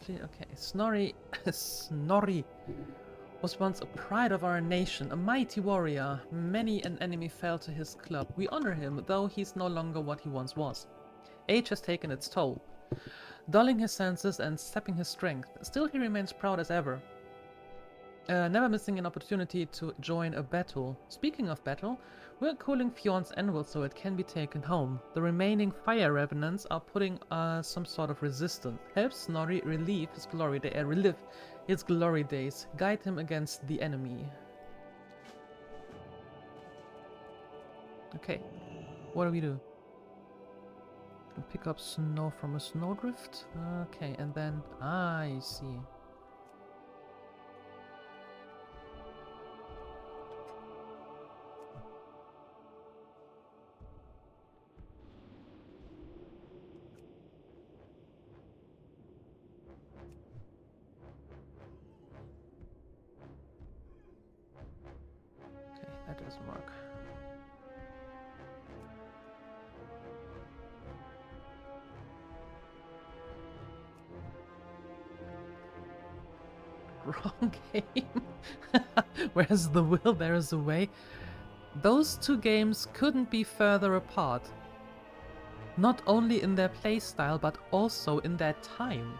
Okay, Snorri Snorri was once a pride of our nation, a mighty warrior. Many an enemy fell to his club. We honor him, though he's no longer what he once was. Age has taken its toll, dulling his senses and sapping his strength. Still he remains proud as ever, never missing an opportunity to join a battle. Speaking of battle, we're cooling Fion's anvil so it can be taken home. The remaining fire revenants are putting some sort of resistance. Help Snorri relive his glory days. Guide him against the enemy. Okay, what do we do? Pick up snow from a snowdrift. Okay, and then I see. Okay, that doesn't work. Wrong game. Where's the will, there is a way. Those two games couldn't be further apart. Not only in their playstyle, but also in their time.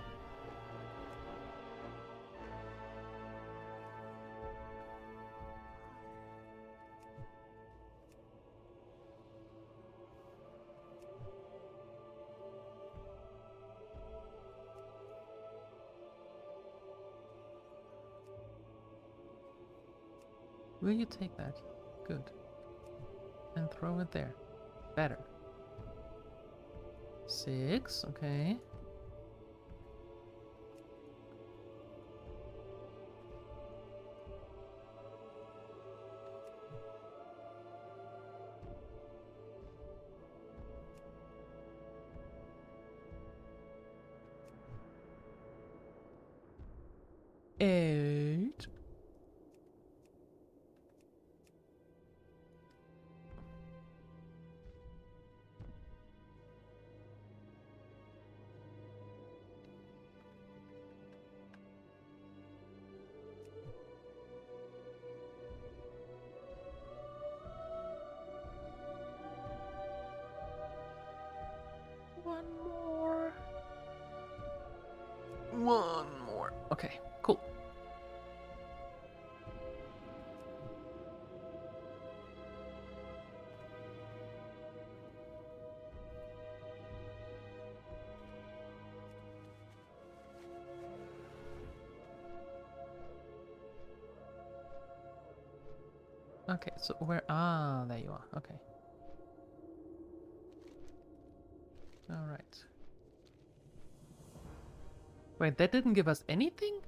Will you take that? Good. And throw it there. Better. 6, okay.8. One more. One more. Okay, cool. Okay, so where... Ah, there you are. Okay. Alright. Wait, that didn't give us anything?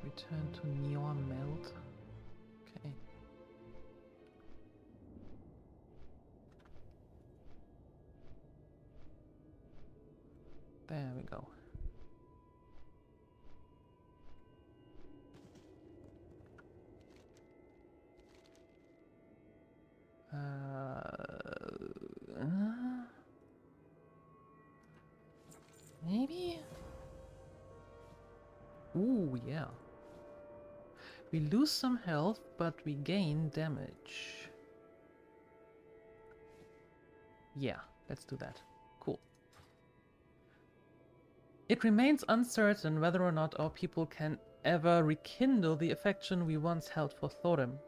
Return to neon melt. Okay. There we go. Maybe? Ooh, yeah. We lose some health, but we gain damage. Yeah, let's do that. Cool. It remains uncertain whether or not our people can ever rekindle the affection we once held for Thorim.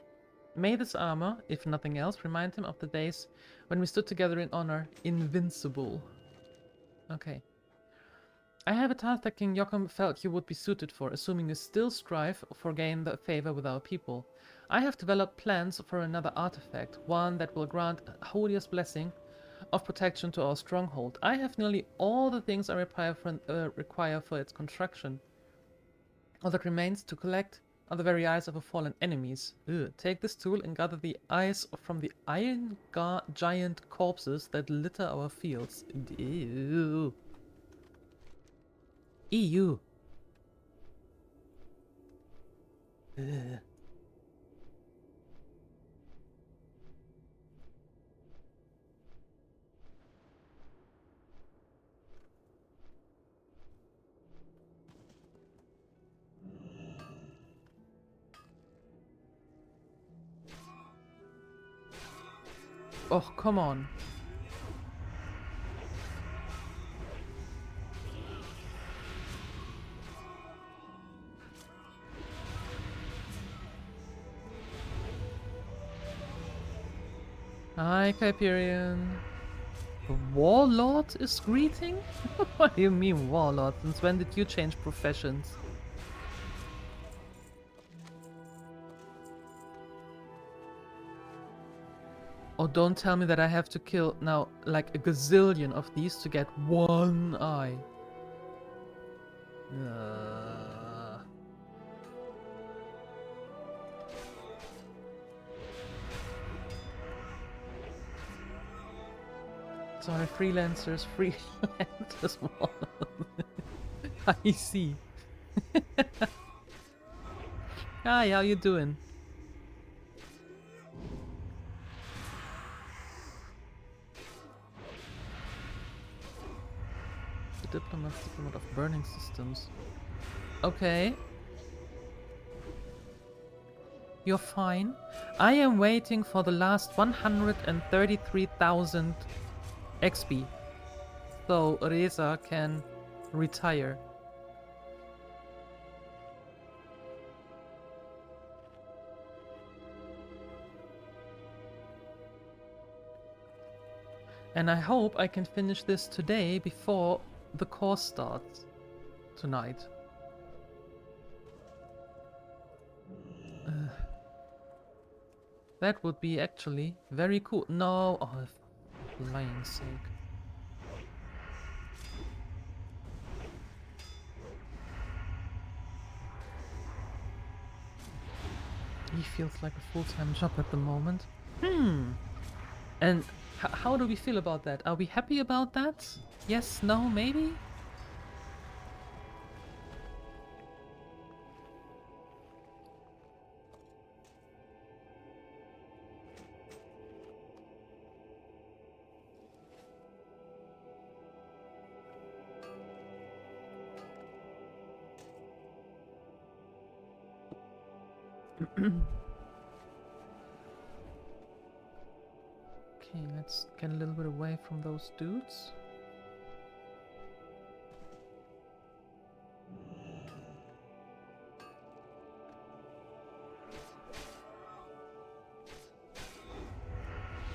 May this armor, if nothing else, remind him of the days when we stood together in honor, invincible. Okay. I have a task that King Joachim felt you would be suited for, assuming you still strive for gain the favor with our people. I have developed plans for another artifact, one that will grant holiest blessing of protection to our stronghold. I have nearly all the things I require for its construction. All that remains to collect are the very eyes of our fallen enemies. Take this tool and gather the eyes from the iron giant corpses that litter our fields. Ew. EU. Ugh. Oh, come on. Hi, Hyperion. The Warlord is greeting? What do you mean, Warlord? Since when did you change professions? Oh, don't tell me that I have to kill now like a gazillion of these to get one eye. Sorry, freelancers, freelancers. I see. Hi, how you doing? The diplomat of burning systems. Okay. You're fine. I am waiting for the last 133,000 XP, so Resah can retire. And I hope I can finish this today before the course starts tonight. That would be actually very cool. No, oh, for lying sake. He feels like a full-time job at the moment. And how do we feel about that? Are we happy about that? Yes, no, maybe? Okay, let's get a little bit away from those dudes.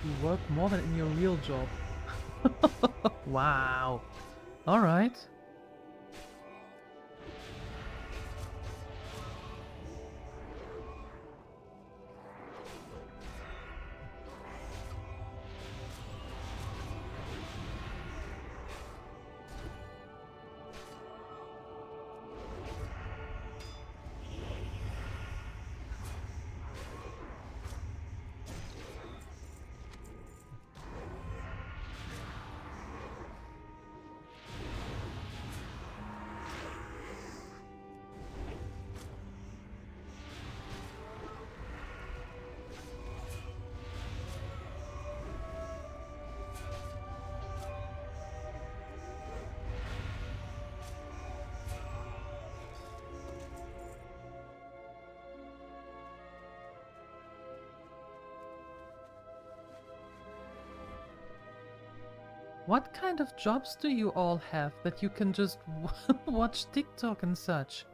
You work more than in your real job. Wow. Alright. What kind of jobs do you all have that you can just watch TikTok and such?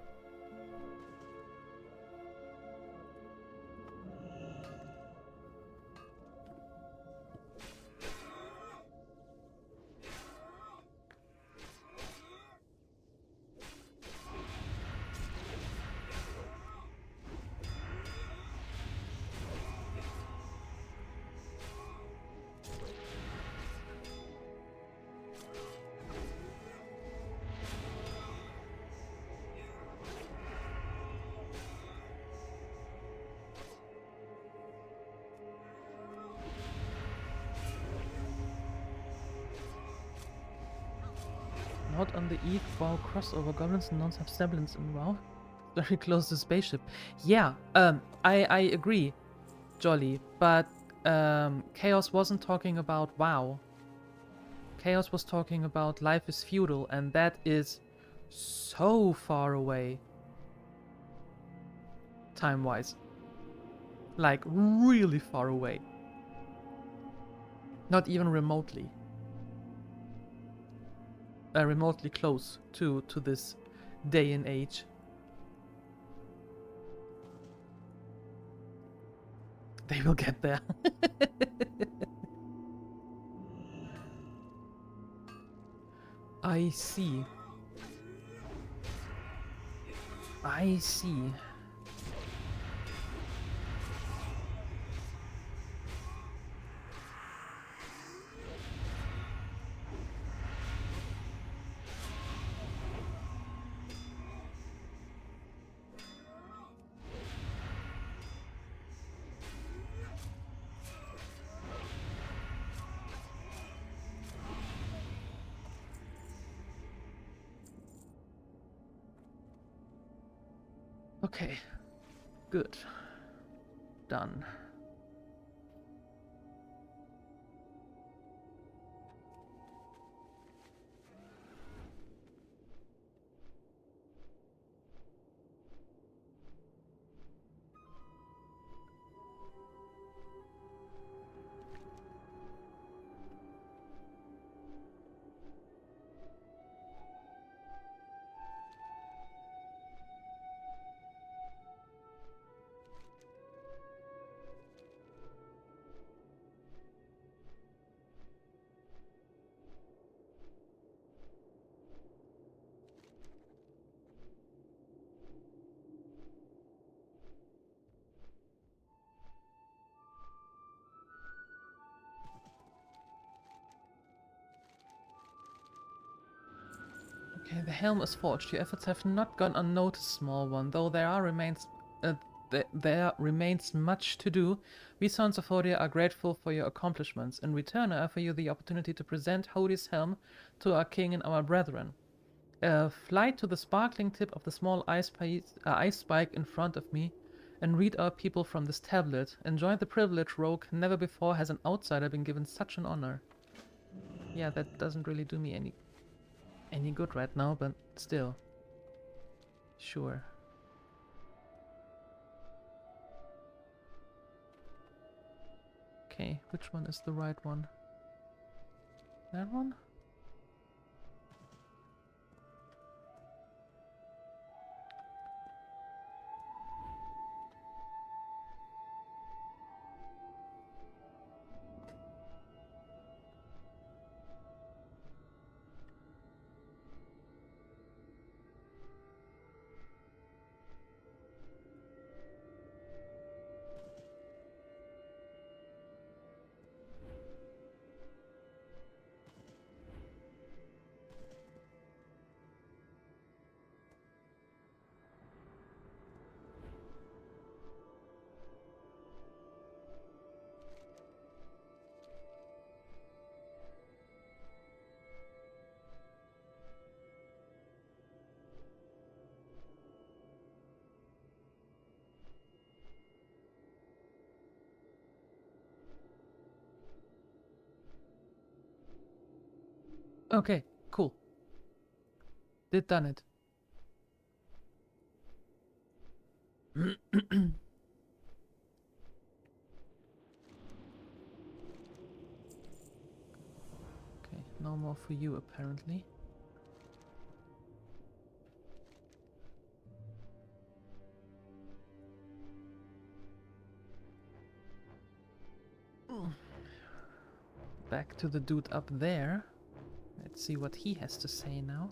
Not on the Eve WoW crossover. Goblins and gnomes have semblance in WoW. Very close to spaceship. Yeah, I agree, Jolly, but Chaos wasn't talking about WoW. Chaos was talking about Life is Feudal, and that is so far away. Time-wise. Like, really far away. Not even remotely. Remotely close to this day and age. They will get there. I see. I see. Okay, good. Done. Okay, the helm is forged. Your efforts have not gone unnoticed, small one, though there remains much to do. We Sons of Hodir are grateful for your accomplishments. In return, I offer you the opportunity to present Hodir's helm to our king and our brethren. Fly to the sparkling tip of the small ice spike in front of me and read our people from this tablet. Enjoy the privilege, rogue. Never before has an outsider been given such an honor. Yeah, that doesn't really do me any good right now, but still. Sure. Okay, which one is the right one? That one? Okay, cool. Did done it. Okay, no more for you apparently. Back to the dude up there. Let's see what he has to say now.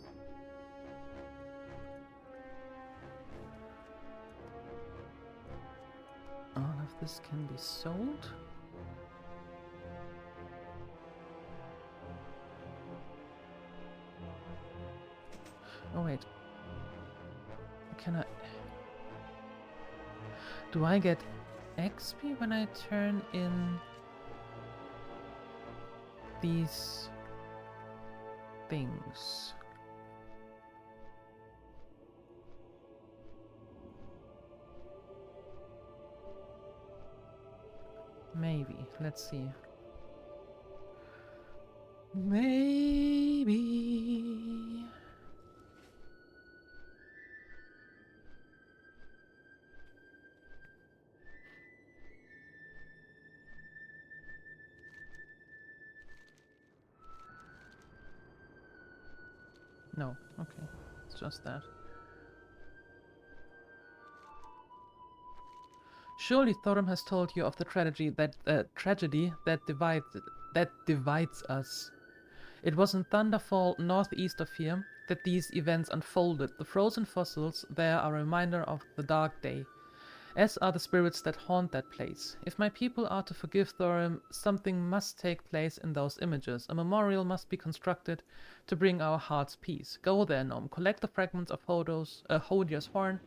All of this can be sold. Oh wait. Can I... Do I get XP when I turn in these things? Maybe. Let's see. Maybe. No. Okay. It's just that. Surely Thorum has told you of the tragedy that divides us. It was in Thunderfall, northeast of here, that these events unfolded. The frozen fossils there are a reminder of the dark day, as are the spirits that haunt that place. If my people are to forgive Thorum, something must take place in those images. A memorial must be constructed to bring our hearts peace. Go there, Gnome. Collect the fragments of Hodier's horn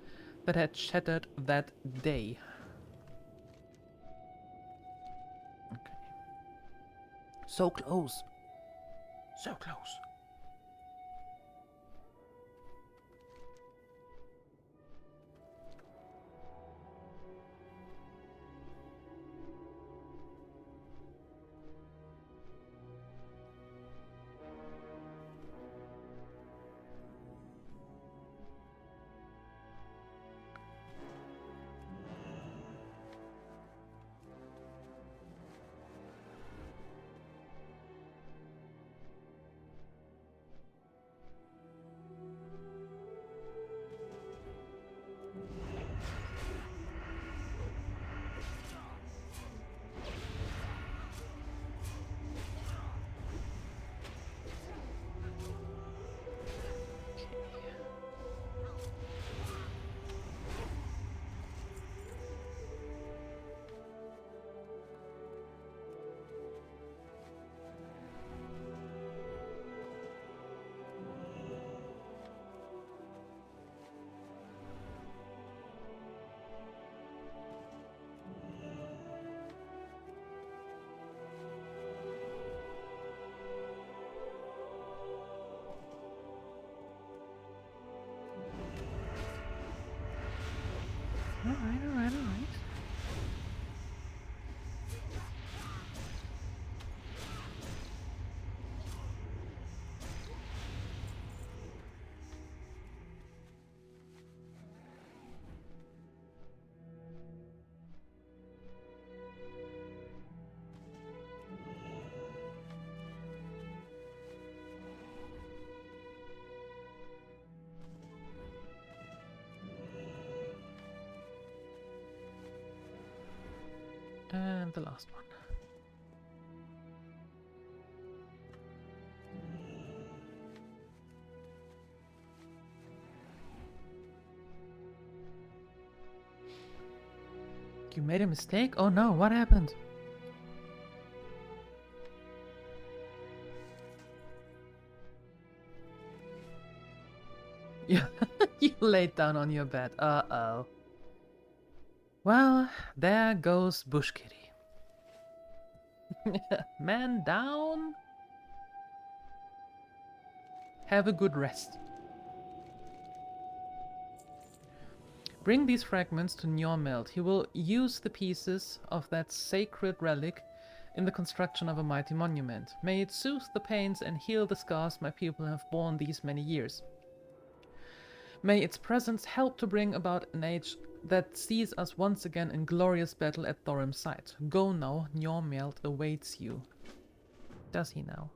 that had shattered that day. Okay. So close. So close. Alright. And the last one. You made a mistake? Oh no, what happened? Yeah, you laid down on your bed. Uh-oh. Well, there goes Bush Kitty. Man down. Have a good rest. Bring these fragments to Njormeld. He will use the pieces of that sacred relic in the construction of a mighty monument. May it soothe the pains and heal the scars my people have borne these many years. May its presence help to bring about an age that sees us once again in glorious battle at Thorim's side. Go now, Njormeld awaits you. Does he now?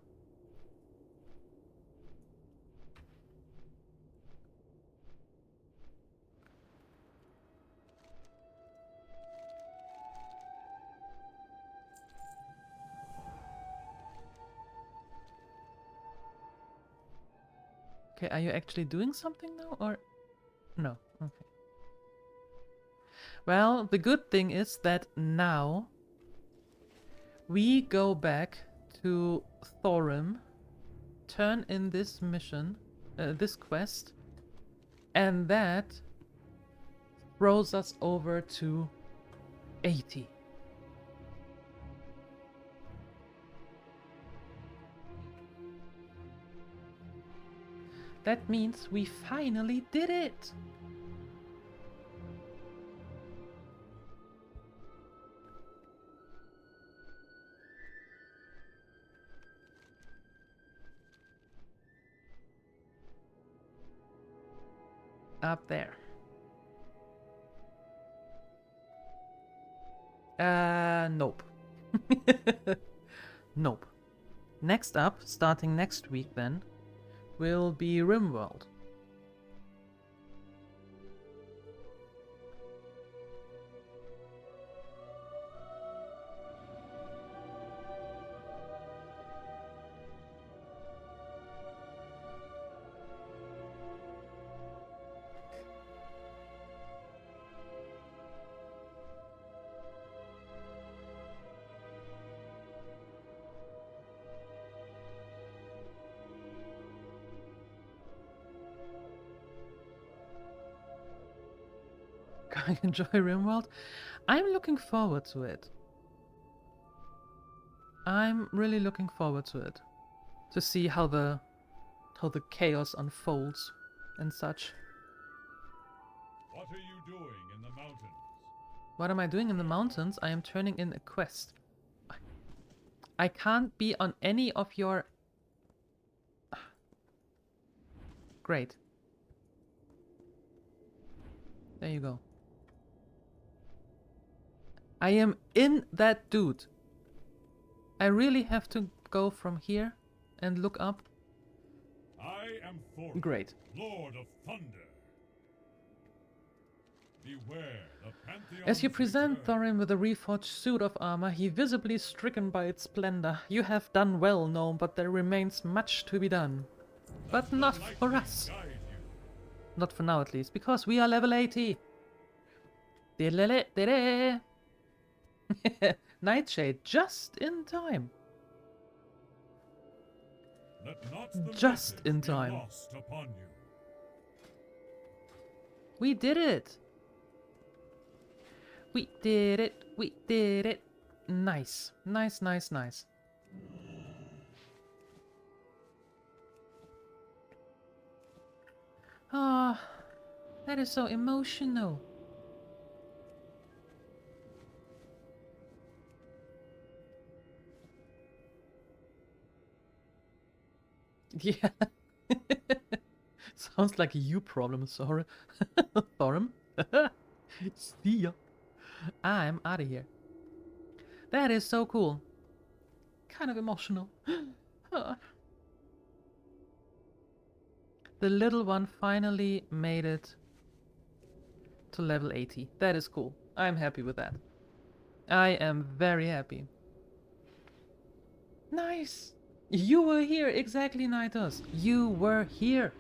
Okay, are you actually doing something now, or no? Okay. Well, the good thing is that now we go back to Thorim, turn in this mission, this quest, and that throws us over to 80. That means we finally did it! Up there. Nope. Nope. Next up, starting next week then, will be RimWorld. I enjoy RimWorld. I'm looking forward to it. I'm really looking forward to it. To see how the chaos unfolds and such. What are you doing in the mountains? What am I doing in the mountains? I am turning in a quest. I can't be on any of your... Great. There you go. I am in that dude. I really have to go from here and look up. I am Thorin, Great. Lord of Thunder. Beware the Pantheon. As you present Thorin with a reforged suit of armor, he visibly stricken by its splendor. You have done well, Gnome, but there remains much to be done. But not for us. Not for now, at least, because we are level 80. Nightshade, just in time. Just in time. We did it. We did it. We did it. Nice. Nice, nice, nice. Ah, that is so emotional. Yeah. Sounds like a you problem, sorry. Thorim. See ya. I'm out of here. That is so cool. Kind of emotional. The little one finally made it to level 80. That is cool. I'm happy with that. I am very happy. Nice! You were here, exactly, Nightos. You were here.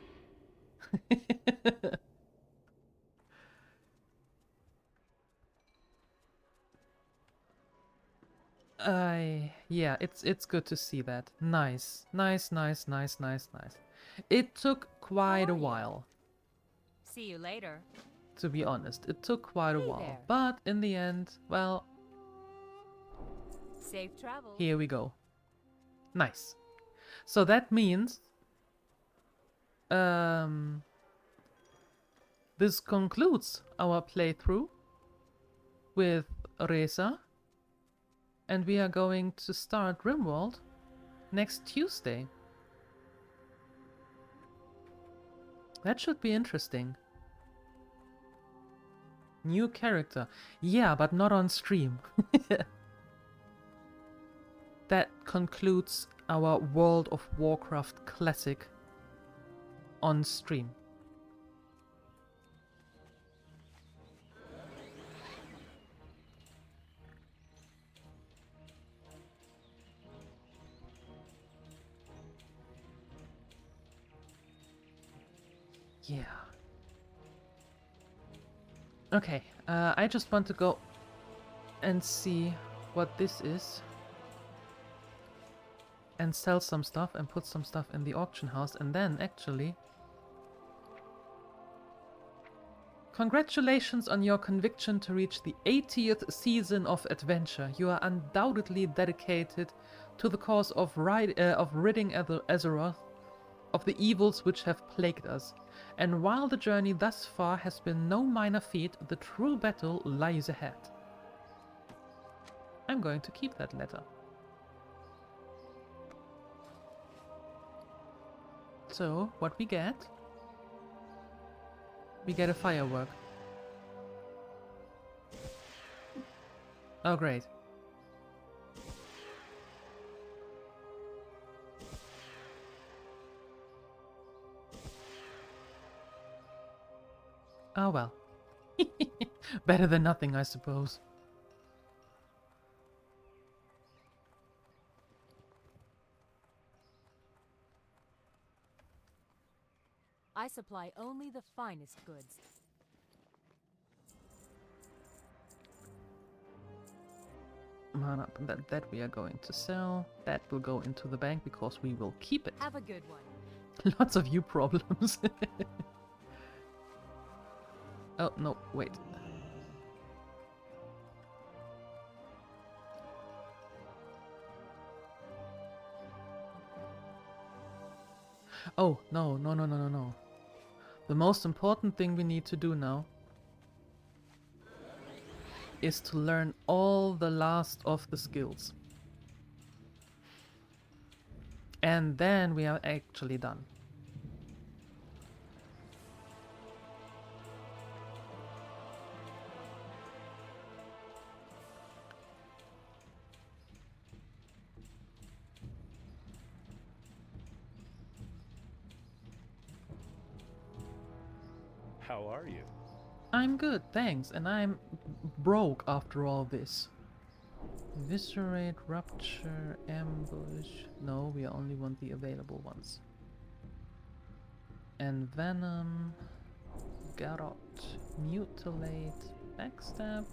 Yeah, it's good to see that. Nice. Nice, nice, nice, nice, nice. It took quite a while. See you later. To be honest, it took quite a Hey while. there. But in the end, well, Safe travel. here we go. Nice. So that means this concludes our playthrough with Resah. And we are going to start Rimworld next Tuesday. That should be interesting. New character. Yeah, but not on stream. That concludes our World of Warcraft Classic on stream. Yeah. Okay, I just want to go and see what this is. And sell some stuff and put some stuff in the auction house, and then actually... Congratulations on your conviction to reach the 80th season of adventure. You are undoubtedly dedicated to the cause of ridding Azeroth of the evils which have plagued us. And while the journey thus far has been no minor feat, the true battle lies ahead. I'm going to keep that letter. So, what we get? We get a firework. Oh, great. Oh well. Better than nothing, I suppose. I supply only the finest goods. Mana, that we are going to sell. That will go into the bank because we will keep it. Have a good one. Lots of you problems. Oh, no, wait. Oh, no. The most important thing we need to do now is to learn all the last of the skills. And then we are actually done. How are you? I'm good, thanks, and I'm broke after all this. Eviscerate, rupture, ambush. No, we only want the available ones. And venom, garrot, mutilate, backstab,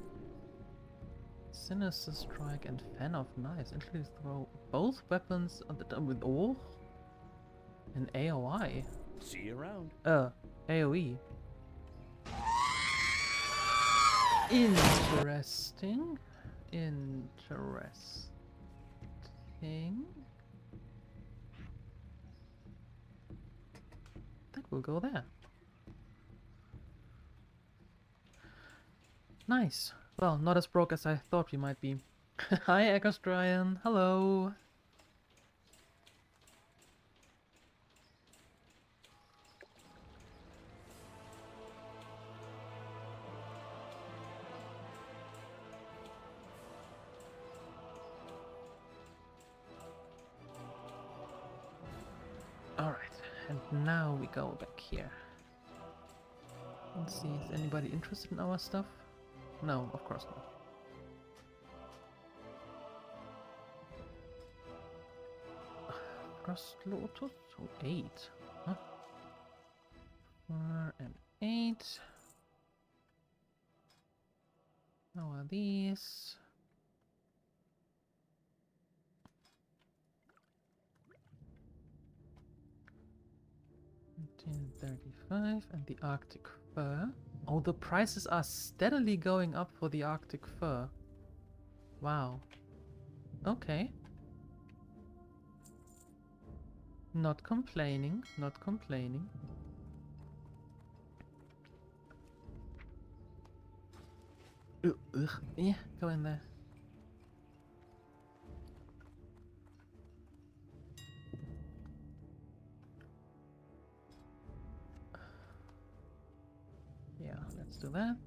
sinister strike, and fan of knives. Actually, throw both weapons at the time with and AOI. See you around. AOE. Interesting. That will go there. Nice. Well, not as broke as I thought we might be. Hi, Echostrian. Hello. Alright, and now we go back here. Let's see, is anybody interested in our stuff? No, of course not. Frost Lotus? Oh, 8. Huh? 4 and 8. How are these? $19.35 and the Arctic Fur. Oh, the prices are steadily going up for the Arctic Fur. Wow. Okay. Not complaining, not complaining. Ugh, yeah, go in there. do that.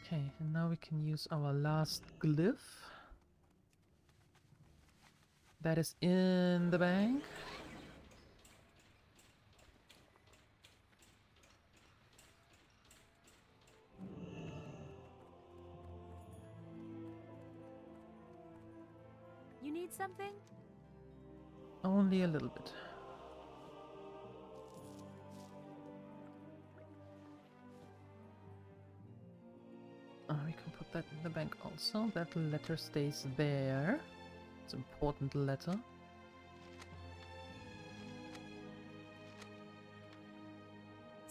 Okay, and now we can use our last glyph. That is in the bank. You need something? Only a little bit. We can put that in the bank also. That letter stays there. It's an important letter.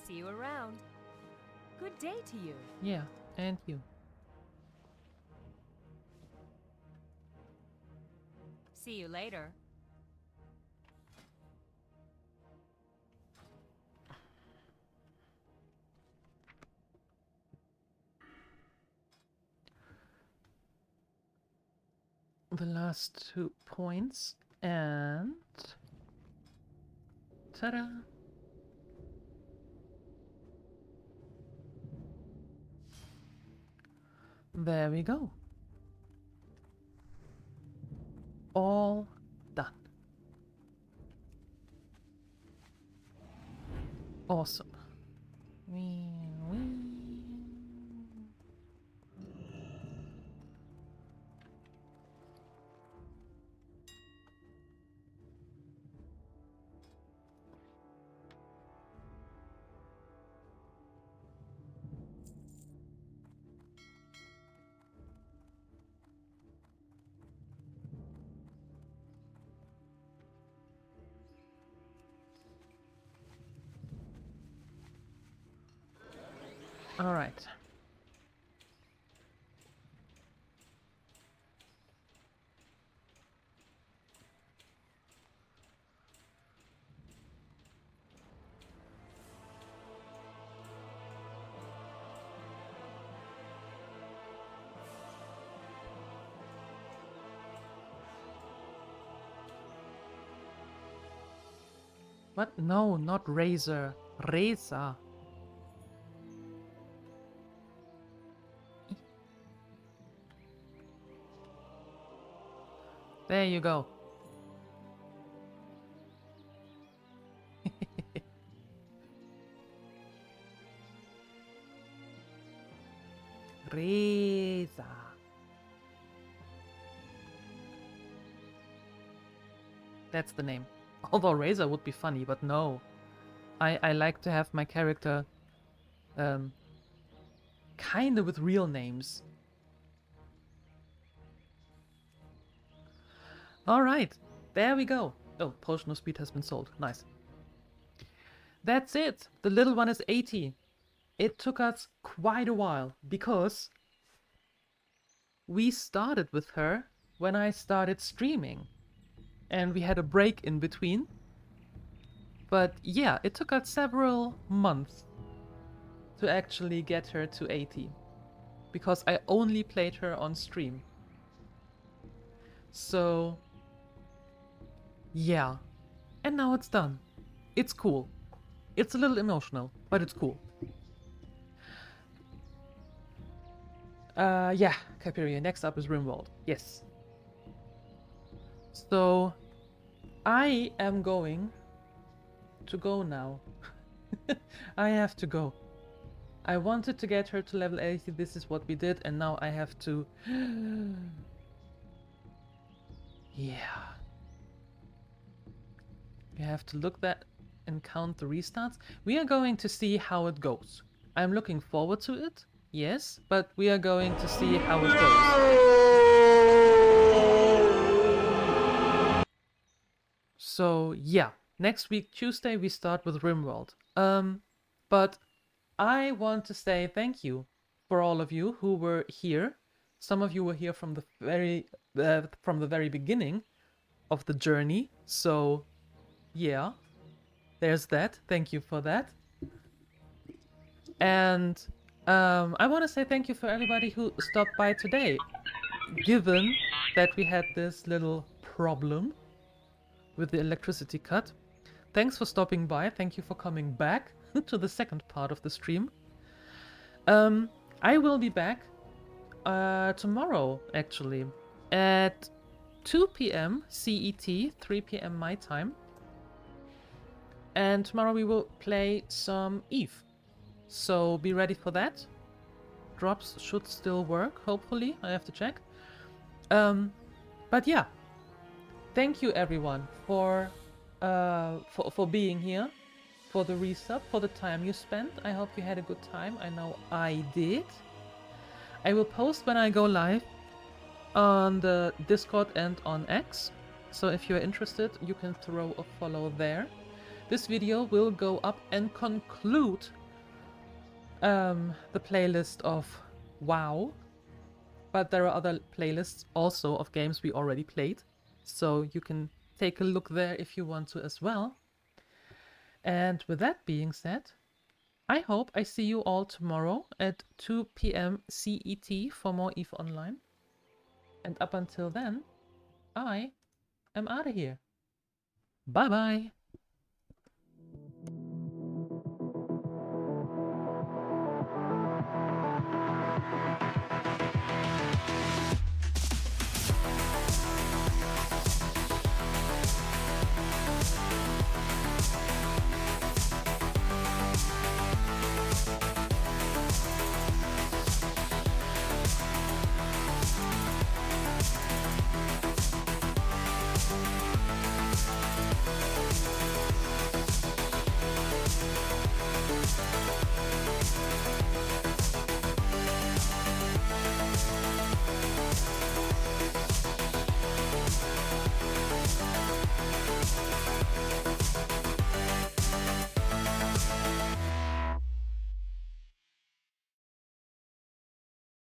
See you around. Good day to you. Yeah, and you. See you later. The last 2 points and ta-da! There we go. All done. Awesome. Wee, wee. All right. What? No, not razor. Resah. There you go. Resah. That's the name. Although Resah would be funny, but no. I like to have my character kinda with real names. Alright, there we go. Oh, Potion of Speed has been sold. Nice. That's it. The little one is 80. It took us quite a while because we started with her when I started streaming. And we had a break in between. But yeah, it took us several months to actually get her to 80. Because I only played her on stream. So yeah. And now it's done. It's cool. It's a little emotional, but it's cool. Yeah, Kyperia. Next up is Rimworld. Yes. So, I am going to go now. I have to go. I wanted to get her to level 80. This is what we did, and now I have to... yeah. You have to look that and count the restarts. We are going to see how it goes. I'm looking forward to it, yes, but we are going to see how it goes. So yeah, next week Tuesday we start with Rimworld. But I want to say thank you for all of you who were here. Some of you were here from the very beginning of the journey. So yeah, there's that. Thank you for that. And I want to say thank you for everybody who stopped by today. Given that we had this little problem with the electricity cut, thanks for stopping by. Thank you for coming back to the second part of the stream. I will be back tomorrow, actually, at 2 p.m. CET, 3 p.m. my time. And tomorrow we will play some Eve. So be ready for that. Drops should still work, hopefully. I have to check. But yeah. Thank you everyone for being here, for the resub, for the time you spent. I hope you had a good time. I know I did. I will post when I go live on the Discord and on X. So if you're interested, you can throw a follow there. This video will go up and conclude the playlist of WoW. But there are other playlists also of games we already played. So you can take a look there if you want to as well. And with that being said, I hope I see you all tomorrow at 2 p.m. CET for more EVE Online. And up until then, I am out of here. Bye bye.